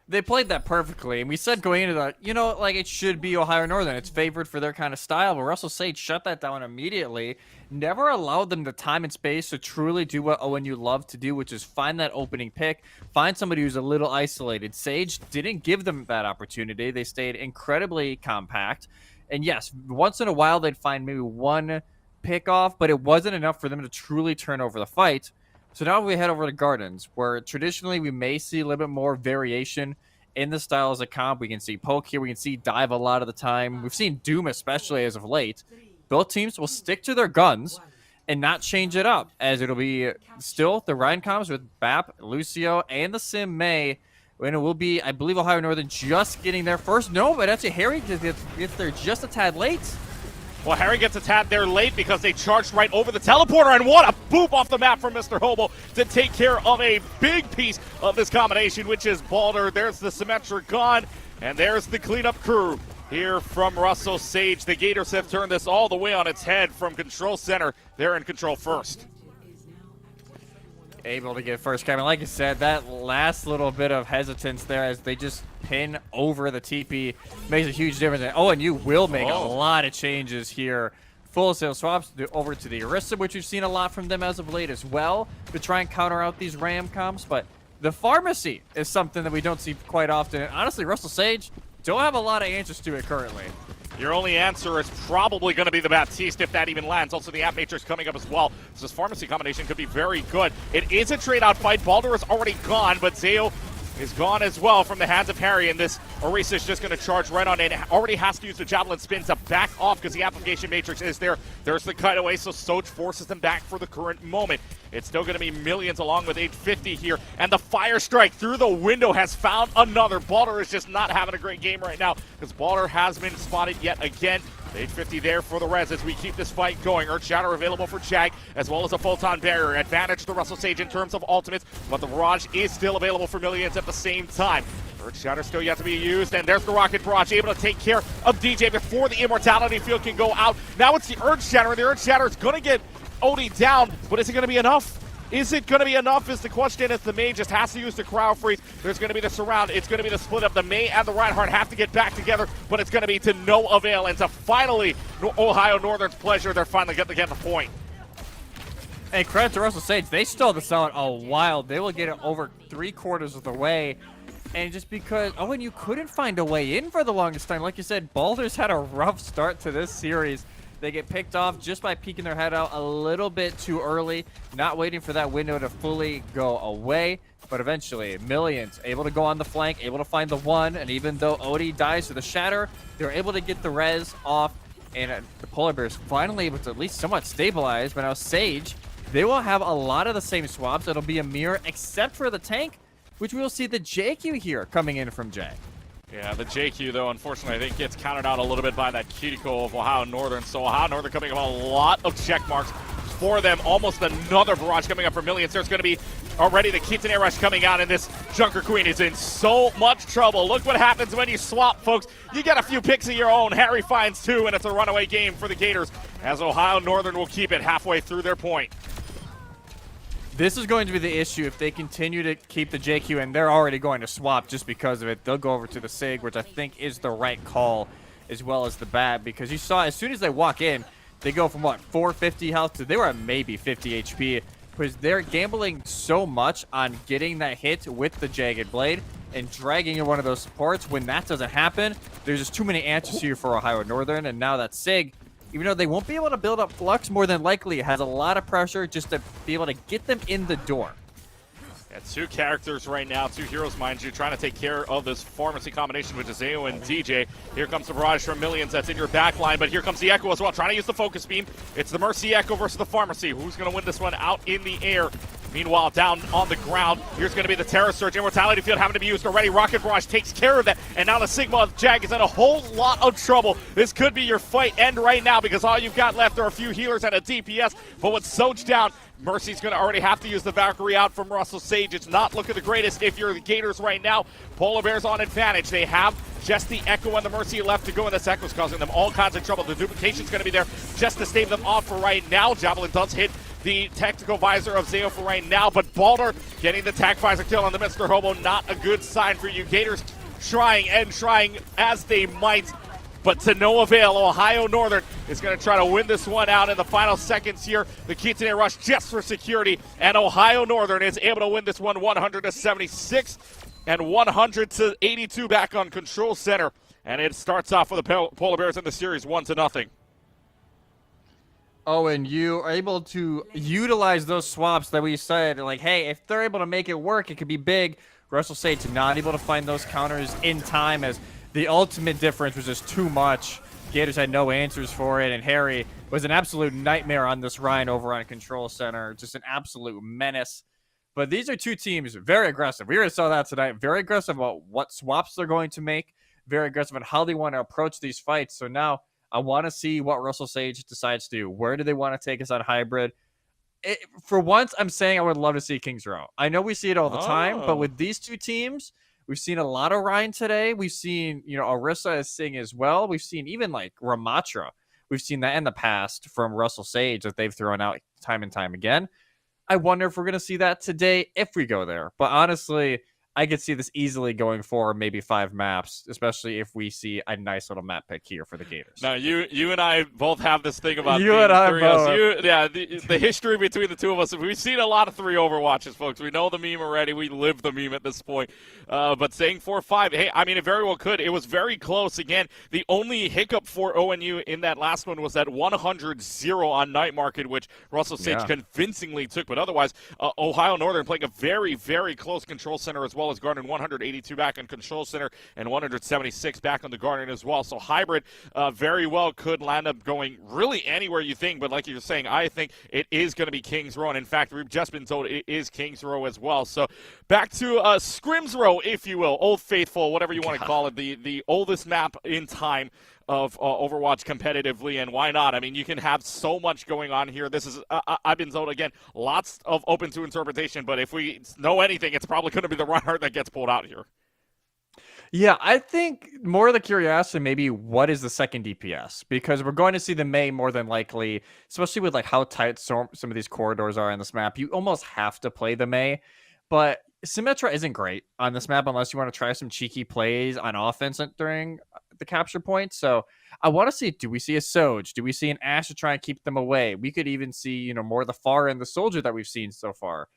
They played that perfectly, and we said going into that, you know, like it should be Ohio Northern. It's favored for their kind of style, but Russell Sage shut that down immediately. Never allowed them the time and space to truly do what ONU love to do, which is find that opening pick, find somebody who's a little isolated. Sage didn't give them that opportunity. They stayed incredibly compact. And yes, once in a while they'd find maybe one pick off, but it wasn't enough for them to truly turn over the fight. So now we head over to Gardens, where traditionally we may see a little bit more variation in the styles of comp. We can see Poke here. We can see Dive a lot of the time. We've seen Doom especially as of late. Both teams will stick to their guns and not change it up, as it'll be still the Ryan comps with Bap, Lucio, and the Sim May. And it will be, I believe, Ohio Northern just getting there first. No, but actually Harry gets there just a tad late. Well, Harry gets a tad there late because they charged right over the teleporter, and what a boop off the map from Mr. Hobo to take care of a big piece of this combination, which is Baldur. There's the Symmetric gone, and there's the cleanup crew here from Russell Sage. The Gators have turned this all the way on its head from Control Center. They're in control first. Able to get first cap. And like I said, that last little bit of hesitance there as they just pin over the TP makes a huge difference. And ONU will make a lot of changes here. Full sale swaps over to the Orisa, which we've seen a lot from them as of late as well, to try and counter out these Ram comps. But the Pharmacy is something that we don't see quite often. And honestly, Russell Sage don't have a lot of answers to it currently. Your only answer is probably going to be the Baptiste, if that even lands. Also, the App Matrix coming up as well. So this Pharmacy combination could be very good. It is a trade-out fight. Baldur is already gone, but Zeo is gone as well from the hands of Harry, and this Orisa is just going to charge right on in. Already has to use the Javelin Spin to back off because the Application Matrix is there. There's the cutaway, so Soch forces them back for the current moment. It's still going to be Millions along with 850 here, and the Fire Strike through the window has found another. Baldur is just not having a great game right now because Baldur has been spotted yet again. 850 there for the res as we keep this fight going. Earth Shatter available for Jag, as well as a Photon Barrier. Advantage to Russell Sage in terms of ultimates, but the Barrage is still available for Millions at the same time. Earth Shatter still yet to be used, and there's the Rocket Barrage able to take care of DJ before the Immortality Field can go out. Now it's the Earth Shatter, and the Earth Shatter is going to get OD down, but is it going to be enough? Is it going to be enough is the question as the May just has to use the Crowd Freeze. There's going to be the Surround. It's going to be the split up. The May and the Reinhardt have to get back together, but it's going to be to no avail. And to finally, Ohio Northern's pleasure, they're finally going to get the point. And credit to Russell Sage, they still have to sell it a while. They will get it over 3/4 of the way. And just because ONU couldn't find a way in for the longest time, like you said, Baldur's had a rough start to this series. They get picked off just by peeking their head out a little bit too early, not waiting for that window to fully go away. But eventually, Millions able to go on the flank, able to find the one, and even though Odie dies to the Shatter, they're able to get the res off, and the Polar Bear's finally able to at least somewhat stabilize. But now Sage, they will have a lot of the same swaps. It'll be a mirror, except for the tank, which we will see the JQ here coming in from Jag. Yeah, the JQ, though, unfortunately, I think gets counted out a little bit by that cuticle of Ohio Northern. So Ohio Northern coming up a lot of check marks for them. Almost another barrage coming up for Millions. There's going to be already the Kitsune Rush coming out, and this Junker Queen is in so much trouble. Look what happens when you swap, folks. You get a few picks of your own. Harry finds 2, and it's a runaway game for the Gators, as Ohio Northern will keep it halfway through their point. This is going to be the issue if they continue to keep the JQ, and they're already going to swap just because of it. They'll go over to the SIG, which I think is the right call, as well as the BAT, because you saw as soon as they walk in, they go from, what, 450 health to they were at maybe 50 HP, because they're gambling so much on getting that hit with the Jagged Blade and dragging in one of those supports. When that doesn't happen, there's just too many answers here for Ohio Northern, and now that SIG, even though they won't be able to build up Flux, more than likely has a lot of pressure just to be able to get them in the door. Yeah, 2 characters right now, 2 heroes, mind you, trying to take care of this pharmacy combination with Zeo and DJ. Here comes the barrage from Millions that's in your back line, but here comes the Echo as well, trying to use the focus beam. It's the Mercy Echo versus the Pharmacy. Who's going to win this one out in the air? Meanwhile, down on the ground, here's going to be the Terror Surge. Immortality Field having to be used already. Rocket Barrage takes care of that. And now the Sigma Jag is in a whole lot of trouble. This could be your fight end right now because all you've got left are a few healers and a DPS. But with Soj down, Mercy's going to already have to use the Valkyrie out from Russell Sage. It's not looking the greatest if you're the Gators right now. Polar Bears on advantage. They have just the Echo and the Mercy left to go, and this Echo's causing them all kinds of trouble. The duplication's going to be there just to stave them off for right now. Javelin does hit the tactical visor of Zeo for right now, but Balder getting the tac visor kill on the Mr. Hobo, not a good sign for you. Gators trying as they might, but to no avail. Ohio Northern is going to try to win this one out in the final seconds here. The Kitsune Rush just for security, and Ohio Northern is able to win this one 100-76 and 100-82 back on Control Center, and it starts off for the Polar Bears in the series 1-0. Oh, and you are able to utilize those swaps that we said, like, hey, if they're able to make it work, it could be big. Russell Sage not able to find those counters in time, as the ultimate difference was just too much. Gators had no answers for it, and Harry was an absolute nightmare on this Ryan over on Control Center, just an absolute menace. But these are 2 teams very aggressive. We already saw that tonight. Very aggressive about what swaps they're going to make, very aggressive on how they want to approach these fights. So now I want to see what Russell Sage decides to do. Where do they want to take us on hybrid? For once, I'm saying I would love to see Kings Row. I know we see it all the time, but with these 2 teams, we've seen a lot of Ryan today. We've seen, Orisa as Sing as well. We've seen even like Ramatra. We've seen that in the past from Russell Sage that they've thrown out time and time again. I wonder if we're going to see that today if we go there. But honestly, I could see this easily going for maybe 5 maps, especially if we see a nice little map pick here for the Gators. Now, you and I both have this thing about you and I both. The history between the 2 of us. We've seen a lot of 3 Overwatches, folks. We know the meme already. We live the meme at this point. But saying 4-5, hey, I mean, it very well could. It was very close. Again, the only hiccup for ONU in that last one was that 100-0 on Night Market, which Russell Sage convincingly took. But otherwise, Ohio Northern playing a very, very close Control Center as well as Garden, 182 back on Control Center and 176 back on the Garden as well. So hybrid very well could land up going really anywhere you think, but like you were saying, I think it is going to be Kings Row, and in fact, we've just been told it is Kings Row as well. So back to Scrims Row, if you will, Old Faithful, whatever you want to call it, the oldest map in time of Overwatch competitively, and why not? I mean, you can have so much going on here. This is, I've been told, again, lots of open to interpretation, but if we know anything, it's probably going to be the Reinhardt that gets pulled out here. Yeah, I think more of the curiosity maybe what is the second DPS, because we're going to see the Mei more than likely, especially with like how tight some of these corridors are in this map. You almost have to play the Mei, but Symmetra isn't great on this map unless you want to try some cheeky plays on offense during the capture point. So I want to see, do we see a Soj? Do we see an Ashe to try and keep them away? We could even see, more of the Pharah and the Soldier that we've seen so far.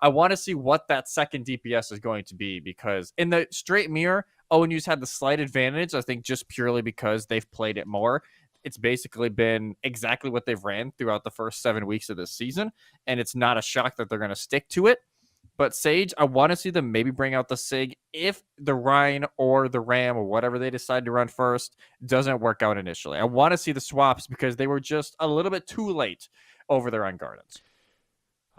I want to see what that second DPS is going to be, because in the straight mirror, ONU's had the slight advantage, I think, just purely because they've played it more. It's basically been exactly what they've ran throughout the first 7 weeks of this season, and it's not a shock that they're going to stick to it. But Sage, I want to see them maybe bring out the SIG if the Rhine or the Ram or whatever they decide to run first doesn't work out initially. I want to see the swaps because they were just a little bit too late over there on Gardens.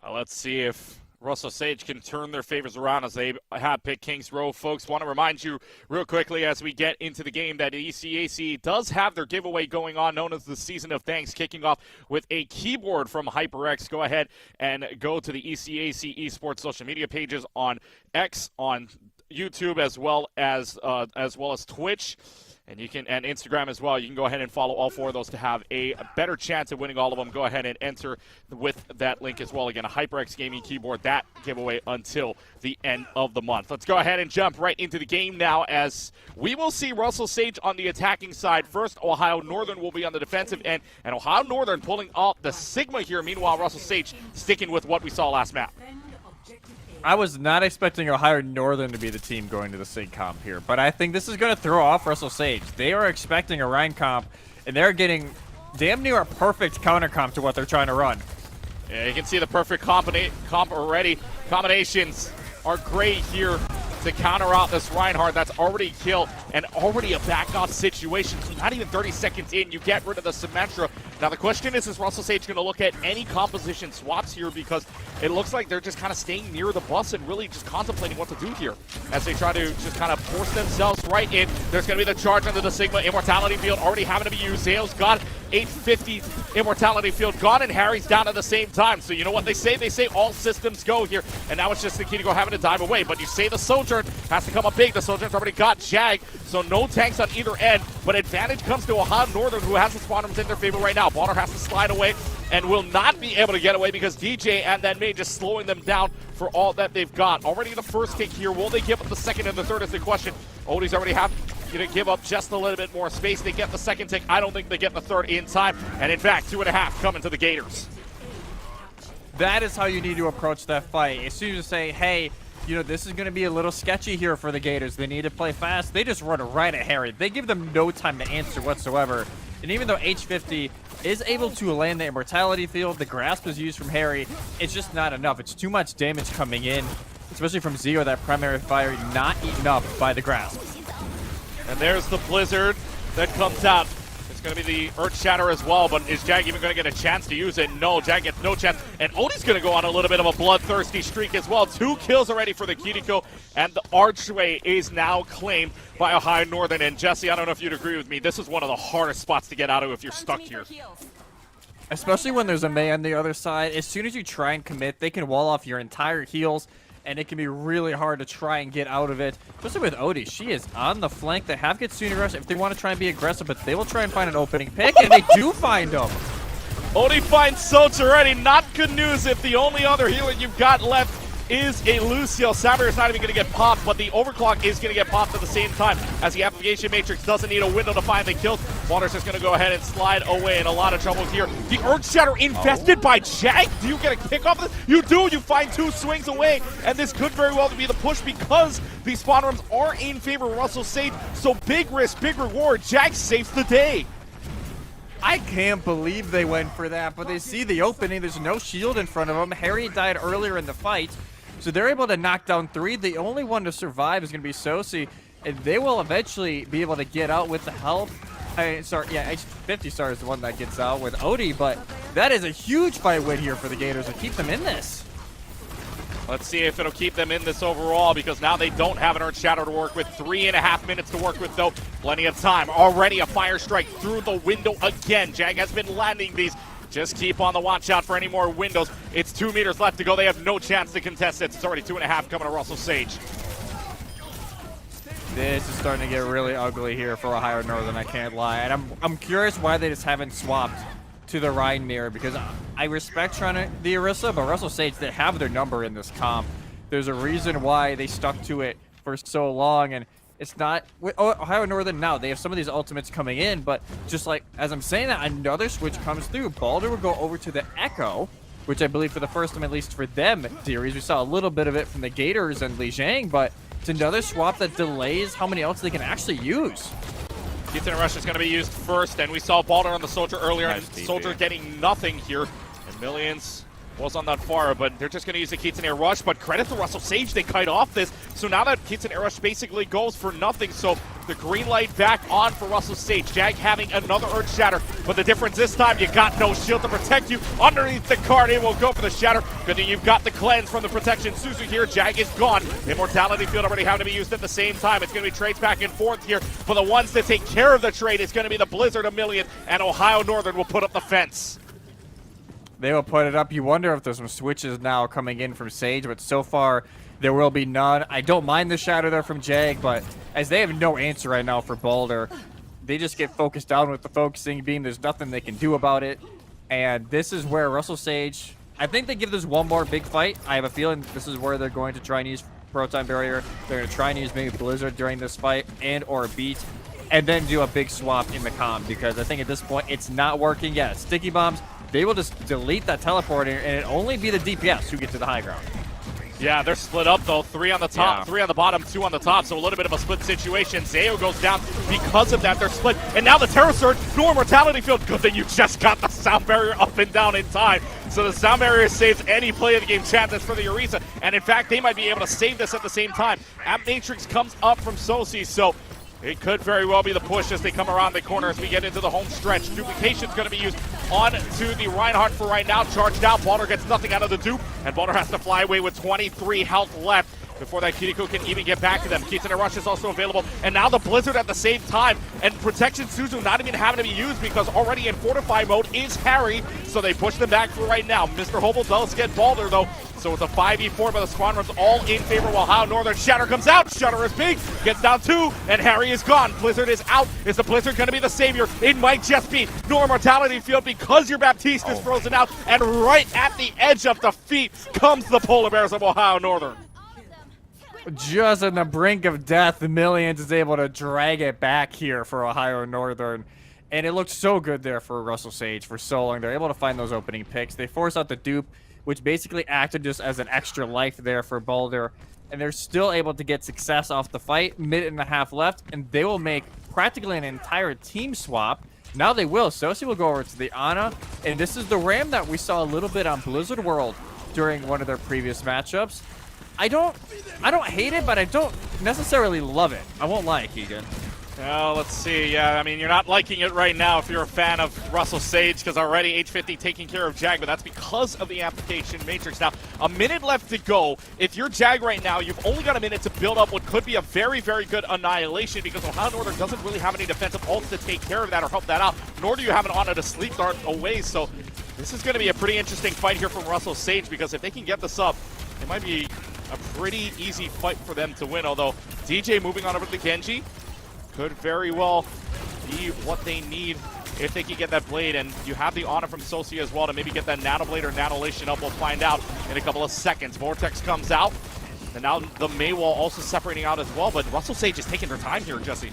Let's see if Russell Sage can turn their favors around as they have picked Kings Row. Folks, want to remind you real quickly as we get into the game that ECAC does have their giveaway going on, known as the Season of Thanks, kicking off with a keyboard from HyperX. Go ahead and go to the ECAC Esports social media pages on X, on YouTube, as well as Twitch. And you can, and Instagram as well. You can go ahead and follow all 4 of those to have a better chance at winning all of them. Go ahead and enter with that link as well. Again, a HyperX Gaming keyboard, that giveaway until the end of the month. Let's go ahead and jump right into the game now, as we will see Russell Sage on the attacking side first. Ohio Northern will be on the defensive end, and Ohio Northern pulling off the Sigma here. Meanwhile, Russell Sage sticking with what we saw last map. I was not expecting Ohio Northern to be the team going to the SIG comp here, but I think this is going to throw off Russell Sage. They are expecting a Rhine comp, and they're getting damn near a perfect counter comp to what they're trying to run. Yeah, you can see the perfect comp already. Combinations are great here to counter out this Reinhardt that's already killed and already a back-off situation. So not even 30 seconds in, you get rid of the Symmetra. Now the question is Russell Sage going to look at any composition swaps here, because it looks like they're just kind of staying near the bus and really just contemplating what to do here as they try to just kind of force themselves right in. There's going to be the charge under the Sigma. Immortality Field already having to be used. Zale's got 850 Immortality Field gone, and Harry's down at the same time. So you know what they say? They say all systems go here, and now it's just the Kidiko having to dive away. But you say the Sojourn has to come up big. The Sojourn's already got Jag, so no tanks on either end, but advantage comes to Ohio Northern, who has the spawn rooms in their favor right now. Balder has to slide away and will not be able to get away because DJ and then May just slowing them down for all that they've got. Already the first kick here. Will they give up the second and the third is the question. Odie's already going to give up just a little bit more space. They get the second tick. I don't think they get the third in time. And in fact, 2.5 coming to the Gators. That is how you need to approach that fight. As soon as you say, hey, you know, this is going to be a little sketchy here for the Gators. They need to play fast. They just run right at Harry. They give them no time to answer whatsoever. And even though H50 is able to land the Immortality Field, the Grasp is used from Harry, it's just not enough. It's too much damage coming in, especially from Zeo, that primary fire not eaten up by the Grasp. And there's the Blizzard that comes out. It's going to be the Earth Shatter as well, but is Jag even going to get a chance to use it? No, Jag gets no chance. And Odie's going to go on a little bit of a bloodthirsty streak as well. 2 kills already for the Kiriko, and the Archway is now claimed by Ohio Northern. And Jesse, I don't know if you'd agree with me, this is one of the hardest spots to get out of if you're stuck here. Especially when there's a May on the other side. As soon as you try and commit, they can wall off your entire heals, and it can be really hard to try and get out of it. Especially with Odie. She is on the flank. They have Kitsune Rush if they want to try and be aggressive, but they will try and find an opening pick, and they do find them. Odie finds Soch already. Not good news if the only other healer you've got left is a Lucio. Samir's not even going to get popped, but the overclock is going to get popped at the same time as the Amplification Matrix doesn't need a window to find the kills. Walter's just going to go ahead and slide away in a lot of trouble here. The Earth Shatter infested by Jag. Do you get a kick off of this? You do. You find 2 swings away, and this could very well be the push because the spawn rooms are in favor of Russell Sage. So big risk, big reward. Jag saves the day. I can't believe they went for that, but they see the opening. There's no shield in front of them. Harry died earlier in the fight, so they're able to knock down 3. The only one to survive is going to be Sosi, and they will eventually be able to get out with the help. H50 Star is the one that gets out with Odie, but that is a huge fight win here for the Gators to keep them in this. Let's see if it'll keep them in this overall, because now they don't have an Earth Shadow to work with. 3.5 minutes to work with, though. Plenty of time. Already a Fire Strike through the window again. Jag has been landing these. Just keep on the watch out for any more windows. It's 2 meters left to go. They have no chance to contest it. It's already 2.5 coming to Russell Sage. This is starting to get really ugly here for Ohio Northern, I can't lie. And I'm curious why they just haven't swapped to the Rhine mirror, because I respect trying to the Orisa, but Russell Sage, they have their number in this comp. There's a reason why they stuck to it for so long, and it's not with Ohio Northern now. They have some of these ultimates coming in, but just like as I'm saying that, another switch comes through. Balder will go over to the Echo, which I believe for the first time, at least for them series, we saw a little bit of it from the Gators and Li Jiang, but it's another swap that delays how many ults they can actually use. Kitsune Rush is going to be used first, and we saw Balder on the Soldier earlier, and Soldier getting nothing here. And Millions was on that far, but they're just going to use the Kitsune Rush. But credit to Russell Sage, they kite off this. So now that Kitsune Rush basically goes for nothing. So The green light back on for Russell Sage. Jag having another Earth Shatter, but the difference this time, you got no shield to protect you underneath the card. It will go for the Shatter. Good thing you've got the cleanse from the protection. Suzu here, Jag is gone. Immortality Field already having to be used at the same time. It's going to be trades back and forth here. For the ones that take care of the trade, it's going to be the Blizzard 1,000,000, and Ohio Northern will put up the fence. They will put it up. You wonder if there's some switches now coming in from Sage, but so far there will be none. I don't mind the shadow there from Jag, but as they have no answer right now for Boulder, they just get focused down with the focusing beam. There's nothing they can do about it. And this is where Russell Sage, I think they give this one more big fight. I have a feeling this is where they're going to try and use Proton Barrier. They're going to try and use maybe Blizzard during this fight and or Beat, and then do a big swap in the comm, because I think at this point it's not working yet. Sticky Bombs, they will just delete that teleporter, and it only be the DPS who get to the high ground. Yeah, they're split up, though. 3 on the top, 3 on the bottom, 2 on the top, so a little bit of a split situation. Zayo goes down because of that. They're split, and now the Terror Surge, no Immortality Field. Good thing you just got the Sound Barrier up and down in time. So the Sound Barrier saves any play of the game. Chat, that's for the Orisa, and in fact, they might be able to save this at the same time. App Matrix comes up from Sosi, so it could very well be the push as they come around the corner as we get into the home stretch. Duplication's going to be used on to the Reinhardt for right now. Charged out. Balder gets nothing out of the dupe, and Balder has to fly away with 23 health left before that Kiriko can even get back to them. Kitsune Rush is also available, and now the Blizzard at the same time, and Protection Suzu not even having to be used because already in Fortify mode is Harry, so they push them back for right now. Mr. Hobel does get Balder, though, so it's a 5v4, but the squad runs all in favor while Ohio Northern. Shatter comes out, Shatter is big, gets down 2, and Harry is gone. Blizzard is out. Is the Blizzard going to be the savior? It might just be. No Immortality Field because your Baptiste is frozen out, and right at the edge of defeat comes the Polar Bears of Ohio Northern. Just on the brink of death, the Millions is able to drag it back here for Ohio Northern. And it looked so good there for Russell Sage for so long. They're able to find those opening picks. They force out the dupe, which basically acted just as an extra life there for Boulder. And they're still able to get success off the fight. Minute and a half left, and they will make practically an entire team swap. Now they will. Sosi will go over to the Ana, and this is the Ram that we saw a little bit on Blizzard World during one of their previous matchups. I don't hate it, but I don't necessarily love it. I won't lie, Keegan. Well, let's see. Yeah, I mean, you're not liking it right now if you're a fan of Russell Sage, because already H50 taking care of Jag, but that's because of the application matrix. Now, a minute left to go. If you're Jag right now, you've only got a minute to build up what could be a very, very good annihilation, because Ohio Northern doesn't really have any defensive ults to take care of that or help that out, nor do you have an Ana to sleep dart away. So this is going to be a pretty interesting fight here from Russell Sage, because if they can get this up, it might be a pretty easy fight for them to win, although DJ moving on over to the Genji could very well be what they need if they can get that blade, and you have the honor from Sosi as well to maybe get that Nano Blade or Nanolation up. We'll find out in a couple of seconds. Vortex comes out, and now the Maywall also separating out as well, but Russell Sage is taking their time here, Jesse.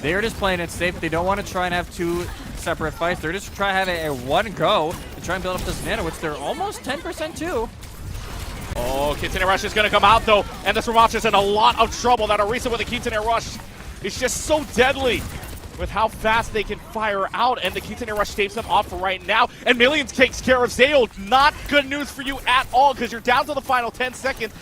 They're just playing it safe. They don't want to try and have 2 separate fights. They're just trying to have a one go and try and build up this Nano, which they're almost 10% too. Oh, Kitsune Rush is going to come out, though, and this Ramacha is in a lot of trouble. That Orisa with the Kitsune Rush is just so deadly with how fast they can fire out, and the Kitsune Rush staves them off for right now, and Millions takes care of Zayo. Not good news for you at all, because you're down to the final 10 seconds,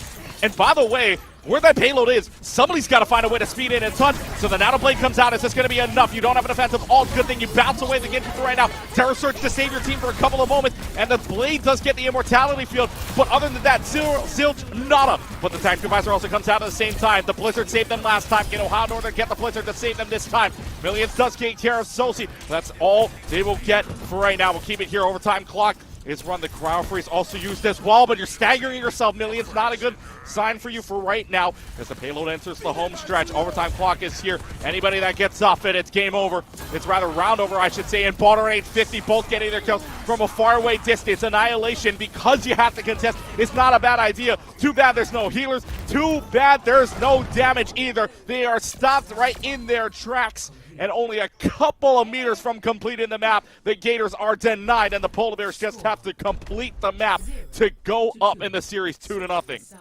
and by the way, where that payload is, somebody's got to find a way to speed in and touch. So the Nano Blade comes out. Is this going to be enough? You don't have an offensive ult. Good thing you bounce away the Genji for right now. Terror Surge to save your team for a couple of moments. And the Blade does get the Immortality Field. But other than that, zilch, nada. But the Tactical Visor also comes out at the same time. The Blizzard saved them last time. Can Ohio Northern get the Blizzard to save them this time? Millions does take care of Sosi. That's all they will get for right now. We'll keep it here. Overtime clock is run. The Cryo Freeze also used as well, but you're staggering yourself, Millions. Not a good sign for you for right now as the payload enters the home stretch. Overtime clock is here. Anybody that gets off it, it's game over. It's rather round over, I should say, and Balder and H50 both getting their kills from a faraway distance. Annihilation, because you have to contest, it's not a bad idea. Too bad there's no healers. Too bad there's no damage either. They are stopped right in their tracks, and only a couple of meters from completing the map, the Gators are denied, and the Polar Bears just have to complete the map to go up in the series 2-0.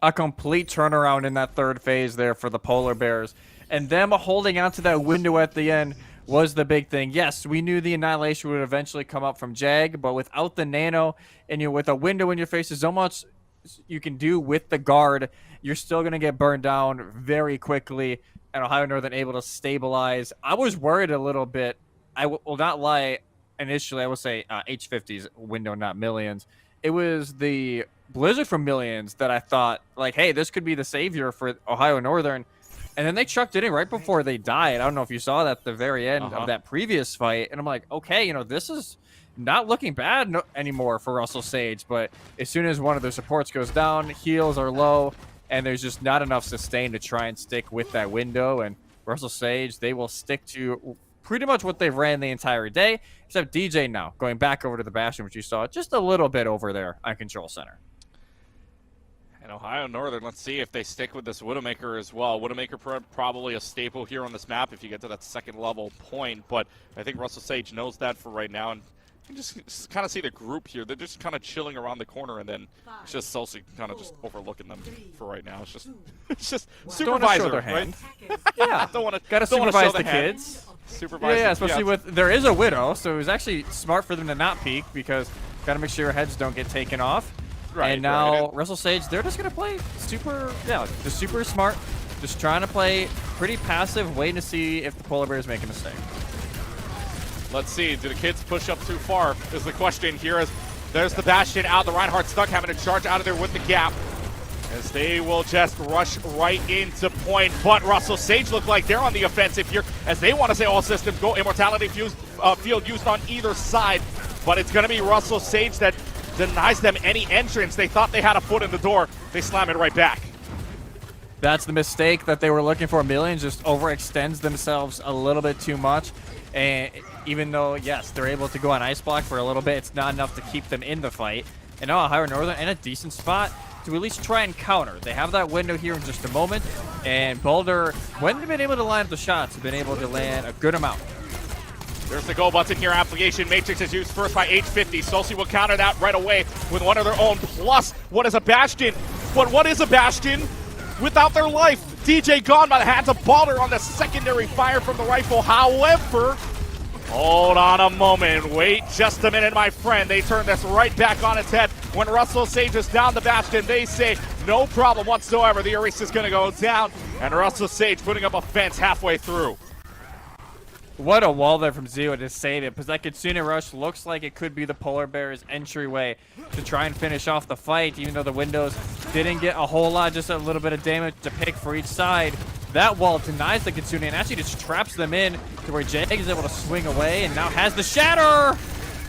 A complete turnaround in that third phase there for the Polar Bears. And them holding on to that window at the end was the big thing. Yes, we knew the Annihilation would eventually come up from Jag, but without the Nano and with a window in your face, there's so much you can do with the guard. You're still going to get burned down very quickly. and Ohio Northern able to stabilize. I was worried a little bit. I will not lie. Initially, I will say H50's window, not Millions. It was the Blizzard from Millions that I thought, like, hey, this could be the savior for Ohio Northern. And then they chucked it in right before they died. I don't know if you saw that at the very end of that previous fight. And I'm like, okay, you know, this is not looking bad anymore for Russell Sage. But as soon as one of their supports goes down, heals are low, and there's just not enough sustain to try and stick with that window. And Russell Sage, they will stick to pretty much what they've ran the entire day, except DJ now going back over to the Bastion, which you saw just a little bit over there on Control Center. And Ohio Northern, let's see if they stick with this Widowmaker as well. Widowmaker probably a staple here on this map if you get to that second level point, but I think Russell Sage knows that for right now. And you just kind of see the group here. They're just kind of chilling around the corner, and then it's just Celsi kind of just overlooking them for right now. It's just supervisor, their right? Yeah, gotta supervise the kids. Supervise yeah, especially with there is a Widow, so it was actually smart for them to not peek because gotta make sure your heads don't get taken off. Right, and now right. Russell Sage, they're just gonna play just super smart, just trying to play pretty passive, waiting to see if the Polar Bears make a mistake. Let's see, do the kids push up too far is the question here. As there's the Bastion out, the Reinhardt stuck, having to charge out of there with the gap. As they will just rush right into point. But Russell Sage look like they're on the offensive here as they want to say all systems go. Immortality field used on either side. But it's going to be Russell Sage that denies them any entrance. They thought they had a foot in the door. They slam it right back. That's the mistake that they were looking for. Millions just overextends themselves a little bit too much. And even though, yes, they're able to go on ice block for a little bit, it's not enough to keep them in the fight. And now Ohio Northern in a decent spot to at least try and counter. They have that window here in just a moment. And Boulder, when they've been able to line up the shots, have been able to land a good amount. There's the go button here. Application Matrix is used first by H50. Celsi will counter that right away with one of their own. Plus, what is a Bastion? But what is a Bastion without their life? DJ gone by the hands of Balder on the secondary fire from the rifle. However, hold on a moment. Wait just a minute, my friend. They turn this right back on its head. When Russell Sage is down the Bastion, they say no problem whatsoever. The Erase is going to go down, and Russell Sage putting up a fence halfway through. What a wall there from Zeo to save it, because that Kitsune Rush looks like it could be the Polar Bears' entryway to try and finish off the fight, even though the windows didn't get a whole lot, just a little bit of damage to pick for each side. That wall denies the Kitsune and actually just traps them in to where Jag is able to swing away and now has the Shatter!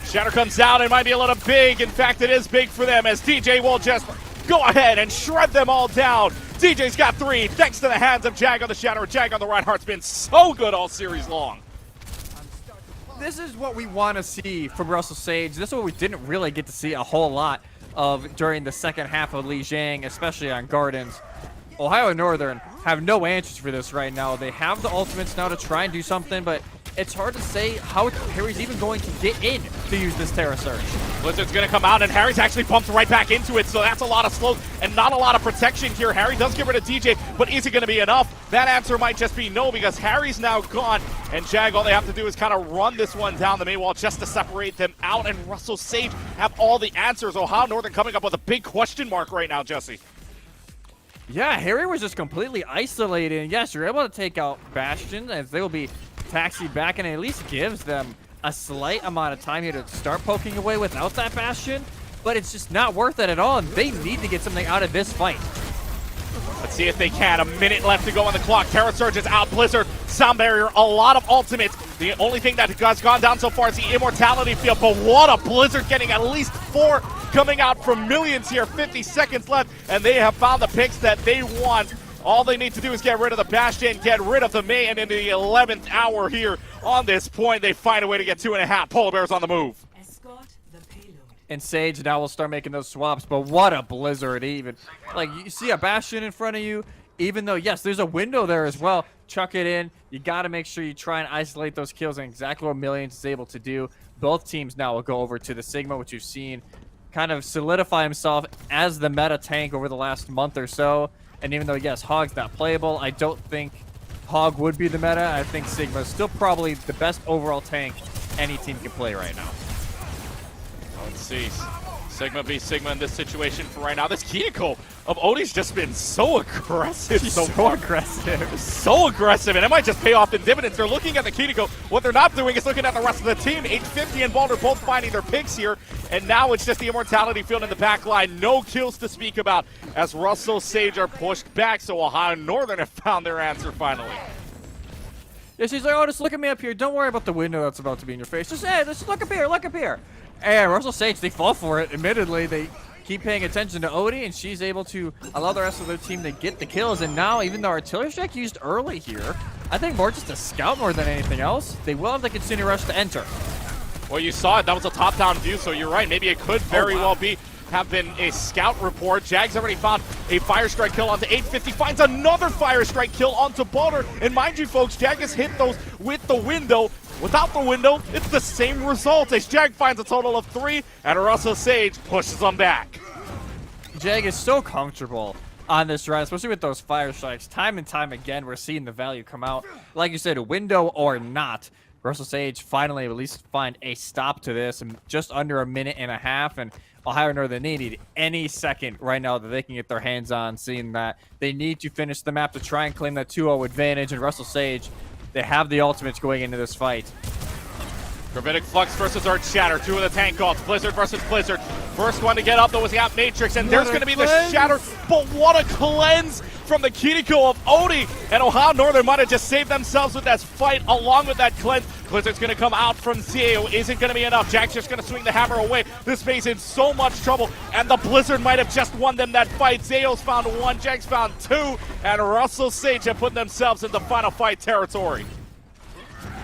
Shatter comes out and might be a little big. In fact, it is big for them as DJ will just go ahead and shred them all down. DJ's got 3 thanks to the hands of Jag on the Shatter. Jag on the Reinhardt's been so good all series long. This is what we want to see from Russell Sage. This is what we didn't really get to see a whole lot of during the second half of Li Jiang, especially on Gardens. Ohio Northern have no answers for this right now. They have the ultimates now to try and do something, but it's hard to say how Harry's even going to get in to use this Terra Surge. Blizzard's going to come out, and Harry's actually bumped right back into it, so that's a lot of slow and not a lot of protection here. Harry does get rid of DJ, but is it going to be enough? That answer might just be no, because Harry's now gone, and Jag, all they have to do is kind of run this one down the main wall just to separate them out, and Russell Sage have all the answers. Ohio Northern coming up with a big question mark right now, Jesse. Yeah, Harry was just completely isolated, and yes, you're able to take out Bastion, as they will be taxied back, and it at least gives them a slight amount of time here to start poking away without that Bastion, but it's just not worth it at all, and they need to get something out of this fight. Let's see if they can. A minute left to go on the clock. Terra Surge is out. Blizzard, Sound Barrier, a lot of ultimates. The only thing that has gone down so far is the Immortality field, but what a Blizzard, getting at least 4 coming out from Millions here. 50 seconds left, and they have found the picks that they want. All they need to do is get rid of the Bastion, get rid of the May, and in the 11th hour here on this point, they find a way to get 2.5. Polar Bears on the move. And Sage now will start making those swaps, but what a Blizzard even. Like, you see a Bastion in front of you, even though, yes, there's a window there as well. Chuck it in. You got to make sure you try and isolate those kills, and exactly what Millions is able to do. Both teams now will go over to the Sigma, which you've seen kind of solidify himself as the meta tank over the last month or so. And even though, yes, Hog's not playable, I don't think Hog would be the meta. I think Sigma is still probably the best overall tank any team can play right now. Let's see. Sigma v Sigma in this situation for right now. This Kiniko of Odie's just been so aggressive. So aggressive. So aggressive, and it might just pay off in dividends. They're looking at the Kiniko. What they're not doing is looking at the rest of the team. 850 and Baldur both finding their picks here, and now it's just the Immortality field in the back line. No kills to speak about as Russell Sage are pushed back, so Ohio Northern have found their answer finally. Yeah, she's like, oh, just look at me up here. Don't worry about the window that's about to be in your face. Just, hey, just look up here, look up here. And Russell Sage, they fall for it. Admittedly, they keep paying attention to Odie, and she's able to allow the rest of their team to get the kills. And now, even though artillery strike used early here, I think more just a scout more than anything else, they will have the Kitsune Rush to enter. Well, you saw it. That was a top-down view, so you're right. Maybe it could very well have been a scout report. Jag's already found a Fire Strike kill onto 850, finds another Fire Strike kill onto Baldur. And mind you, folks, Jag has hit those with the window. Without the window, it's the same result as Jag finds a total of 3, and Russell Sage pushes them back. Jag is so comfortable on this run, especially with those Fire Strikes. Time and time again, we're seeing the value come out. Like you said, a window or not, Russell Sage finally at least find a stop to this in just under a minute and a half, and Ohio Northern needed any second right now that they can get their hands on, seeing that they need to finish the map to try and claim that 2-0 advantage, and Russell Sage, they have the ultimates going into this fight. Gravitic Flux versus Earth Shatter, 2 of the tank ults. Blizzard versus Blizzard. First one to get up, though, was the Out Matrix, and there's going to be the Shatter, but what a cleanse from the Kiniko of Odie, and Ohio Northern might have just saved themselves with that fight along with that cleanse. Blizzard's going to come out from Zeo, isn't going to be enough. Jack's just going to swing the hammer away. This phase in so much trouble, and the Blizzard might have just won them that fight. Zeo's found 1, Jack's found 2, and Russell Sage have put themselves into final fight territory.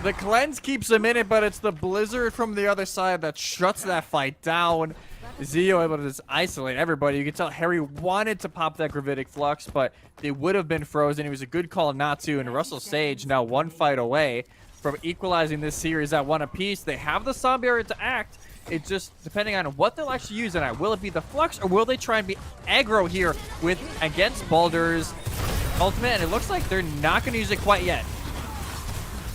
The cleanse keeps them in it, but it's the Blizzard from the other side that shuts that fight down. Zeo able to just isolate everybody. You can tell Harry wanted to pop that Gravitic Flux, but they would have been frozen. It was a good call not to, and Russell Sage now 1 fight away from equalizing this series at 1 apiece. They have the Zombie Area to act. It's just depending on what they'll actually use it on. Will it be the Flux, or will they try and be aggro here against Baldur's ultimate? And it looks like they're not going to use it quite yet.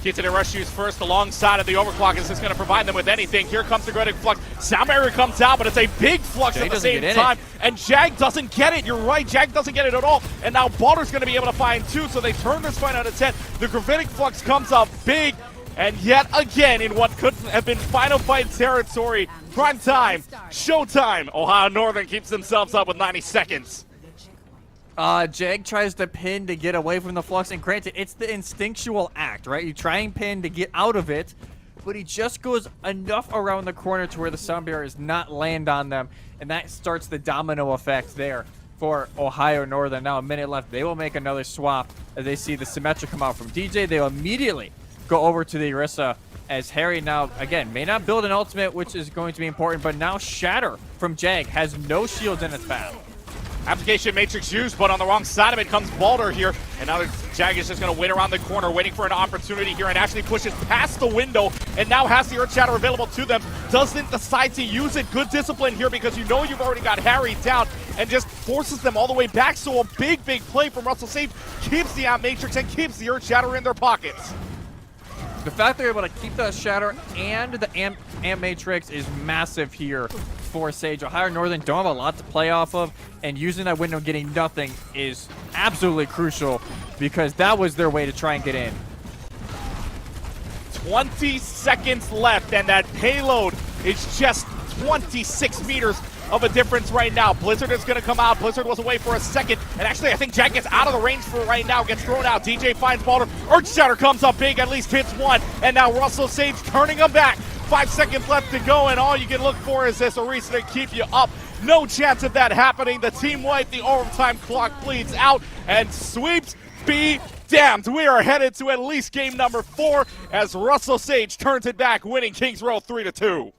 Kitsune Rush used first alongside of the overclock. Is this going to provide them with anything? Here comes the Gravitic Flux. Sound Barrier comes out, but it's a big Flux at the same time. And Jag doesn't get it. You're right, Jag doesn't get it at all. And now Baldur's going to be able to find 2, so they turn this fight out of 10. The Gravitic Flux comes up big, and yet again, in what could have been final fight territory, prime time, showtime, Ohio Northern keeps themselves up with 90 seconds. Jag tries to pin to get away from the Flux, and granted, it's the instinctual act, right? You try and pin to get out of it, but he just goes enough around the corner to where the Sound Barrier does not land on them, and that starts the domino effect there for Ohio Northern. Now a minute left. They will make another swap as they see the Symmetra come out from DJ. They will immediately go over to the Orisa as Harry now, again, may not build an ultimate, which is going to be important, but now Shatter from Jag has no shields in its path. Application Matrix used, but on the wrong side of it comes Baldur here. And now Jag is just going to wait around the corner, waiting for an opportunity here, and actually pushes past the window and now has the Earth Shatter available to them. Doesn't decide to use it. Good discipline here because you know you've already got Harry down and just forces them all the way back. So a big play from Russell Sage keeps the Amp Matrix and keeps the Earth Shatter in their pockets. The fact they're able to keep the Shatter and the Amp Matrix is massive here for Sage. Ohio Northern don't have a lot to play off of, and using that window getting nothing is absolutely crucial because that was their way to try and get in. 20 seconds left, and that payload is just 26 meters of a difference right now. Blizzard is going to come out. Blizzard was away for a second, and actually I think Jag gets out of the range for right now, gets thrown out. DJ finds Baldur. Earth Shatter comes up big, at least hits 1, and now Russell Sage turning them back. 5 seconds left to go, and all you can look for is this Orisa to keep you up. No chance of that happening. The team white, the overtime clock bleeds out, and sweeps be damned. We are headed to at least game number 4 as Russell Sage turns it back, winning Kings Row 3-2.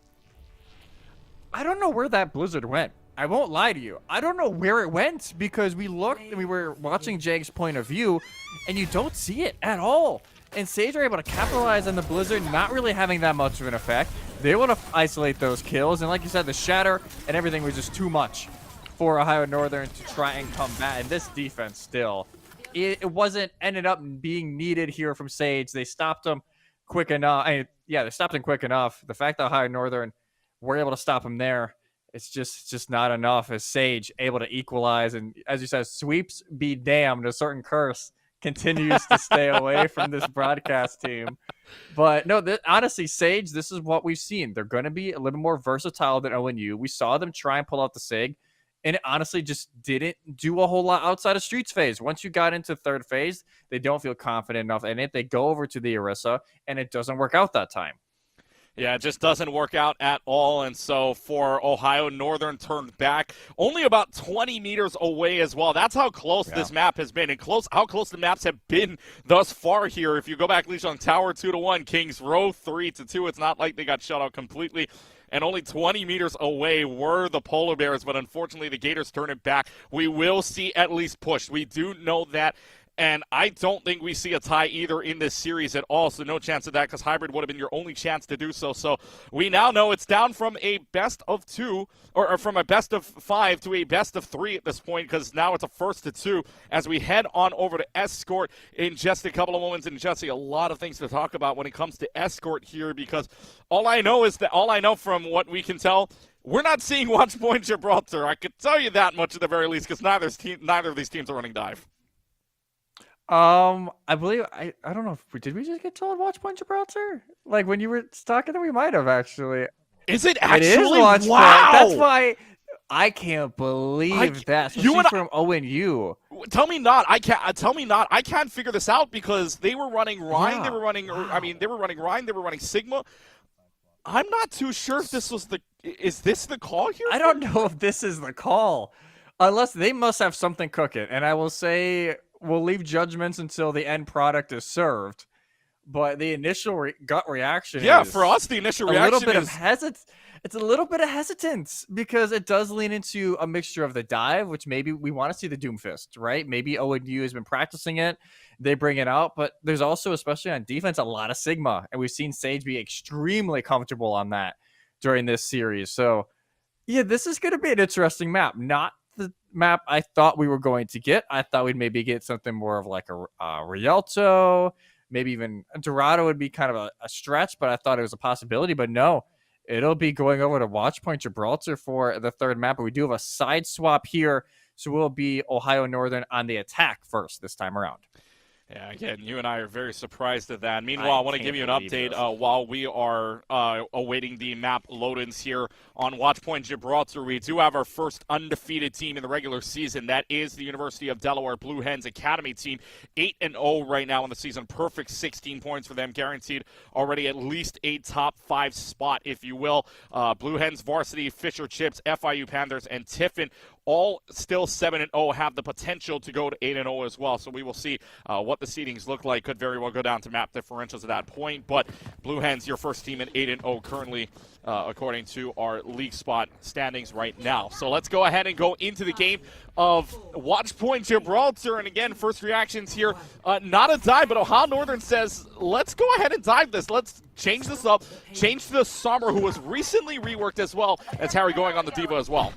I don't know where that Blizzard went. I won't lie to you. I don't know where it went because we looked and we were watching Jag's point of view, and you don't see it at all. And Sage are able to capitalize on the Blizzard not really having that much of an effect. They able to isolate those kills, and like you said, the Shatter and everything was just too much for Ohio Northern to try and combat. And this defense still, it wasn't ended up being needed here from Sage. They stopped them quick enough. They stopped him quick enough. The fact that Ohio Northern were able to stop him there it's just not enough. As Sage able to equalize, and as you said, sweeps be damned, a certain curse continues to stay away from this broadcast team. But no, honestly, Sage, this is what we've seen. They're going to be a little more versatile than ONU. We saw them try and pull out the SIG, and it honestly just didn't do a whole lot outside of Streets phase. Once you got into third phase, they don't feel confident enough in it. They go over to the Orisa, and it doesn't work out that time. Yeah, it just doesn't work out at all, and so for Ohio Northern turned back only about 20 meters away as well. That's how close this map has been, and how close the maps have been thus far here. If you go back, Leash on Tower 2-1, Kings Row 3-2. It's not like they got shut out completely. And only 20 meters away were the Polar Bears, but unfortunately the Gators turn it back. We will see at least push. We do know that. And I don't think we see a tie either in this series at all, so no chance of that because Hybrid would have been your only chance to do so. So we now know it's down from a best of 2, or from a best of 5 to a best of 3 at this point because now it's a first to 2 as we head on over to Escort in just a couple of moments. And Jesse, a lot of things to talk about when it comes to Escort here because all I know from what we can tell, we're not seeing Watch Point Gibraltar. I could tell you that much at the very least because neither of these teams are running dive. I believe I don't know if did we just get told Watch Point Gibraltar? Like when you were talking, we might have actually. Is it actually? It is Watch wow. Point. That's why I can't believe that. So she's from ONU. Tell me not. I can't. Tell me not. I can't figure this out because they were running Rhine. Yeah. They were running. I mean, they were running Rhine. They were running Sigma. I'm not too sure if this was the. Is this the call here? I don't know if this is the call, unless they must have something cooking. And I will say. We'll leave judgments until the end product is served, but the initial gut reaction is for us, the initial reaction a little bit is it's a little bit of hesitance because it does lean into a mixture of the dive, which maybe we want to see the Doomfist, right? Maybe ONU has been practicing it, they bring it out, but there's also, especially on defense, a lot of Sigma, and we've seen Sage be extremely comfortable on that during this series. So, yeah, this is going to be an interesting map. Not the map I thought we were going to get. I thought we'd maybe get something more of like a Rialto, maybe even Dorado would be kind of a stretch, but I thought it was a possibility. But no, it'll be going over to Watch Point Gibraltar for the third map. But we do have a side swap here, so we'll be Ohio Northern on the attack first this time around. Yeah, again, you and I are very surprised at that. Meanwhile, I want to give you an update while we are awaiting the map load-ins here on Watch Point Gibraltar. We do have our first undefeated team in the regular season. That is the University of Delaware Blue Hens Academy team. 8-0 right now in the season. Perfect 16 points for them. Guaranteed already at least a top 5 spot, if you will. Blue Hens Varsity, Fisher Chips, FIU Panthers, and Tiffin all still 7-0, have the potential to go to 8-0 as well. So we will see what the seedings look like. Could very well go down to map differentials at that point. But Blue Hens, your first team at 8-0 currently, according to our league spot standings right now. So let's go ahead and go into the game of Watch Point Gibraltar. And again, first reactions here, not a dive, but Ohio Northern says, let's go ahead and dive this. Let's change this up. Change to the Summer, who was recently reworked as well as Harry going on the Diva as well.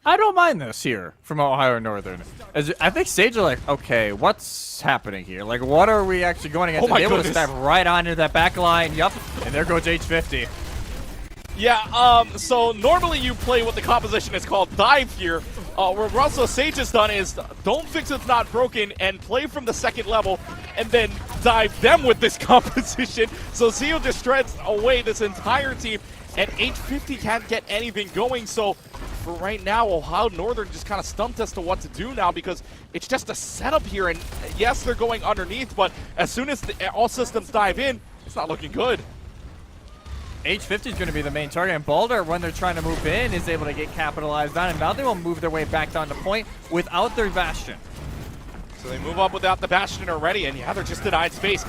I don't mind this here from Ohio Northern. I think Sage are like, okay, what's happening here? Like, what are we actually going against? Oh my they goodness. would have stepped right onto that back line. Yup. And there goes H50. Yeah, so normally you play what the composition is called dive here. What Russell Sage has done is don't fix it's not broken and play from the second level and then dive them with this composition. So Zeo just shreds away this entire team and H50 can't get anything going. So for right now, Ohio Northern just kind of stumped as to what to do now because it's just a setup here. And yes, they're going underneath, but as soon as all systems dive in, it's not looking good. H50 is going to be the main target, and Balder, when they're trying to move in, is able to get capitalized on, and now they will move their way back down to point without their Bastion. So they move up without the Bastion already, and yeah, they're just denied space.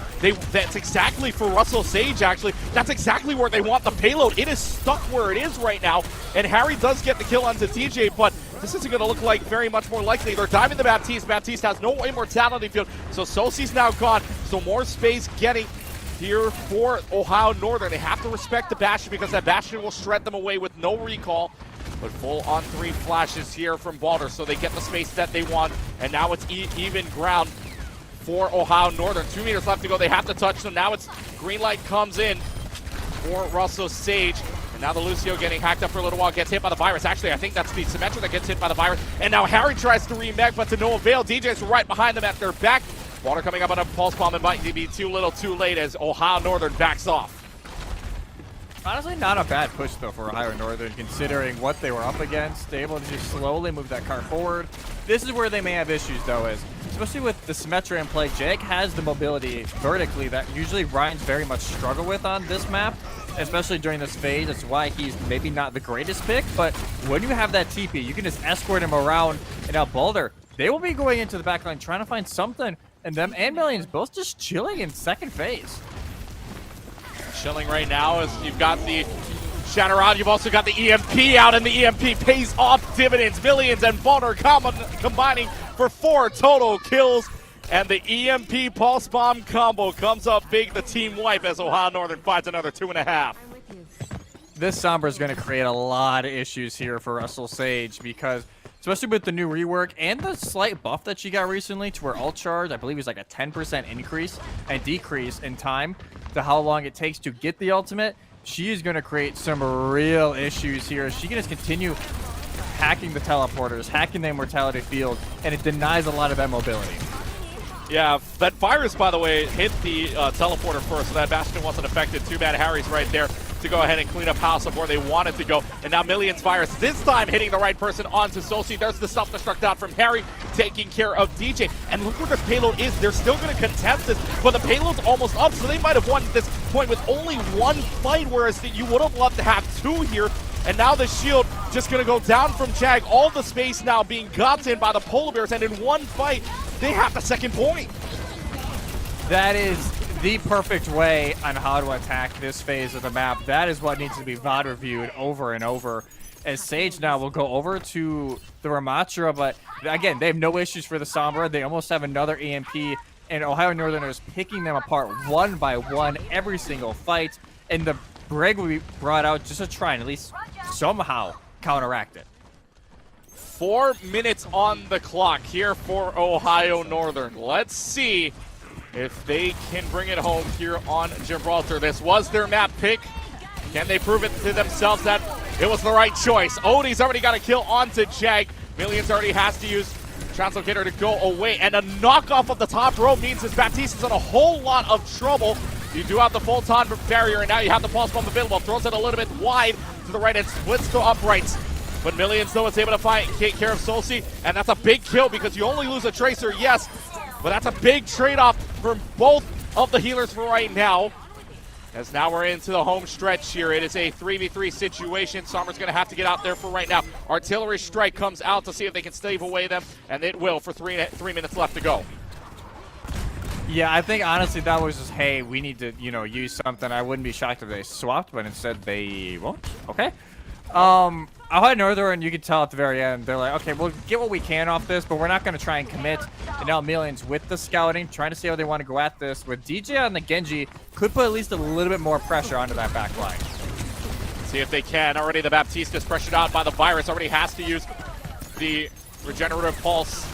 That's exactly for Russell Sage, actually. That's exactly where they want the payload. It is stuck where it is right now, and Harry does get the kill onto TJ, but this isn't going to look like very much more likely. They're diving the Baptiste. Baptiste has no immortality field, so Sosi's now gone, so more space getting here for Ohio Northern. They have to respect the Bastion because that Bastion will shred them away with no recall. But full on 3 flashes here from Balder, so they get the space that they want. And now it's even ground for Ohio Northern. 2 meters left to go. They have to touch them. Now it's green light comes in for Russell Sage. And now the Lucio getting hacked up for a little while, gets hit by the virus. Actually, I think that's the Symmetra that gets hit by the virus. And now Harry tries to remake, but to no avail. DJ's right behind them at their back. Water coming up on a pulse bomb and might be too little too late as Ohio Northern backs off. Honestly, not a bad push, though, for Ohio Northern, considering what they were up against. They're able to just slowly move that car forward. This is where they may have issues, though, is especially with the Symmetra in play, Jag has the mobility vertically that usually Ryan's very much struggle with on this map, especially during this phase. That's why he's maybe not the greatest pick, but when you have that TP, you can just escort him around. And now Boulder, they will be going into the backline trying to find something, and them and Millions both just chilling in second phase. Chilling right now as you've got the Shatter out. You've also got the EMP out, and the EMP pays off dividends. Millions and Boulder combining for 4 total kills. And the EMP Pulse Bomb combo comes up big. The team wipe as Ohio Northern finds another 2.5. This Sombra is going to create a lot of issues here for Russell Sage because, especially with the new rework and the slight buff that she got recently to her ult charge, I believe it was like a 10% increase and decrease in time to how long it takes to get the ultimate. She is going to create some real issues here. She can just continue hacking the teleporters, hacking the immortality field, and it denies a lot of that mobility. Yeah, that virus, by the way, hit the teleporter first, so that Bastion wasn't affected. Too bad Harry's right there to go ahead and clean up house of where they wanted to go. And now Millions virus, this time hitting the right person onto Solsi. There's the self-destruct out from Harry, taking care of DJ. And look where the payload is. They're still going to contest this, but the payload's almost up, so they might have won this point with only 1 fight, whereas you would have loved to have 2 here. And now the shield just going to go down from Jag. All the space now being gotten by the Polar Bears, and in 1 fight, they have the 2nd point. That is the perfect way on how to attack this phase of the map. That is what needs to be VOD reviewed over and over. As Sage now will go over to the Ramatra, but again, they have no issues for the Sombra. They almost have another EMP, and Ohio Northern is picking them apart 1 by 1 every single fight. And the Brig will be brought out just to try and at least somehow counteract it. 4 minutes on the clock here for Ohio Northern. Let's see if they can bring it home here on Gibraltar. This was their map pick. Can they prove it to themselves that it was the right choice? Odie's already got a kill onto Jag. Millions already has to use Translocator to go away. And a knockoff of the top row means this Baptiste is in a whole lot of trouble. You do have the full-time barrier, and now you have the pulse bomb available. Throws it a little bit wide to the right and splits the uprights. But Millions, though, is able to take care of Solsi, and that's a big kill because you only lose a Tracer, yes, but that's a big trade-off for both of the healers for right now. As now we're into the home stretch here. It is a 3v3 situation. Sombra's going to have to get out there for right now. Artillery strike comes out to see if they can stave away them, and it will for 3 minutes left to go. Yeah, I think honestly that was just, hey, we need to, use something. I wouldn't be shocked if they swapped, but instead they won't. Okay. Ohio Northern, you could tell at the very end, they're like, okay, we'll get what we can off this, but we're not going to try and commit. And now Millions with the scouting, trying to see how they want to go at this. With DJ on the Genji, could put at least a little bit more pressure onto that back line. See if they can. Already the Baptiste is pressured out by the virus. Already has to use the regenerative pulse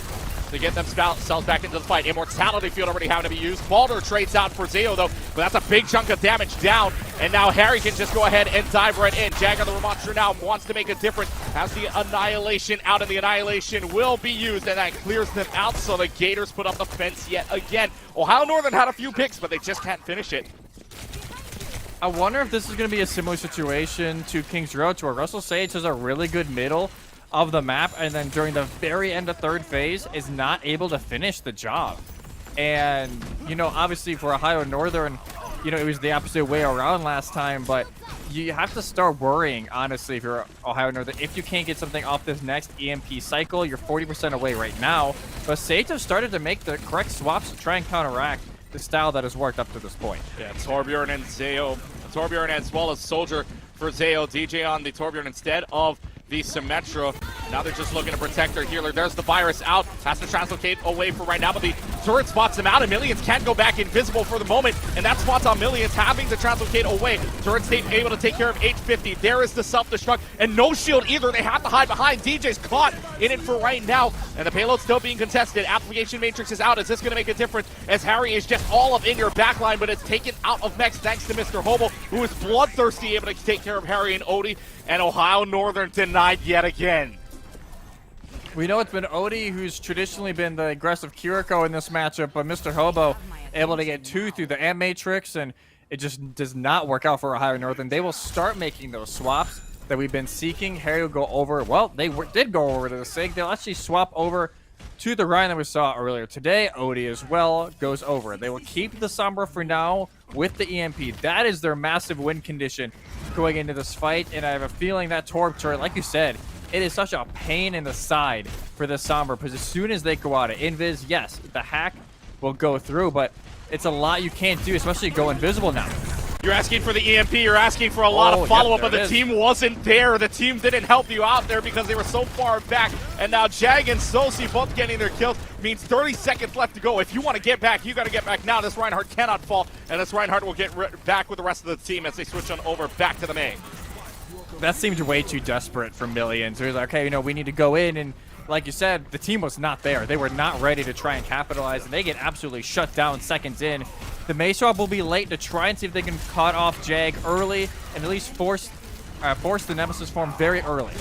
to get themselves back into the fight. Immortality field already having to be used. Balder trades out for Zeo, though, but that's a big chunk of damage down. And now Harry can just go ahead and dive right in. Jag on the Ramonster now wants to make a difference. Has the Annihilation out, and the Annihilation will be used, and that clears them out, so the Gators put up the fence yet again. Ohio Northern had a few picks, but they just can't finish it. I wonder if this is going to be a similar situation to King's Road, where Russell Sage has a really good middle of the map, and then during the very end of 3rd phase is not able to finish the job. And, obviously for Ohio Northern, it was the opposite way around last time, but you have to start worrying, honestly, if you're Ohio Northern. If you can't get something off this next EMP cycle, you're 40% away right now. But Sage has started to make the correct swaps to try and counteract the style that has worked up to this point. Yeah, Torbjorn and Zeo. Torbjorn as well as Soldier for Zeo. DJ on the Torbjorn instead of the Symmetra. Now they're just looking to protect their healer. There's the virus out. Has to translocate away for right now, but the turret spots him out, and Millions can't go back invisible for the moment, and that spots on Millions having to translocate away. Turret's able to take care of 850. There is the self-destruct, and no shield either. They have to hide behind. DJ's caught in it for right now, and the payload's still being contested. Application Matrix is out. Is this going to make a difference? As Harry is just all up in your backline, but it's taken out of Mex thanks to Mr. Hobo, who is bloodthirsty, able to take care of Harry and Odie, and Ohio Northern denied yet again. We know it's been Odie who's traditionally been the aggressive Kiriko in this matchup, but Mr. Hobo able to get 2 through the M Matrix, and it just does not work out for Ohio Northern. They will start making those swaps that we've been seeking. Harry will go over. Well, they did go over to the SIG. They'll actually swap over to the Ryan that we saw earlier today. Odie as well goes over. They will keep the Sombra for now with the EMP. That is their massive win condition going into this fight, and I have a feeling that Torb turret, like you said, it is such a pain in the side for the Sombra, because as soon as they go out of invis, yes, the hack will go through, but it's a lot you can't do, especially go invisible now. You're asking for the EMP, you're asking for a lot of follow-up, but the team wasn't there. The team didn't help you out there because they were so far back, and now Jag and Sosi both getting their kills means 30 seconds left to go. If you want to get back, you got to get back now. This Reinhardt cannot fall, and this Reinhardt will get back with the rest of the team as they switch on over back to the main. That seemed way too desperate for Millions. They were like, okay, we need to go in, and like you said, the team was not there. They were not ready to try and capitalize, and they get absolutely shut down seconds in. The Mace Swap will be late to try and see if they can cut off Jag early and at least force the Nemesis form very early.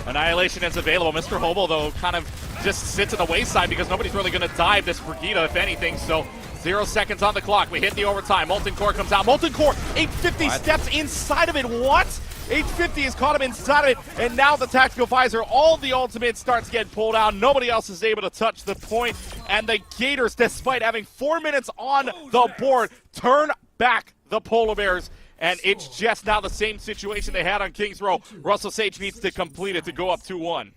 Annihilation is available. Mr. Hobo, though, kind of just sits in the wayside because nobody's really going to dive this Brigida, if anything, so 0 seconds on the clock. We hit the overtime. Molten Core comes out. Molten Core, 850 steps inside of it. What? 850 has caught him inside of it, and now the Tactical Visor, all the ultimates starts getting pulled out. Nobody else is able to touch the point, and the Gators, despite having 4 minutes on the board, turn back the Polar Bears, and it's just now the same situation they had on Kings Row. Russell Sage needs to complete it to go up 2-1.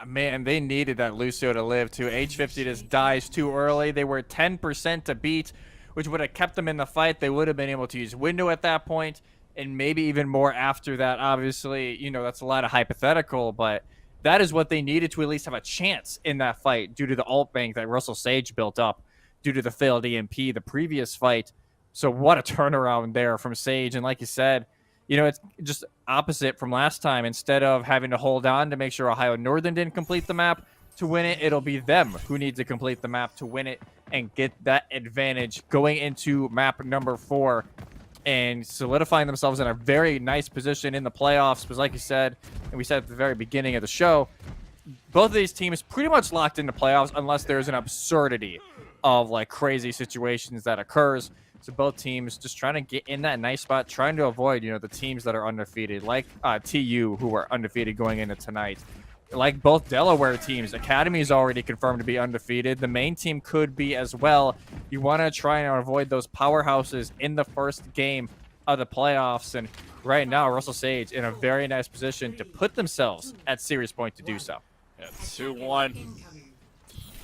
Man, they needed that Lucio to live too. H50 just dies too early. They were 10% to beat, which would have kept them in the fight. They would have been able to use window at that point, and maybe even more after that. Obviously, that's a lot of hypothetical, but that is what they needed to at least have a chance in that fight due to the ult bank that Russell Sage built up due to the failed EMP the previous fight. So what a turnaround there from Sage. And like you said, it's just opposite from last time. Instead of having to hold on to make sure Ohio Northern didn't complete the map to win it, it'll be them who need to complete the map to win it and get that advantage going into map number 4 and solidifying themselves in a very nice position in the playoffs. Because like you said, and we said at the very beginning of the show, both of these teams pretty much locked into playoffs unless there's an absurdity of crazy situations that occurs. So both teams just trying to get in that nice spot, trying to avoid, the teams that are undefeated, like TU, who are undefeated going into tonight. Like both Delaware teams, Academy is already confirmed to be undefeated. The main team could be as well. You want to try and avoid those powerhouses in the first game of the playoffs. And right now, Russell Sage in a very nice position to put themselves at serious point to do so. Yeah, 2-1.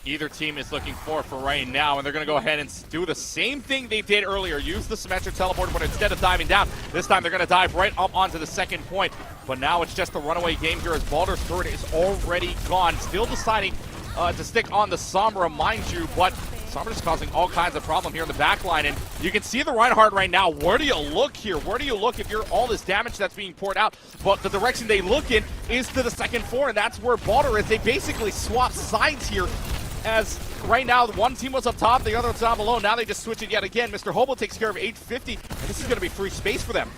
Either team is looking for right now, and they're going to go ahead and do the same thing they did earlier. Use the symmetric teleport, but instead of diving down, this time they're going to dive right up onto the second point. But now it's just a runaway game here as Baldur's turret is already gone. Still deciding to stick on the Sombra, mind you, but Sombra's causing all kinds of problem here in the back line. And you can see the Reinhardt right now. Where do you look here? Where do you look if you're all this damage that's being poured out? But the direction they look in is to the second floor, and that's where Baldur is. They basically swap sides here, as right now one team was up top, the other was down below. Now they just switch it yet again. Mr. Hobo takes care of 850, and this is going to be free space for them.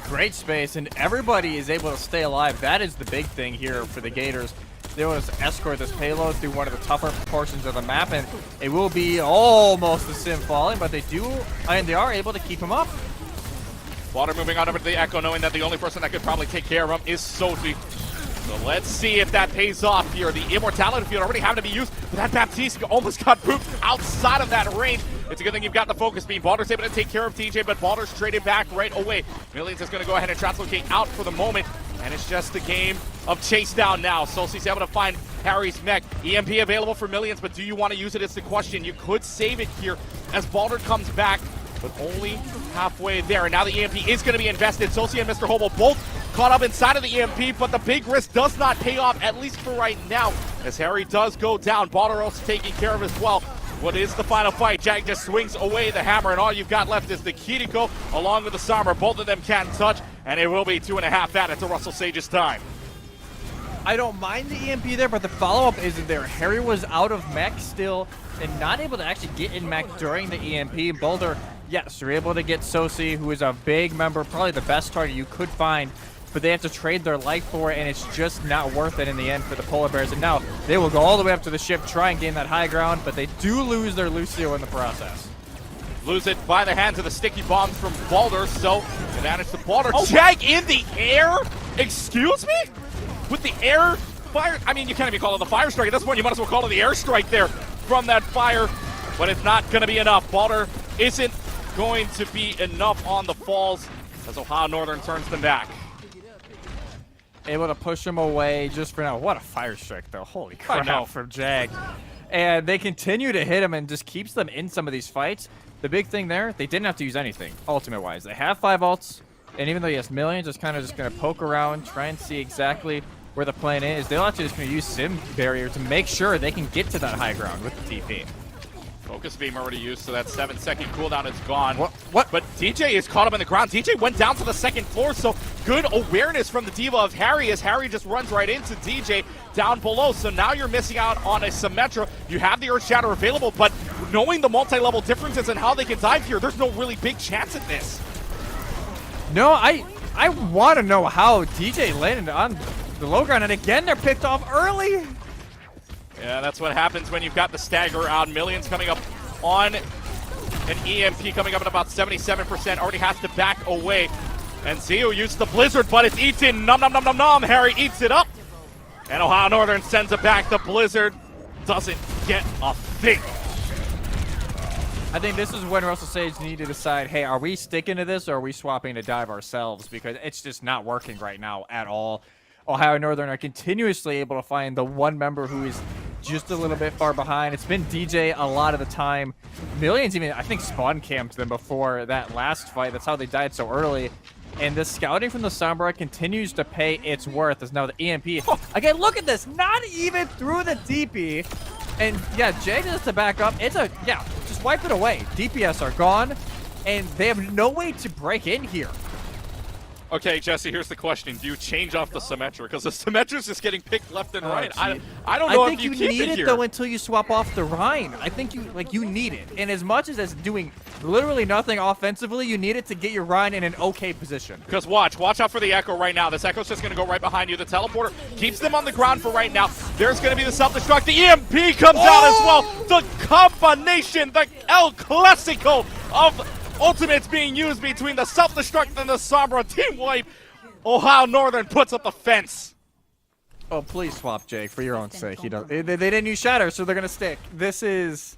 Great space, and everybody is able to stay alive. That is the big thing here for the Gators. They want to escort this payload through one of the tougher portions of the map, and it will be almost a sim falling, but they are able to keep him up. Water moving on over to the Echo, knowing that the only person that could probably take care of him is Sophie. So let's see if that pays off here. The Immortality Field already having to be used, but that Baptiste almost got pooped outside of that range. It's a good thing you've got the focus beam. Baldur's able to take care of TJ, but Baldur's traded back right away. Millions is going to go ahead and translocate out for the moment, and it's just a game of chase down now. Solsti's able to find Harry's mech. EMP available for Millions, but do you want to use it is the question. You could save it here as Baldur comes back, but only halfway there. And now the EMP is going to be invested. Sosi and Mr. Hobo both caught up inside of the EMP, but the big risk does not pay off, at least for right now, as Harry does go down. Balder also taking care of as well. What is the final fight? Jag just swings away the hammer, and all you've got left is the Kiriko along with the Sombra. Both of them can't touch, and it will be 2.5 added to Russell Sage's time. I don't mind the EMP there, but the follow-up isn't there. Harry was out of mech still and not able to actually get in mech during the EMP. Boulder, yes, you're able to get Sosi, who is a big member, probably the best target you could find, but they have to trade their life for it, and it's just not worth it in the end for the Polar Bears. And now they will go all the way up to the ship, try and gain that high ground, but they do lose their Lucio in the process. Lose it by the hands of the sticky bombs from Balder, so they manage to Balder. Oh, Jag in the air? Excuse me? With the air fire, I mean, you can't even call it the fire strike. At this point, you might as well call it the air strike there from that fire, but it's not going to be enough. Balder isn't going to be enough on the falls as Ohio Northern turns them back. Able to push him away just for now. What a fire strike, though. Holy crap from Jag. And they continue to hit him and just keeps them in some of these fights. The big thing there, they didn't have to use anything, ultimate-wise. They have 5 ults. And even though he has millions, just kind of just going to poke around, try and see exactly where the plan is. They're actually just going to use Sim Barrier to make sure they can get to that high ground with the TP. Focus beam already used, so that 7-second cooldown is gone. What? But DJ is caught up in the ground. DJ went down to the second floor, so good awareness from the diva of Harry as Harry just runs right into DJ down below. So now you're missing out on a Symmetra. You have the Earth Shatter available, but knowing the multi-level differences and how they can dive here, there's no really big chance at this. No, I want to know how DJ landed on the low ground, and again, they're picked off early. Yeah, that's what happens when you've got the stagger out. Millions coming up on an EMP coming up at about 77%. Already has to back away. And Zio used the Blizzard, but it's eaten. Nom nom nom nom nom. Harry eats it up. And Ohio Northern sends it back. The Blizzard doesn't get a thing. I think this is when Russell Sage need to decide, hey, are we sticking to this or are we swapping to dive ourselves? Because it's just not working right now at all. Ohio Northern are continuously able to find the one member who is just a little bit far behind. It's been DJ a lot of the time. Millions even, I think, spawn camped them before that last fight. That's how they died so early. And the scouting from the Sombra continues to pay its worth as now the EMP. Oh, again, look at this. Not even through the DP. And yeah, Jay has to back up. It's a, yeah, just wipe it away. DPS are gone, and they have no way to break in here. Okay, Jesse, here's the question. Do you change off the Symmetra? Because the Symmetra's just getting picked left and right. I don't know if you keep it here. I think you need it, though, until you swap off the Rhine. I think you need it. And as much as it's doing literally nothing offensively, you need it to get your Rhine in an okay position. Because watch out for the Echo right now. This Echo's just going to go right behind you. The teleporter keeps them on the ground for right now. There's going to be the self-destruct. The EMP comes out as well. The combination, the El Clasico of ultimates being used between the self-destruct and the Sombra. Team wipe. Ohio Northern puts up the fence. Oh, please swap Jake for your own sake. They didn't use Shatter, so they're going to stick. This is,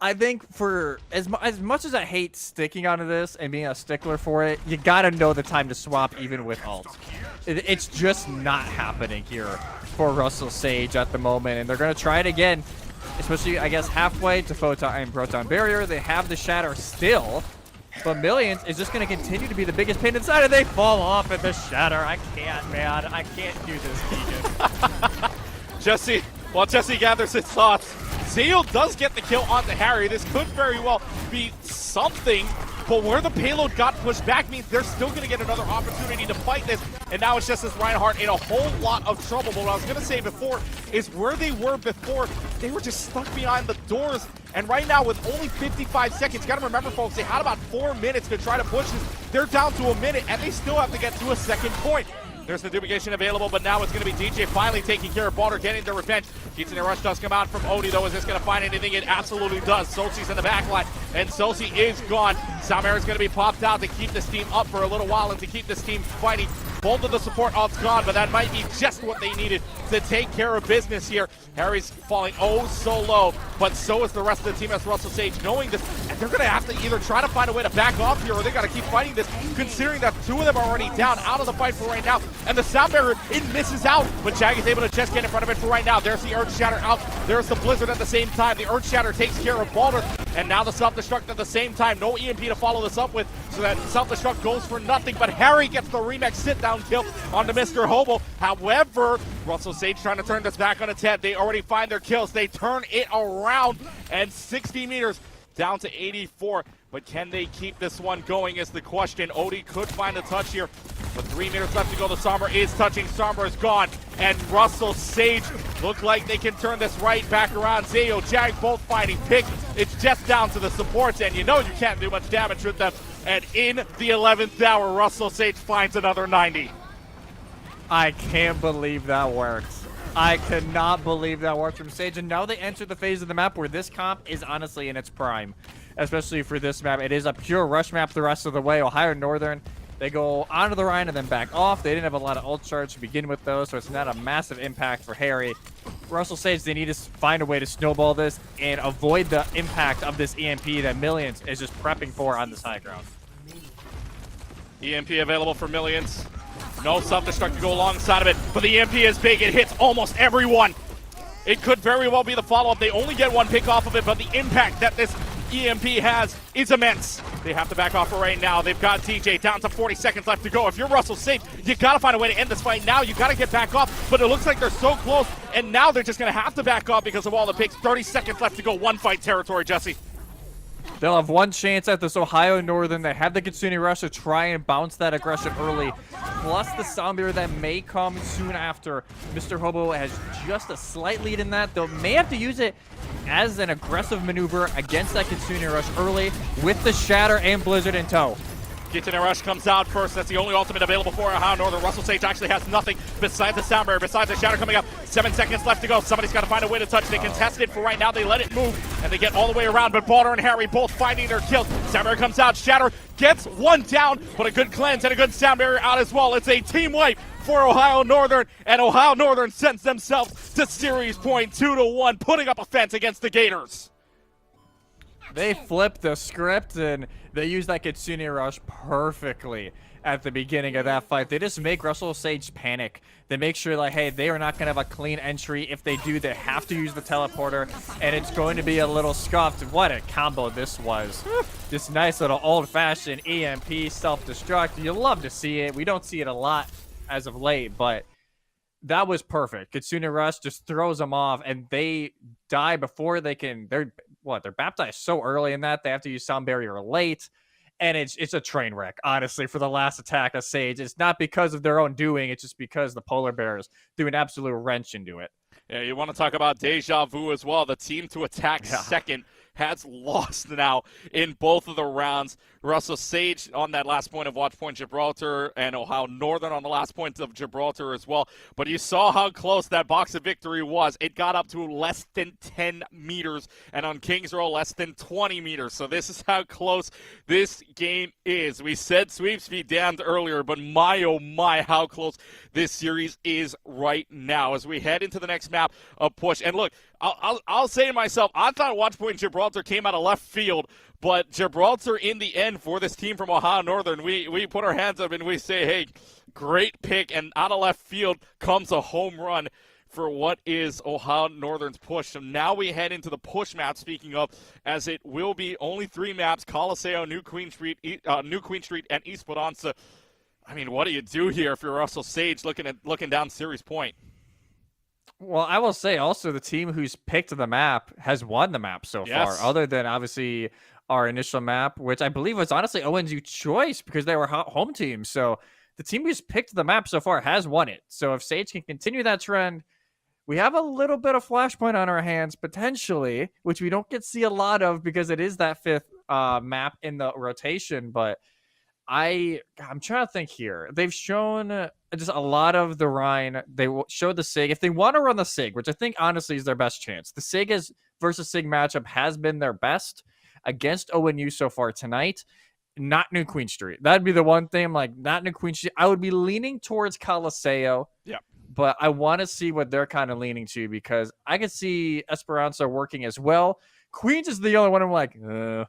I think, for as much as I hate sticking onto this and being a stickler for it, you got to know the time to swap even with ult. It's just not happening here for Russell Sage at the moment, and they're going to try it again. Especially, I guess, halfway to Photon and Proton Barrier. They have the Shatter still, but Millions is just going to continue to be the biggest pain inside, and they fall off at the Shatter. I can't, man. I can't do this, Keegan. Jesse, while Jesse gathers his thoughts, Zeal does get the kill onto Harry. This could very well be something, but where the payload got pushed back means they're still going to get another opportunity to fight this, and now it's just as Reinhardt in a whole lot of trouble. But what I was going to say before is where they were before, they were just stuck behind the doors, and right now with only 55 seconds, got to remember, folks, they had about 4 minutes to try to push this. They're down to a minute, and they still have to get to a second point. There's the duplication available, but now it's going to be DJ finally taking care of Balder, getting the revenge. Kitsune Rush does come out from Odie, though. Is this going to find anything? It absolutely does. Sosi's in the back line, and Sosi is gone. Salmera is going to be popped out to keep this team up for a little while and to keep this team fighting. Both of the support ults gone, but that might be just what they needed to take care of business here. Harry's falling oh so low, but so is the rest of the team as Russell Sage knowing this, and they're going to have to either try to find a way to back off here or they got to keep fighting this, considering that 2 of them are already down out of the fight for right now. And the Sound Barrier, it misses out, but Jag is able to just get in front of it for right now. There's the Earth Shatter out. There's the Blizzard at the same time. The Earth Shatter takes care of Balder, and now the self-destruct at the same time. No EMP to follow this up with, so so that self-destruct goes for nothing, but Harry gets the remix sit-down kill onto Mr. Hobo. However, Russell Sage trying to turn this back on its head. They already find their kills. They turn it around, and 60 meters down to 84. But can they keep this one going is the question. Odie could find a touch here, but 3 minutes left to go. The Sombra is touching. Sombra is gone, and Russell Sage look like they can turn this right back around. Zayo, Jag both fighting. Pick, it's just down to the supports, and you know you can't do much damage with them. And in the 11th hour, Russell Sage finds another 90. I can't believe that worked. I cannot believe that worked from Sage, and now they enter the phase of the map where this comp is honestly in its prime. Especially for this map. It is a pure rush map the rest of the way. Ohio Northern, they go onto the Rhine and then back off. They didn't have a lot of ult charge to begin with, though, so it's not a massive impact for Harry. Russell Sage, they need to find a way to snowball this and avoid the impact of this EMP that Millions is just prepping for on this high ground. EMP available for Millions. No self-destruct to go alongside of it, but the EMP is big. It hits almost everyone. It could very well be the follow-up. They only get one pick off of it, but the impact that this EMP has is immense. They have to back off for right now. They've got TJ down to 40 seconds left to go. If you're Russell Sage, you got to find a way to end this fight now. You got to get back off, but it looks like they're so close, and now they're just going to have to back off because of all the picks. 30 seconds left to go. One fight territory, Jesse. They'll have one chance at this Ohio Northern. They have the Kitsune Rush to try and bounce that aggression early. Plus the Sombra that may come soon after. Mr. Hobo has just a slight lead in that. They may have to use it as an aggressive maneuver against that Kitsune Rush early with the Shatter and Blizzard in tow. Kitsune Rush comes out first. That's the only ultimate available for Ohio Northern. Russell Sage actually has nothing besides the Sound Barrier, besides the Shatter coming up. 7 seconds left to go. Somebody's got to find a way to touch. They contest it for right now. They let it move, and they get all the way around. But Balder and Harry both finding their kills. Sound Barrier comes out. Shatter gets one down, but a good cleanse and a good Sound Barrier out as well. It's a team wipe for Ohio Northern, and Ohio Northern sends themselves to series point 2-1, putting up a fence against the Gators. They flip the script, and they use that Kitsune Rush perfectly at the beginning of that fight. They just make Russell Sage panic. They make sure, like, hey, they are not going to have a clean entry. If they do, they have to use the teleporter, and it's going to be a little scuffed. What a combo this was. This nice little old-fashioned EMP self-destruct. You love to see it. We don't see it a lot as of late, but that was perfect. Kitsune Rush just throws them off, and they die before they can... They're baptized so early in that they have to use Sound Barrier late, and it's a train wreck, honestly, for the last attack of Sage. It's not because of their own doing, it's just because the Polar Bears do an absolute wrench into it. Yeah, you want to talk about deja vu as well. The team to attack second has lost now in both of the rounds. Russell Sage on that last point of Watch Point Gibraltar, and Ohio Northern on the last point of Gibraltar as well. But you saw how close that box of victory was. It got up to less than 10 meters, and on Kings Row, less than 20 meters. So this is how close this game is. We said sweeps be damned earlier, but my, oh my, how close this series is right now as we head into the next map of Push. And look, I'll say to myself, I thought Watch Point Gibraltar came out of left field, but Gibraltar in the end for this team from Ohio Northern, we put our hands up and we say, hey, great pick, and out of left field comes a home run for what is Ohio Northern's Push. So now we head into the Push map, speaking of, as it will be only 3 maps, Colosseo, New Queen Street, and East Esperanza. I mean, what do you do here if you're Russell Sage looking down series point? Well, I will say also the team who's picked the map has won the map so far, other than obviously our initial map, which I believe was honestly OW2 choice because they were home team. So the team who's picked the map so far has won it. So if Sage can continue that trend, we have a little bit of Flashpoint on our hands potentially, which we don't get to see a lot of because it is that 5th map in the rotation. But I'm trying to think here. They've shown just a lot of the Rhine. They showed the SIG. If they want to run the SIG, which I think honestly is their best chance, the SIG versus SIG matchup has been their best against ONU so far tonight. Not New Queen Street. That'd be the one thing. Like, not New Queen Street. I would be leaning towards Colosseo. Yeah. But I want to see what they're kind of leaning to because I could see Esperanza working as well. Queens is the only one I'm like, the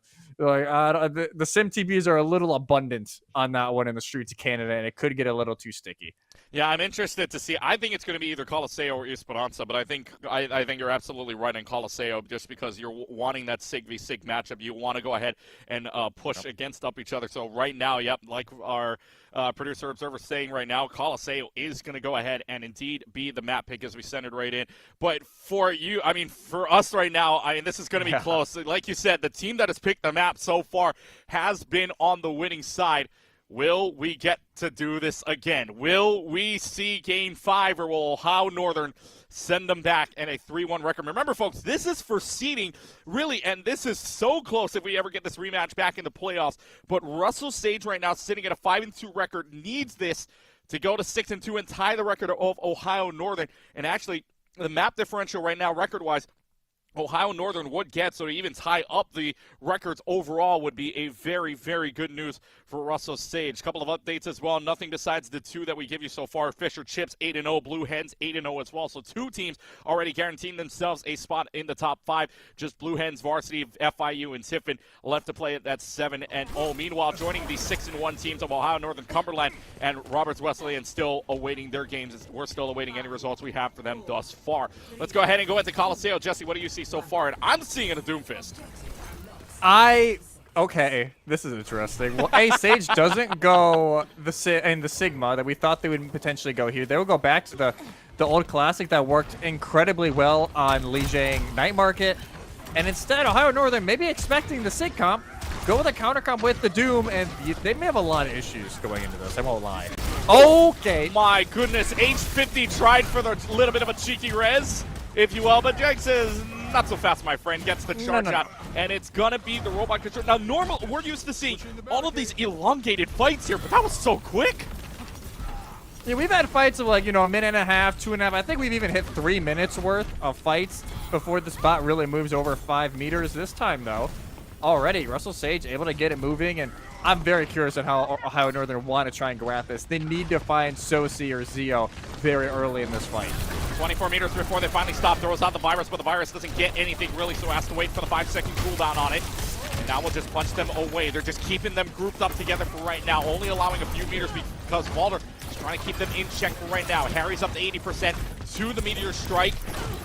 sim TBs are a little abundant on that one in the streets of Canada, and it could get a little too sticky. Yeah, I'm interested to see. I think it's going to be either Coliseo or Esperanza, but I think you're absolutely right in Coliseo just because you're wanting that SIG v SIG matchup. You want to go ahead and push against up each other. So right now, like our producer observer saying right now, Coliseo is going to go ahead and indeed be the map pick as we send it right in. But for you, I mean, for us right now, this is going to be close. Like you said, the team that has picked the map so far has been on the winning side. Will we get to do this again? Will we see Game 5, or will Ohio Northern send them back in a 3-1 record? Remember, folks, this is for seeding, really, and this is so close if we ever get this rematch back in the playoffs. But Russell Sage right now, sitting at a 5-2 record, needs this to go to 6-2 and tie the record of Ohio Northern. And actually, the map differential right now, record-wise, Ohio Northern would get, so to even tie up the records overall would be a very, very good news for Russell Sage. A couple of updates as well. Nothing besides the two that we give you so far. Fisher Chips 8-0, Blue Hens 8-0 as well. So two teams already guaranteeing themselves a spot in the top 5. Just Blue Hens, Varsity, FIU, and Tiffin left to play at that 7-0. Meanwhile, joining the 6-1 teams of Ohio Northern, Cumberland, and Roberts Wesleyan still awaiting their games. We're still awaiting any results we have for them thus far. Let's go ahead and go into Coliseo. Jesse, what do you see so far? And I'm seeing a Doomfist. Okay, this is interesting. Well, Sage doesn't go in the Sigma that we thought they would potentially go here. They will go back to the old classic that worked incredibly well on Lijiang Night Market. And instead, Ohio Northern, maybe expecting the Sig comp, go with a counter comp with the Doom, and they may have a lot of issues going into this, I won't lie. Okay. My goodness, H50 tried for the little bit of a cheeky res, if you will, but Jenks is not so fast, my friend. Gets the charge out, and it's going to be the robot control. Now, we're used to seeing all of these elongated fights here, but that was so quick. Yeah, we've had fights of like, a minute and a half, 2.5. I think we've even hit 3 minutes worth of fights before the spot really moves over 5 meters. This time, though, already Russell Sage able to get it moving, and I'm very curious on how Ohio Northern want to try and go at this. They need to find Sosi or Zio very early in this fight. 24 meters before they finally stop. Throws out the virus, but the virus doesn't get anything really, so has to wait for the 5-second cooldown on it. And now we'll just punch them away. They're just keeping them grouped up together for right now, only allowing a few meters because Balder is trying to keep them in check for right now. Harry's up to 80% to the Meteor Strike.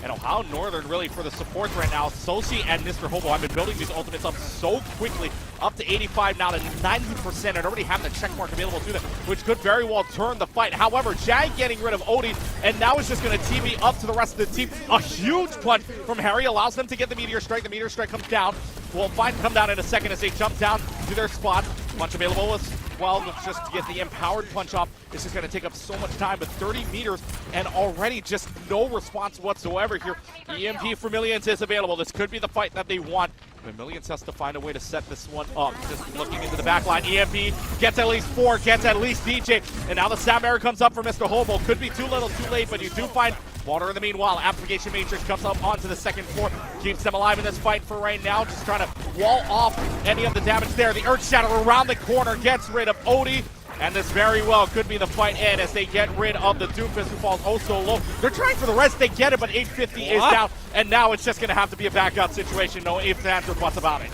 And Ohio Northern really for the supports right now. Sosi and Mr. Hobo have been building these ultimates up so quickly, up to 85 now to 90%, and already have the check mark available to them, which could very well turn the fight. However, Jag getting rid of Odie, and now is just going to TV up to the rest of the team. A huge punch from Harry allows them to get the Meteor Strike. The Meteor Strike comes down. We'll come down in a second as they jump down to their spot. Punch available as well, just to get the empowered punch off. This is going to take up so much time, but 30 meters and already just no response whatsoever here. EMP for Millions is available. This could be the fight that they want. But Millions has to find a way to set this one up. Just looking into the back line. EMP gets at least 4, gets at least DJ. And now the Sound Barrier comes up for Mr. Hobo. Could be too little, too late, but you do find Water in the meanwhile. Amplification Matrix comes up onto the second floor. Keeps them alive in this fight for right now. Just trying to wall off any of the damage there. The Earth Shatter around the corner gets rid of Odie. And this very well could be the fight in as they get rid of the Doomfist who falls oh so low. They're trying for the rest. They get it, but 850 is down. And now it's just going to have to be a back out situation. No ifs, ands, or buts about it.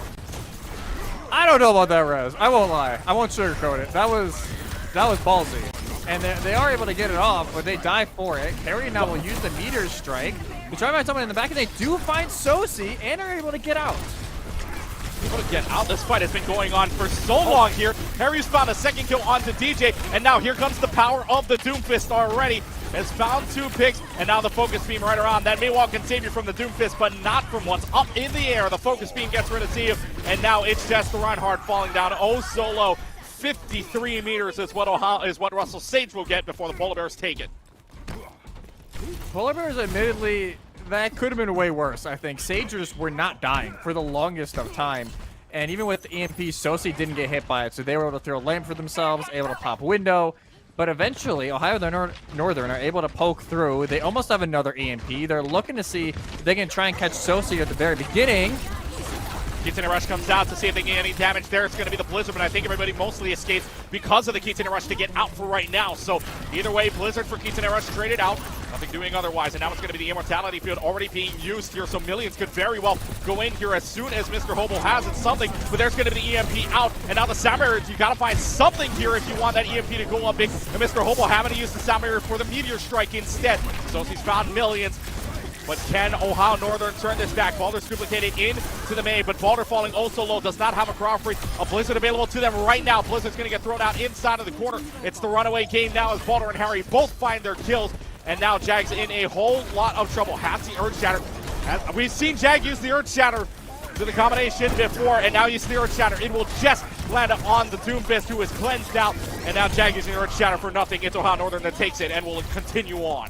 I don't know about that res. I won't lie. I won't sugarcoat it. That was ballsy. And they are able to get it off, but they die for it. Harry now will use the Meteor Strike to try to find someone in the back, and they do find Sosi and are able to get out. Able to get out. This fight has been going on for so long here. Harry's found a second kill onto DJ, and now here comes the power of the Doomfist already. Has found 2 picks, and now the focus beam right around. That Maywalk can save you from the Doomfist, but not from once up in the air. The focus beam gets rid of Zio, and now it's just the Reinhardt falling down oh so low. 53 meters is what Russell Sage will get before the Polar Bears take it. Polar Bears, admittedly, that could have been way worse, I think. Sagers were not dying for the longest of time. And even with the EMP, Sosi didn't get hit by it, so they were able to throw lamp for themselves, able to pop window. But eventually, Ohio Northern are able to poke through. They almost have another EMP. They're looking to see if they can try and catch Sosi at the very beginning. Kitsune Rush comes out to see if they get any damage there. It's going to be the Blizzard, but I think everybody mostly escapes because of the Kitsune Rush to get out for right now. So either way, Blizzard for Kitsune Rush traded out. Nothing doing otherwise, and now it's going to be the Immortality Field already being used here, so Millions could very well go in here as soon as Mr. Hobo has it something, but there's going to be the EMP out, and now the Sound Barriers, you got to find something here if you want that EMP to go up big, and Mr. Hobo having to use the Sound Barrier for the Meteor Strike instead. So he's found Millions. But can Ohio Northern turn this back? Balder's duplicated into the main, but Balder falling oh so low, does not have a crowd free. A Blizzard available to them right now. Blizzard's going to get thrown out inside of the corner. It's the runaway game now as Balder and Harry both find their kills. And now Jag's in a whole lot of trouble. Has the Earth Shatter. We've seen Jag use the Earth Shatter to the combination before, and now use the Earth Shatter. It will just land on the Doomfist, who is cleansed out. And now Jag using the Earth Shatter for nothing. It's Ohio Northern that takes it and will continue on.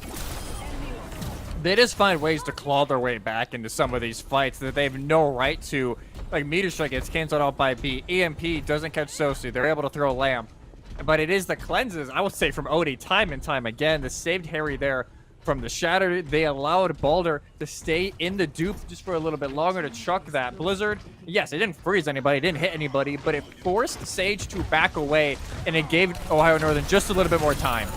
They just find ways to claw their way back into some of these fights that they have no right to. Like, Meteor Strike gets canceled out by B. EMP doesn't catch Sosi. They're able to throw Lamb. But it is the cleanses, I would say, from Odie time and time again that saved Harry there from the Shatter. They allowed Balder to stay in the dupe just for a little bit longer to chuck that. Blizzard, yes, it didn't freeze anybody, it didn't hit anybody, but it forced Sage to back away, and it gave Ohio Northern just a little bit more time.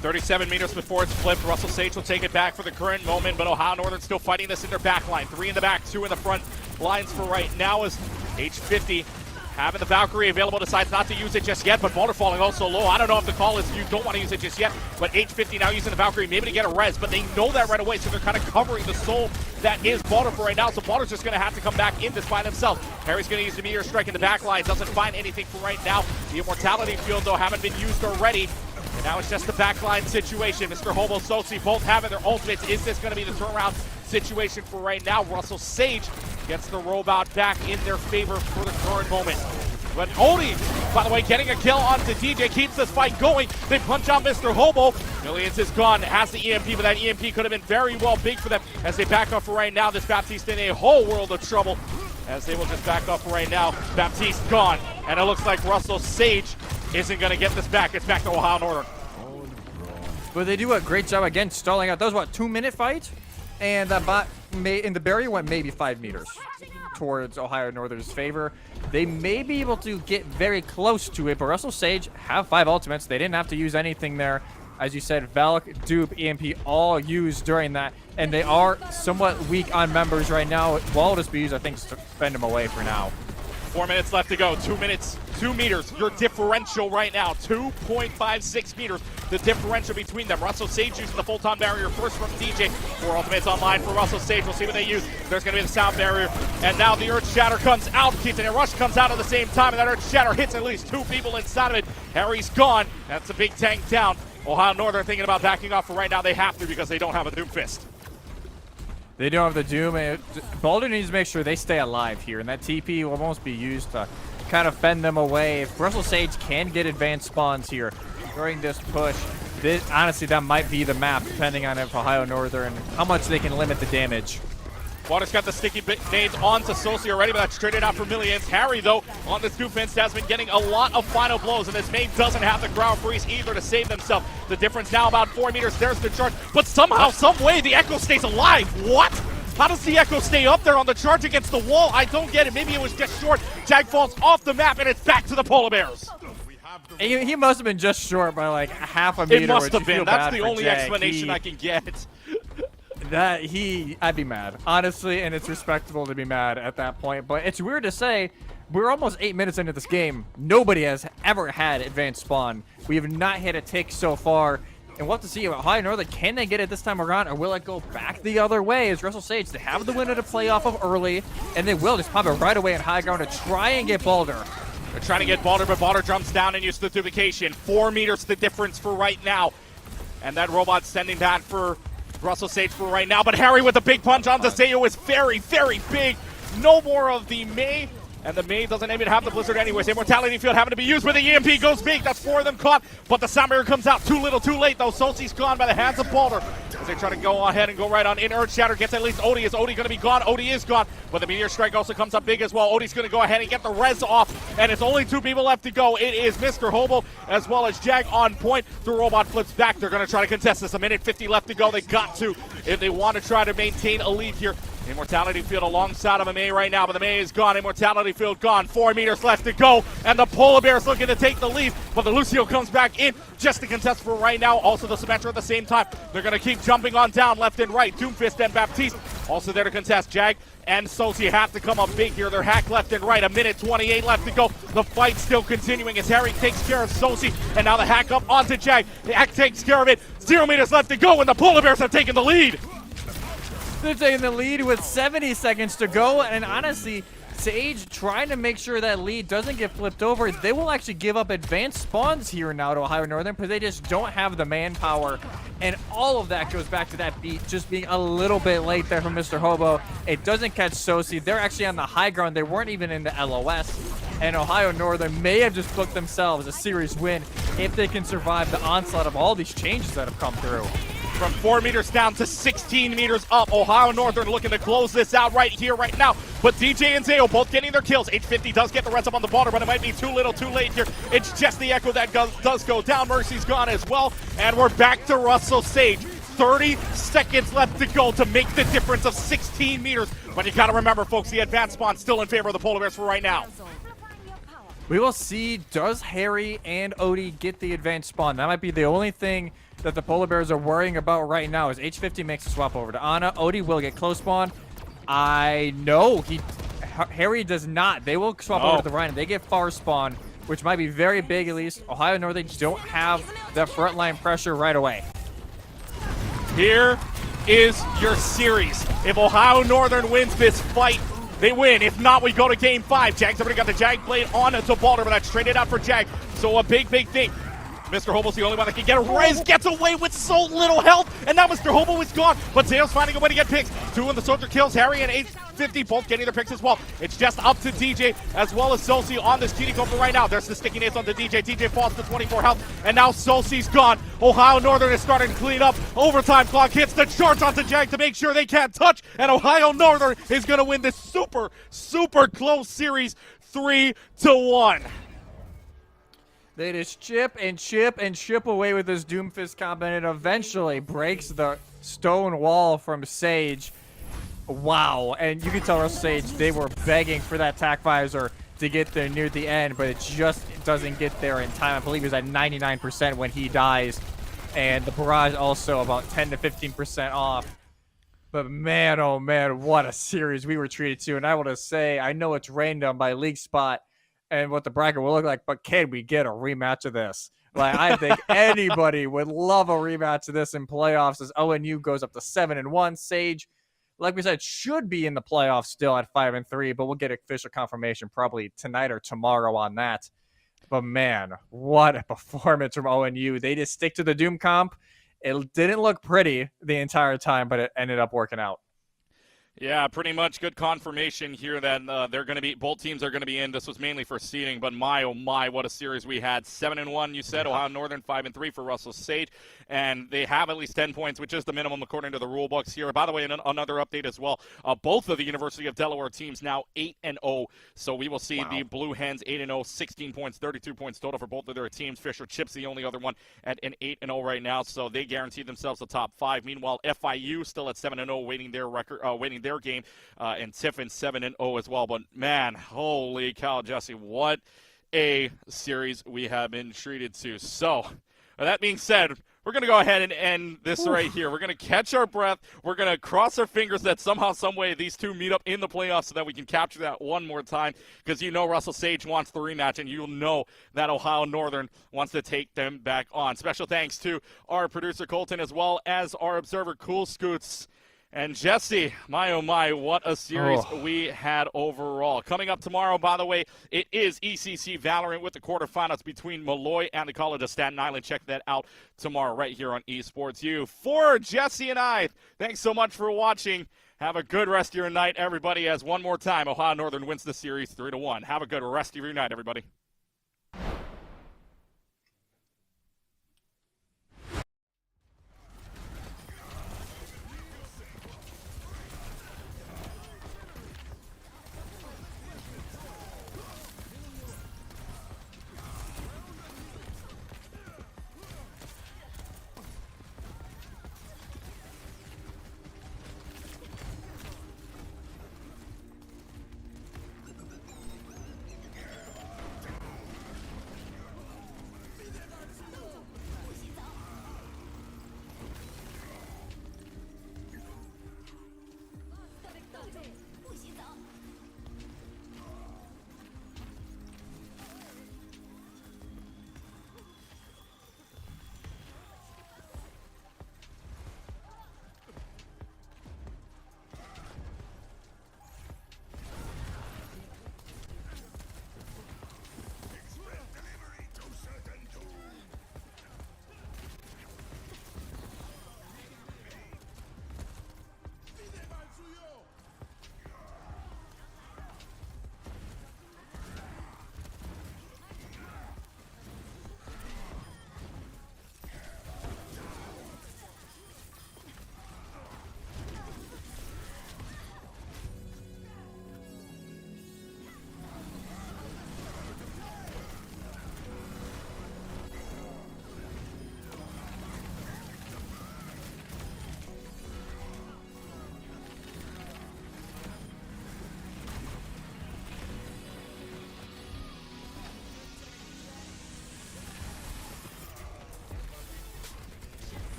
37 meters before it's flipped. Russell Sage will take it back for the current moment, but Ohio Northern still fighting this in their back line. 3 in the back, 2 in the front lines for right now as H50 having the Valkyrie available, decides not to use it just yet, but Balder falling also low. I don't know if the call is you don't want to use it just yet, but H50 now using the Valkyrie maybe to get a res, but they know that right away, so they're kind of covering the soul that is Balder for right now, so Balder's just going to have to come back in this by themselves. Harry's going to use the Meteor Strike in the back line, doesn't find anything for right now. The Immortality Field, though, haven't been used already. And now it's just the backline situation. Mr. Hobo, Sosi both having their ultimates. Is this going to be the turnaround situation for right now? Russell Sage gets the robot back in their favor for the current moment. But Odie, by the way, getting a kill onto DJ keeps this fight going. They punch on Mr. Hobo. Millions is gone, has the EMP, but that EMP could have been very well big for them as they back up for right now. This Baptiste in a whole world of trouble as they will just back up for right now. Baptiste gone, and it looks like Russell Sage isn't going to get this back. It's back to Ohio Northern. But they do a great job again stalling out. That was, what, 2-minute fight? And that bot in the barrier went maybe 5 meters towards Ohio Northern's favor. They may be able to get very close to it, but Russell Sage have 5 ultimates. They didn't have to use anything there. As you said, Valk, Dupe, EMP all used during that, and they are somewhat weak on members right now. Wall SSBUs, I think, fend them away for now. 4 minutes left to go. 2 minutes, 2 meters. Your differential right now, 2.56 meters. The differential between them. Russell Sage using the full-time barrier first from DJ. 4 ultimates online for Russell Sage. We'll see what they use. There's going to be the sound barrier. And now the Earth Shatter comes out. Kitsune Rush comes out at the same time. And that Earth Shatter hits at least 2 people inside of it. Harry's gone. That's a big tank down. Ohio Northern thinking about backing off for right now. They have to because they don't have a Doomfist. They don't have the Doom, and Balder needs to make sure they stay alive here, and that TP will almost be used to kind of fend them away. If Russell Sage can get advanced spawns here during this push, honestly, that might be the map, depending on if Ohio Northern, how much they can limit the damage. Balder's got the sticky nades onto Sosi already, but that's traded out for Millions. Harry, though, on this Doomfist has been getting a lot of final blows, and this main doesn't have the ground freeze either to save themselves. The difference now about 4 meters. There's the charge, but somehow, some way, the Echo stays alive. What? How does the Echo stay up there on the charge against the wall? I don't get it. Maybe it was just short. Jag falls off the map, and it's back to the Polar Bears. He must have been just short by like half a meter. It must have been. That's the only explanation I can get. I'd be mad, honestly, and it's respectable to be mad at that point. But it's weird to say, we're almost 8 minutes into this game. Nobody has ever had advanced spawn. We have not hit a tick so far. And we'll have to see about Ohio Northern. Can they get it this time around, or will it go back the other way? As Russell Sage, they have the window to play off of early, and they will just pop it right away in high ground to try and get Balder. They're trying to get Balder, but Balder jumps down and uses the duplication. 4 meters the difference for right now. And that robot sending that for Russell Sage for right now. But Harry with a big punch on Deseo is very, very big. No more of the May. And the May doesn't even have the Blizzard anyways. Immortality Field having to be used, but the EMP goes big. That's 4 of them caught. But the Sound Barrier comes out too little, too late, though. Sosi's gone by the hands of Balder. As they try to go ahead and go right on in. Earth Shatter gets at least Odie. Is Odie going to be gone? Odie is gone. But the Meteor Strike also comes up big as well. Odie's going to go ahead and get the res off. And it's only 2 people left to go. It is Mr. Hobo as well as Jag on point. The robot flips back. They're going to try to contest this. 1:50 left to go. They got to if they want to try to maintain a lead here Immortality Field alongside of a May right now, but the May is gone. Immortality Field gone. 4 meters left to go, and the Polar Bears looking to take the lead, but the Lucio comes back in just to contest for right now. Also the Symmetra at the same time. They're going to keep jumping on down left and right. Doomfist and Baptiste also there to contest. Jag and Sosi have to come up big here. They're hacked left and right. 1:28 left to go. The fight still continuing as Harry takes care of Sosi, and now the hack up onto Jag. The hack takes care of it. 0 meters left to go, and the Polar Bears have taken the lead. They're taking the lead with 70 seconds to go, and honestly, Sage trying to make sure that lead doesn't get flipped over. They will actually give up advanced spawns here now to Ohio Northern because they just don't have the manpower, and all of that goes back to that beat just being a little bit late there from Mr. Hobo. It doesn't catch Sosi. They're actually on the high ground. They weren't even in the LOS, and Ohio Northern may have just booked themselves a series win if they can survive the onslaught of all these changes that have come through. From 4 meters down to 16 meters up, Ohio Northern looking to close this out right here, right now. But DJ and Zayo both getting their kills. H50 does get the rest up on the border, but it might be too little, too late here. It's just the Echo that does go down. Mercy's gone as well, and we're back to Russell Sage. 30 seconds left to go to make the difference of 16 meters. But you gotta remember, folks, the advanced spawn still in favor of the Polar Bears for right now. We will see, does Harry and Odie get the advanced spawn? That might be the only thing that the Polar Bears are worrying about right now as H50 makes a swap over to Ana. Odie will get close spawn. I know Harry does not. They will swap over to the Rhino. They get far spawn, which might be very big at least. Ohio Northern don't have the frontline pressure right away. Here is your series. If Ohio Northern wins this fight, they win. If not, we go to game 5. Jag's already got the Jag blade on to Balder, but that's traded out for Jag. So a big thing. Mr. Hobo's the only one that can get a raise, gets away with so little health, and now Mr. Hobo is gone, but Zayo's finding a way to get picks. 2 of the soldier kills, Harry and H50 both getting their picks as well. It's just up to DJ as well as Sosi on this cheating code for right now. There's the stickiness onto DJ. DJ falls to 24 health, and now Sosi's gone. Ohio Northern is starting to clean up. Overtime clock hits the charts onto Jag to make sure they can't touch, and Ohio Northern is going to win this super close series 3-1. They just chip and chip away with this Doomfist combo, and it eventually breaks the stone wall from Sage. Wow, and you can tell Russell Sage, they were begging for that tack visor to get there near the end, but it just doesn't get there in time. I believe it was at 99% when he dies, and the barrage also about 10 to 15% off. But man, oh man, what a series we were treated to. And I will just say, I know it's random by league spot and what the bracket will look like, but can we get a rematch of this? Like, I think anybody would love a rematch of this in playoffs as ONU goes up to 7-1. Sage, like we said, should be in the playoffs still at 5-3, but we'll get official confirmation probably tonight or tomorrow on that. But man, what a performance from ONU. They just stick to the Doom comp. It didn't look pretty the entire time, but it ended up working out. Yeah, pretty much good confirmation here that they're going to be, both teams are going to be in. This was mainly for seeding, but my, oh my, what a series we had. 7-1, you said, Ohio Northern 5-3 for Russell Sage, and they have at least 10 points, which is the minimum according to the rule books here. By the way, another update as well. Both of the University of Delaware teams now 8-0, so we will see the Blue Hens 8-0, 16 points, 32 points total for both of their teams. Fisher Chips the only other one at an 8-0 right now, so they guarantee themselves the top 5. Meanwhile, FIU still at 7-0, waiting their record, waiting their game, and Tiffin 7-0 as well. But man, holy cow, Jesse, what a series we have been treated to. So that being said, we're going to go ahead and end this right here. We're going to catch our breath. We're going to cross our fingers that somehow, some way, these two meet up in the playoffs so that we can capture that one more time, because you know Russell Sage wants the rematch, and you'll know that Ohio Northern wants to take them back on. Special thanks to our producer Colton as well as our observer Cool Scoots. And Jesse, my oh my, what a series we had overall. Coming up tomorrow, by the way, it is ECC Valorant with the quarterfinals between Malloy and the College of Staten Island. Check that out tomorrow right here on Esports U. For Jesse and I, thanks so much for watching. Have a good rest of your night, everybody, as one more time, Ohio Northern wins the series 3-1. Have a good rest of your night, everybody.